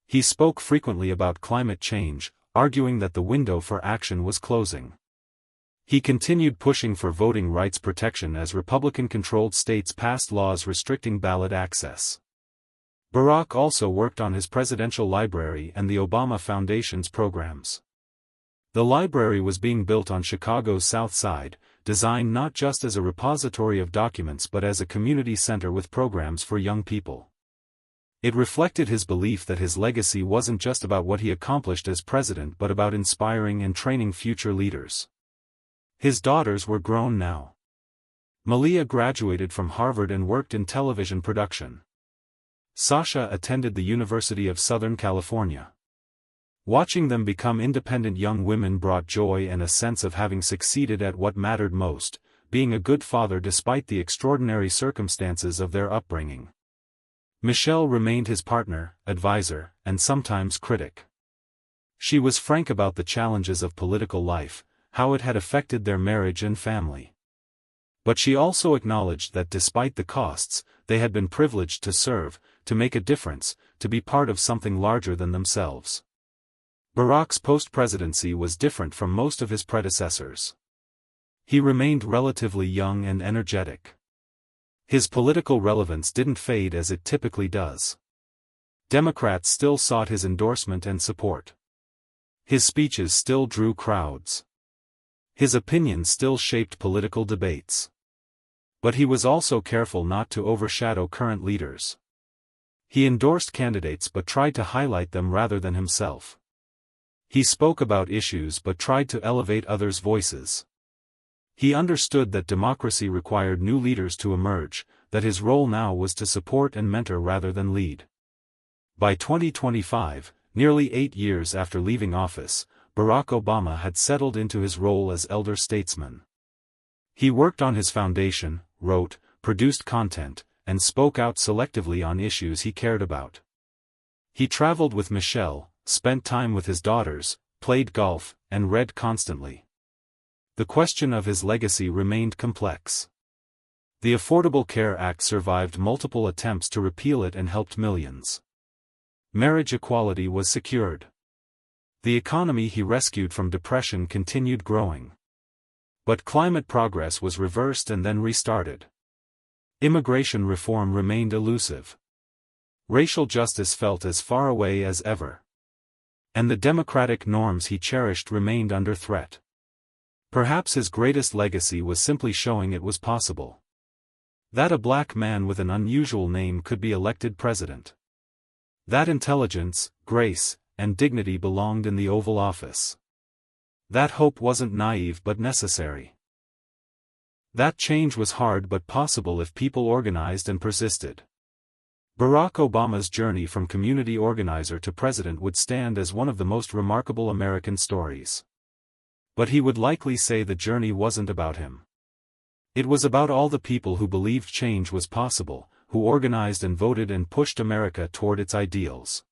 He spoke frequently about climate change, arguing that the window for action was closing. He continued pushing for voting rights protection as Republican-controlled states passed laws restricting ballot access. Barack also worked on his presidential library and the Obama Foundation's programs. The library was being built on Chicago's South Side, designed not just as a repository of documents but as a community center with programs for young people. It reflected his belief that his legacy wasn't just about what he accomplished as president but about inspiring and training future leaders. His daughters were grown now. Malia graduated from Harvard and worked in television production. Sasha attended the University of Southern California. Watching them become independent young women brought joy and a sense of having succeeded at what mattered most, being a good father despite the extraordinary circumstances of their upbringing. Michelle remained his partner, advisor, and sometimes critic. She was frank about the challenges of political life, how it had affected their marriage and family. But she also acknowledged that despite the costs, they had been privileged to serve, to make a difference, to be part of something larger than themselves. Barack's post-presidency was different from most of his predecessors. He remained relatively young and energetic. His political relevance didn't fade as it typically does. Democrats still sought his endorsement and support. His speeches still drew crowds. His opinions still shaped political debates. But he was also careful not to overshadow current leaders. He endorsed candidates but tried to highlight them rather than himself. He spoke about issues but tried to elevate others' voices. He understood that democracy required new leaders to emerge, that his role now was to support and mentor rather than lead. By 2025, nearly 8 years after leaving office, Barack Obama had settled into his role as elder statesman. He worked on his foundation, wrote, produced content, and spoke out selectively on issues he cared about. He traveled with Michelle, spent time with his daughters, played golf, and read constantly. The question of his legacy remained complex. The Affordable Care Act survived multiple attempts to repeal it and helped millions. Marriage equality was secured. The economy he rescued from depression continued growing. But climate progress was reversed and then restarted. Immigration reform remained elusive. Racial justice felt as far away as ever. And the democratic norms he cherished remained under threat. Perhaps his greatest legacy was simply showing it was possible. That a black man with an unusual name could be elected president. That intelligence, grace, and dignity belonged in the Oval Office. That hope wasn't naive but necessary. That change was hard but possible if people organized and persisted. Barack Obama's journey from community organizer to president would stand as one of the most remarkable American stories. But he would likely say the journey wasn't about him. It was about all the people who believed change was possible, who organized and voted and pushed America toward its ideals.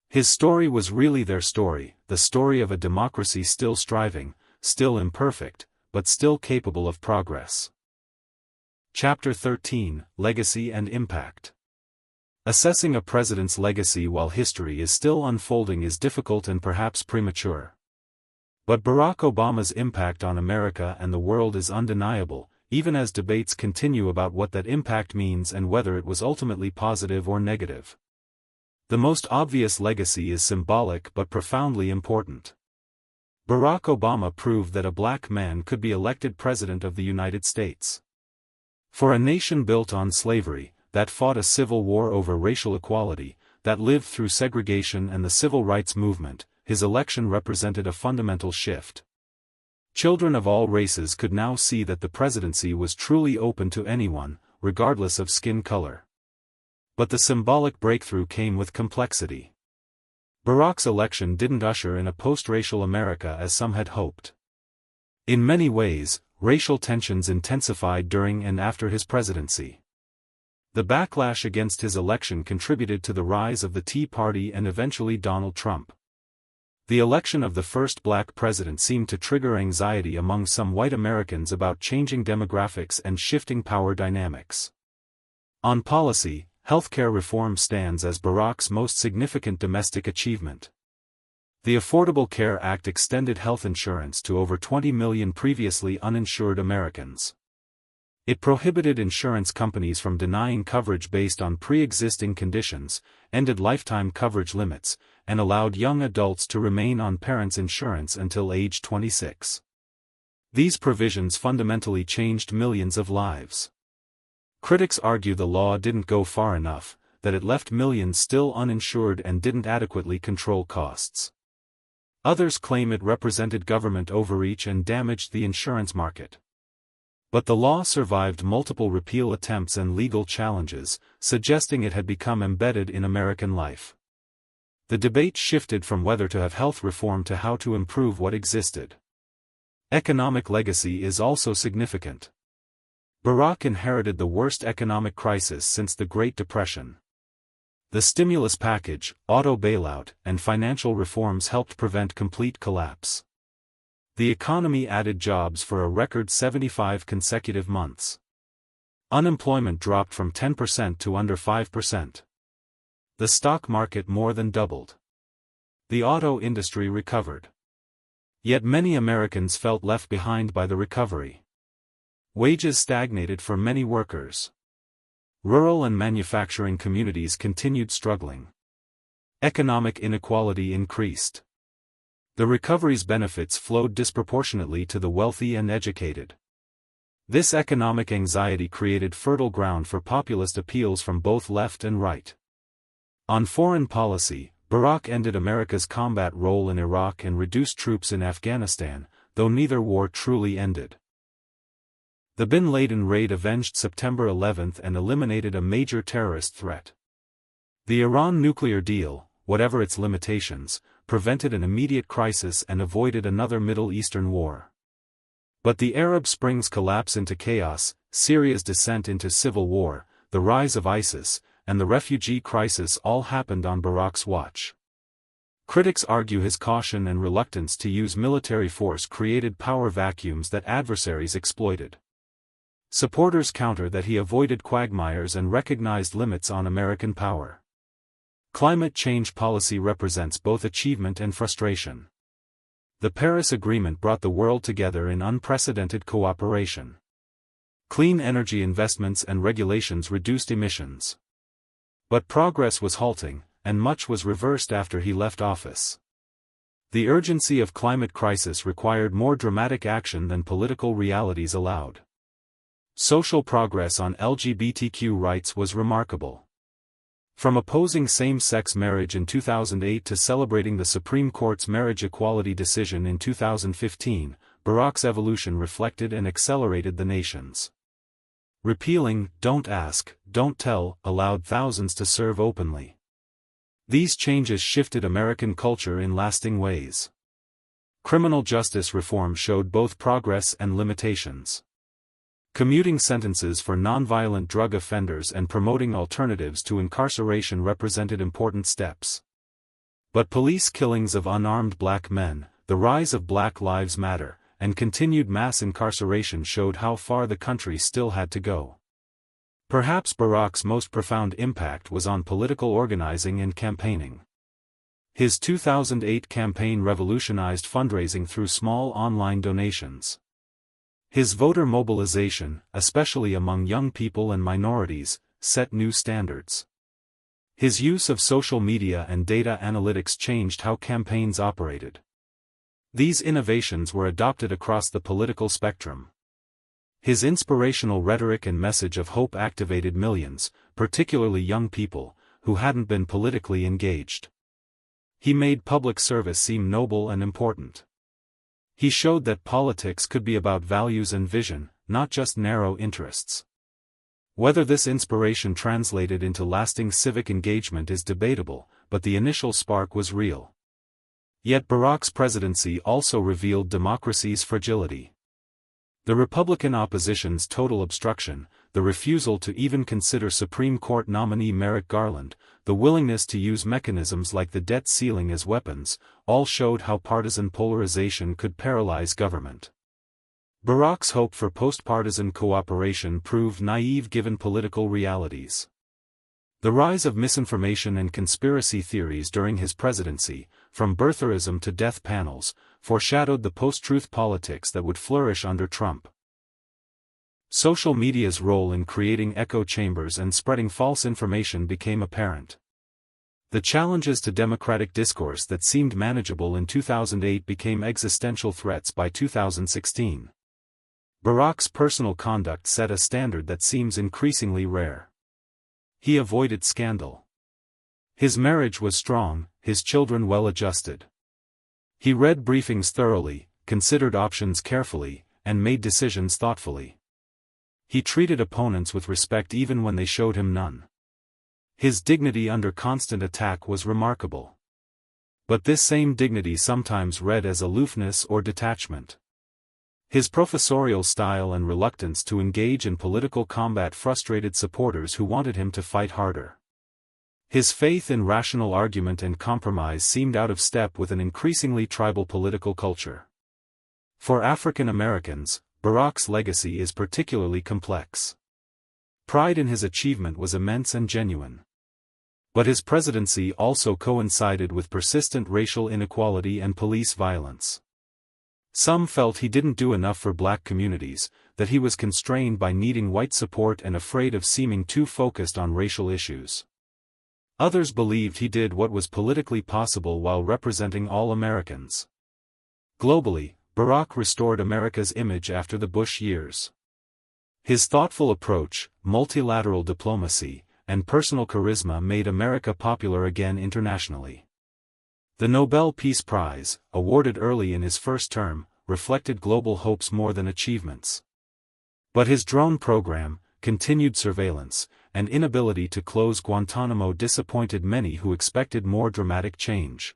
His story was really their story, the story of a democracy still striving, still imperfect, but still capable of progress. Chapter 13, Legacy and Impact. Assessing a president's legacy while history is still unfolding is difficult and perhaps premature. But Barack Obama's impact on America and the world is undeniable, even as debates continue about what that impact means and whether it was ultimately positive or negative. The most obvious legacy is symbolic but profoundly important. Barack Obama proved that a black man could be elected president of the United States. For a nation built on slavery, that fought a civil war over racial equality, that lived through segregation and the civil rights movement, his election represented a fundamental shift. Children of all races could now see that the presidency was truly open to anyone, regardless of skin color. But the symbolic breakthrough came with complexity. Barack's election didn't usher in a post-racial America as some had hoped. In many ways, racial tensions intensified during and after his presidency. The backlash against his election contributed to the rise of the Tea Party and eventually Donald Trump. The election of the first black president seemed to trigger anxiety among some white Americans about changing demographics and shifting power dynamics. On policy, healthcare reform stands as Barack's most significant domestic achievement. The Affordable Care Act extended health insurance to over 20 million previously uninsured Americans. It prohibited insurance companies from denying coverage based on pre-existing conditions, ended lifetime coverage limits, and allowed young adults to remain on parents' insurance until age 26. These provisions fundamentally changed millions of lives. Critics argue the law didn't go far enough, that it left millions still uninsured and didn't adequately control costs. Others claim it represented government overreach and damaged the insurance market. But the law survived multiple repeal attempts and legal challenges, suggesting it had become embedded in American life. The debate shifted from whether to have health reform to how to improve what existed. Economic legacy is also significant. Barack inherited the worst economic crisis since the Great Depression. The stimulus package, auto bailout, and financial reforms helped prevent complete collapse. The economy added jobs for a record 75 consecutive months. Unemployment dropped from 10% to under 5%. The stock market more than doubled. The auto industry recovered. Yet many Americans felt left behind by the recovery. Wages stagnated for many workers. Rural and manufacturing communities continued struggling. Economic inequality increased. The recovery's benefits flowed disproportionately to the wealthy and educated. This economic anxiety created fertile ground for populist appeals from both left and right. On foreign policy, Barack ended America's combat role in Iraq and reduced troops in Afghanistan, though neither war truly ended. The Bin Laden raid avenged September 11 and eliminated a major terrorist threat. The Iran nuclear deal, whatever its limitations, prevented an immediate crisis and avoided another Middle Eastern war. But the Arab Spring's collapse into chaos, Syria's descent into civil war, the rise of ISIS, and the refugee crisis all happened on Barack's watch. Critics argue his caution and reluctance to use military force created power vacuums that adversaries exploited. Supporters counter that he avoided quagmires and recognized limits on American power. Climate change policy represents both achievement and frustration. The Paris Agreement brought the world together in unprecedented cooperation. Clean energy investments and regulations reduced emissions. But progress was halting, and much was reversed after he left office. The urgency of climate crisis required more dramatic action than political realities allowed. Social progress on LGBTQ rights was remarkable. From opposing same-sex marriage in 2008 to celebrating the Supreme Court's marriage equality decision in 2015, Barack's evolution reflected and accelerated the nation's. Repealing "Don't Ask, Don't Tell" allowed thousands to serve openly. These changes shifted American culture in lasting ways. Criminal justice reform showed both progress and limitations. Commuting sentences for nonviolent drug offenders and promoting alternatives to incarceration represented important steps. But police killings of unarmed black men, the rise of Black Lives Matter, and continued mass incarceration showed how far the country still had to go. Perhaps Barack's most profound impact was on political organizing and campaigning. His 2008 campaign revolutionized fundraising through small online donations. His voter mobilization, especially among young people and minorities, set new standards. His use of social media and data analytics changed how campaigns operated. These innovations were adopted across the political spectrum. His inspirational rhetoric and message of hope activated millions, particularly young people, who hadn't been politically engaged. He made public service seem noble and important. He showed that politics could be about values and vision, not just narrow interests. Whether this inspiration translated into lasting civic engagement is debatable, but the initial spark was real. Yet Barack's presidency also revealed democracy's fragility. The Republican opposition's total obstruction, the refusal to even consider Supreme Court nominee Merrick Garland, the willingness to use mechanisms like the debt ceiling as weapons, all showed how partisan polarization could paralyze government. Barack's hope for post-partisan cooperation proved naive given political realities. The rise of misinformation and conspiracy theories during his presidency, from birtherism to death panels, foreshadowed the post-truth politics that would flourish under Trump. Social media's role in creating echo chambers and spreading false information became apparent. The challenges to democratic discourse that seemed manageable in 2008 became existential threats by 2016. Barack's personal conduct set a standard that seems increasingly rare. He avoided scandal. His marriage was strong, his children well-adjusted. He read briefings thoroughly, considered options carefully, and made decisions thoughtfully. He treated opponents with respect even when they showed him none. His dignity under constant attack was remarkable. But this same dignity sometimes read as aloofness or detachment. His professorial style and reluctance to engage in political combat frustrated supporters who wanted him to fight harder. His faith in rational argument and compromise seemed out of step with an increasingly tribal political culture. For African Americans, Barack's legacy is particularly complex. Pride in his achievement was immense and genuine. But his presidency also coincided with persistent racial inequality and police violence. Some felt he didn't do enough for black communities, that he was constrained by needing white support and afraid of seeming too focused on racial issues. Others believed he did what was politically possible while representing all Americans. Globally, Barack restored America's image after the Bush years. His thoughtful approach, multilateral diplomacy, and personal charisma made America popular again internationally. The Nobel Peace Prize, awarded early in his first term, reflected global hopes more than achievements. But his drone program, continued surveillance, and inability to close Guantanamo disappointed many who expected more dramatic change.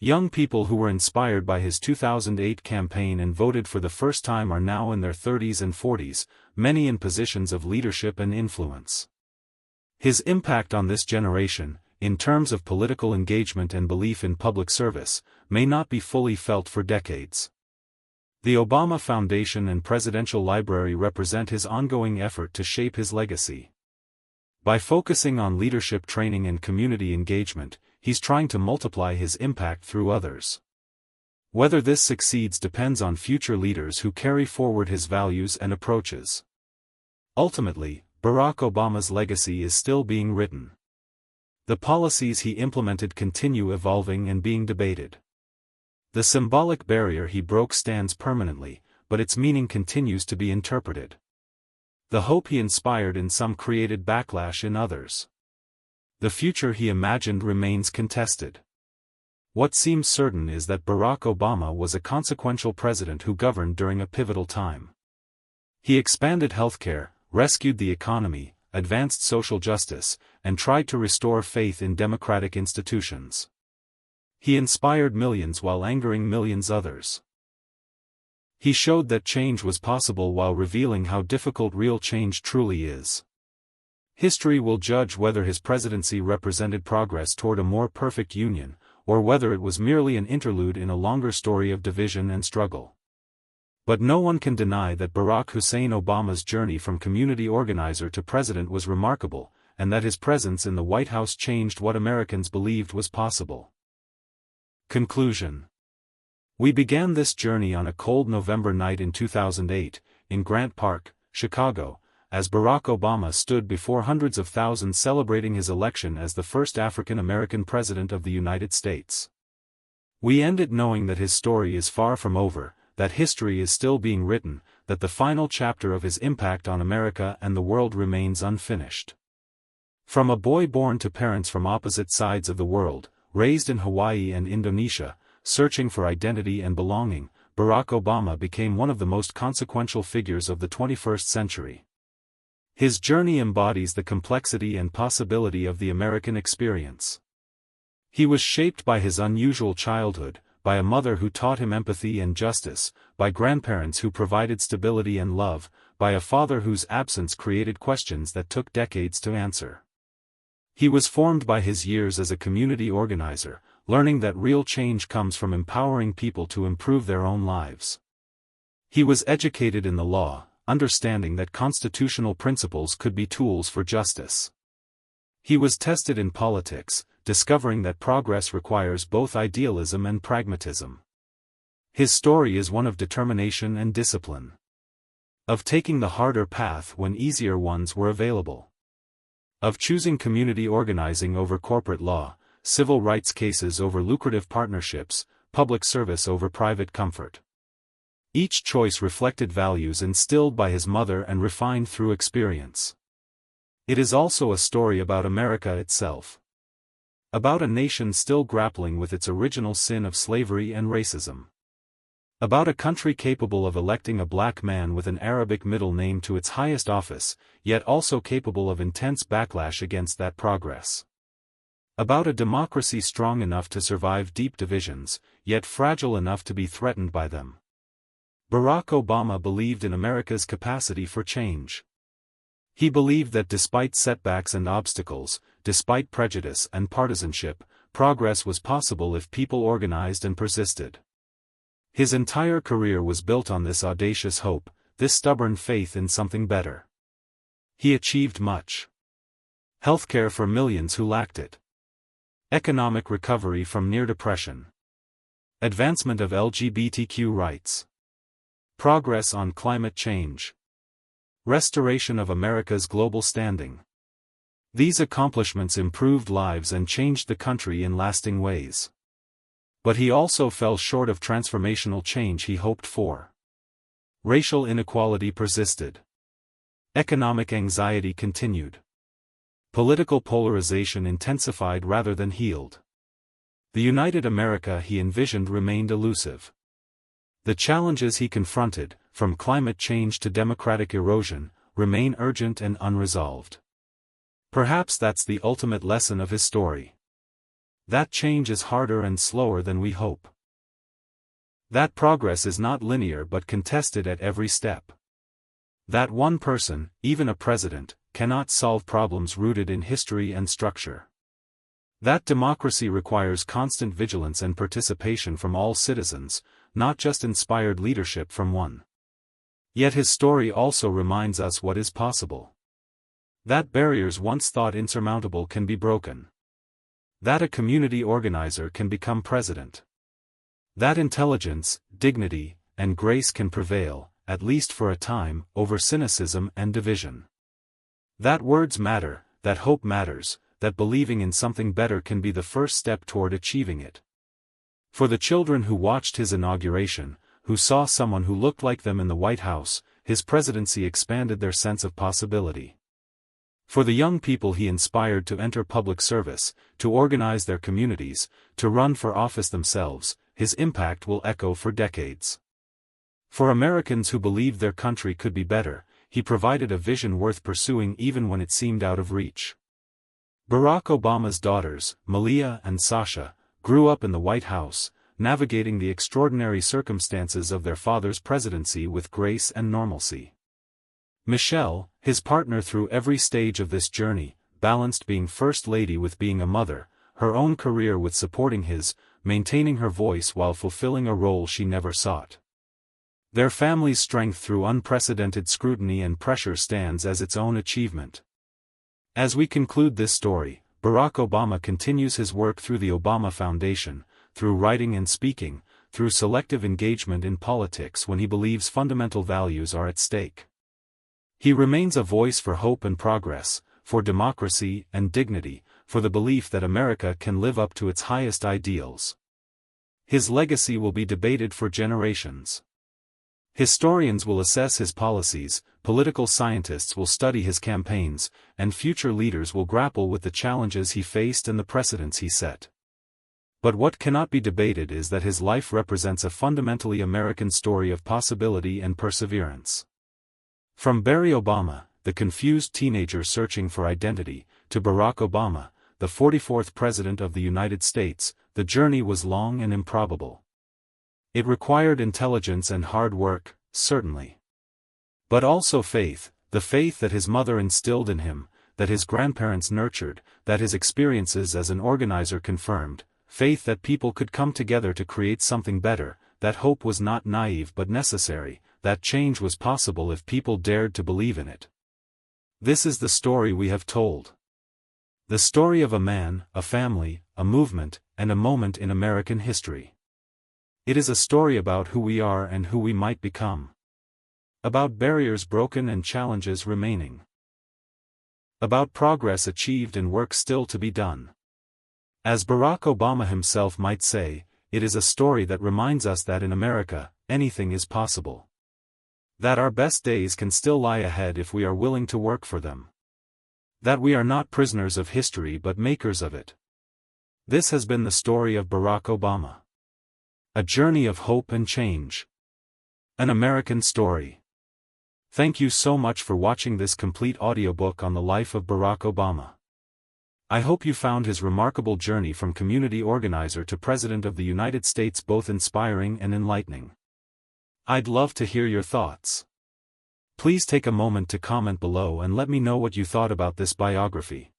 Young people who were inspired by his 2008 campaign and voted for the first time are now in their 30s and 40s, many in positions of leadership and influence. His impact on this generation, in terms of political engagement and belief in public service, may not be fully felt for decades. The Obama Foundation and Presidential Library represent his ongoing effort to shape his legacy. By focusing on leadership training and community engagement, he's trying to multiply his impact through others. Whether this succeeds depends on future leaders who carry forward his values and approaches. Ultimately, Barack Obama's legacy is still being written. The policies he implemented continue evolving and being debated. The symbolic barrier he broke stands permanently, but its meaning continues to be interpreted. The hope he inspired in some created backlash in others. The future he imagined remains contested. What seems certain is that Barack Obama was a consequential president who governed during a pivotal time. He expanded healthcare, rescued the economy, advanced social justice, and tried to restore faith in democratic institutions. He inspired millions while angering millions others. He showed that change was possible while revealing how difficult real change truly is. History will judge whether his presidency represented progress toward a more perfect union, or whether it was merely an interlude in a longer story of division and struggle. But no one can deny that Barack Hussein Obama's journey from community organizer to president was remarkable, and that his presence in the White House changed what Americans believed was possible. Conclusion. We began this journey on a cold November night in 2008, in Grant Park, Chicago, as Barack Obama stood before hundreds of thousands celebrating his election as the first African American president of the United States. We ended knowing that his story is far from over, that history is still being written, that the final chapter of his impact on America and the world remains unfinished. From a boy born to parents from opposite sides of the world, raised in Hawaii and Indonesia, searching for identity and belonging, Barack Obama became one of the most consequential figures of the 21st century. His journey embodies the complexity and possibility of the American experience. He was shaped by his unusual childhood, by a mother who taught him empathy and justice, by grandparents who provided stability and love, by a father whose absence created questions that took decades to answer. He was formed by his years as a community organizer, learning that real change comes from empowering people to improve their own lives. He was educated in the law, understanding that constitutional principles could be tools for justice. He was tested in politics, discovering that progress requires both idealism and pragmatism. His story is one of determination and discipline. Of taking the harder path when easier ones were available. Of choosing community organizing over corporate law, civil rights cases over lucrative partnerships, public service over private comfort. Each choice reflected values instilled by his mother and refined through experience. It is also a story about America itself. About a nation still grappling with its original sin of slavery and racism. About a country capable of electing a black man with an Arabic middle name to its highest office, yet also capable of intense backlash against that progress. About a democracy strong enough to survive deep divisions, yet fragile enough to be threatened by them. Barack Obama believed in America's capacity for change. He believed that despite setbacks and obstacles, despite prejudice and partisanship, progress was possible if people organized and persisted. His entire career was built on this audacious hope, this stubborn faith in something better. He achieved much. Healthcare for millions who lacked it. Economic recovery from near depression. Advancement of LGBTQ rights. Progress on climate change. Restoration of America's global standing. These accomplishments improved lives and changed the country in lasting ways. But he also fell short of transformational change he hoped for. Racial inequality persisted. Economic anxiety continued. Political polarization intensified rather than healed. The united America he envisioned remained elusive. The challenges he confronted, from climate change to democratic erosion, remain urgent and unresolved. Perhaps that's the ultimate lesson of his story. That change is harder and slower than we hope. That progress is not linear but contested at every step. That one person, even a president, cannot solve problems rooted in history and structure. That democracy requires constant vigilance and participation from all citizens, not just inspired leadership from one. Yet his story also reminds us what is possible. That barriers once thought insurmountable can be broken. That a community organizer can become president. That intelligence, dignity, and grace can prevail, at least for a time, over cynicism and division. That words matter, that hope matters, that believing in something better can be the first step toward achieving it. For the children who watched his inauguration, who saw someone who looked like them in the White House, his presidency expanded their sense of possibility. For the young people he inspired to enter public service, to organize their communities, to run for office themselves, his impact will echo for decades. For Americans who believed their country could be better, he provided a vision worth pursuing even when it seemed out of reach. Barack Obama's daughters, Malia and Sasha, grew up in the White House, navigating the extraordinary circumstances of their father's presidency with grace and normalcy. Michelle, his partner through every stage of this journey, balanced being First Lady with being a mother, her own career with supporting his, maintaining her voice while fulfilling a role she never sought. Their family's strength through unprecedented scrutiny and pressure stands as its own achievement. As we conclude this story, Barack Obama continues his work through the Obama Foundation, through writing and speaking, through selective engagement in politics when he believes fundamental values are at stake. He remains a voice for hope and progress, for democracy and dignity, for the belief that America can live up to its highest ideals. His legacy will be debated for generations. Historians will assess his policies, political scientists will study his campaigns, and future leaders will grapple with the challenges he faced and the precedents he set. But what cannot be debated is that his life represents a fundamentally American story of possibility and perseverance. From Barry Obama, the confused teenager searching for identity, to Barack Obama, the 44th President of the United States, the journey was long and improbable. It required intelligence and hard work, certainly. But also faith, the faith that his mother instilled in him, that his grandparents nurtured, that his experiences as an organizer confirmed, faith that people could come together to create something better, that hope was not naive but necessary, that change was possible if people dared to believe in it. This is the story we have told. The story of a man, a family, a movement, and a moment in American history. It is a story about who we are and who we might become. About barriers broken and challenges remaining. About progress achieved and work still to be done. As Barack Obama himself might say, it is a story that reminds us that in America, anything is possible. That our best days can still lie ahead if we are willing to work for them. That we are not prisoners of history but makers of it. This has been the story of Barack Obama. A journey of hope and change. An American story. Thank you so much for watching this complete audiobook on the life of Barack Obama. I hope you found his remarkable journey from community organizer to President of the United States both inspiring and enlightening. I'd love to hear your thoughts. Please take a moment to comment below and let me know what you thought about this biography.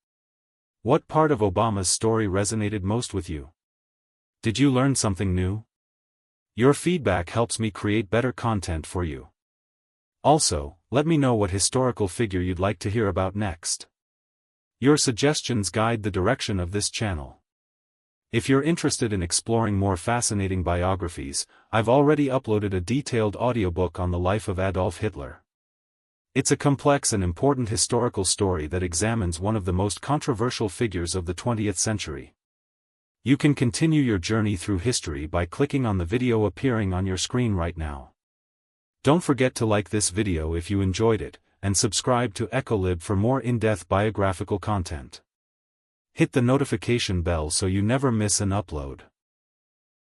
What part of Obama's story resonated most with you? Did you learn something new? Your feedback helps me create better content for you. Also, let me know what historical figure you'd like to hear about next. Your suggestions guide the direction of this channel. If you're interested in exploring more fascinating biographies, I've already uploaded a detailed audiobook on the life of Adolf Hitler. It's a complex and important historical story that examines one of the most controversial figures of the 20th century. You can continue your journey through history by clicking on the video appearing on your screen right now. Don't forget to like this video if you enjoyed it, and subscribe to EchoLib for more in-depth biographical content. Hit the notification bell so you never miss an upload.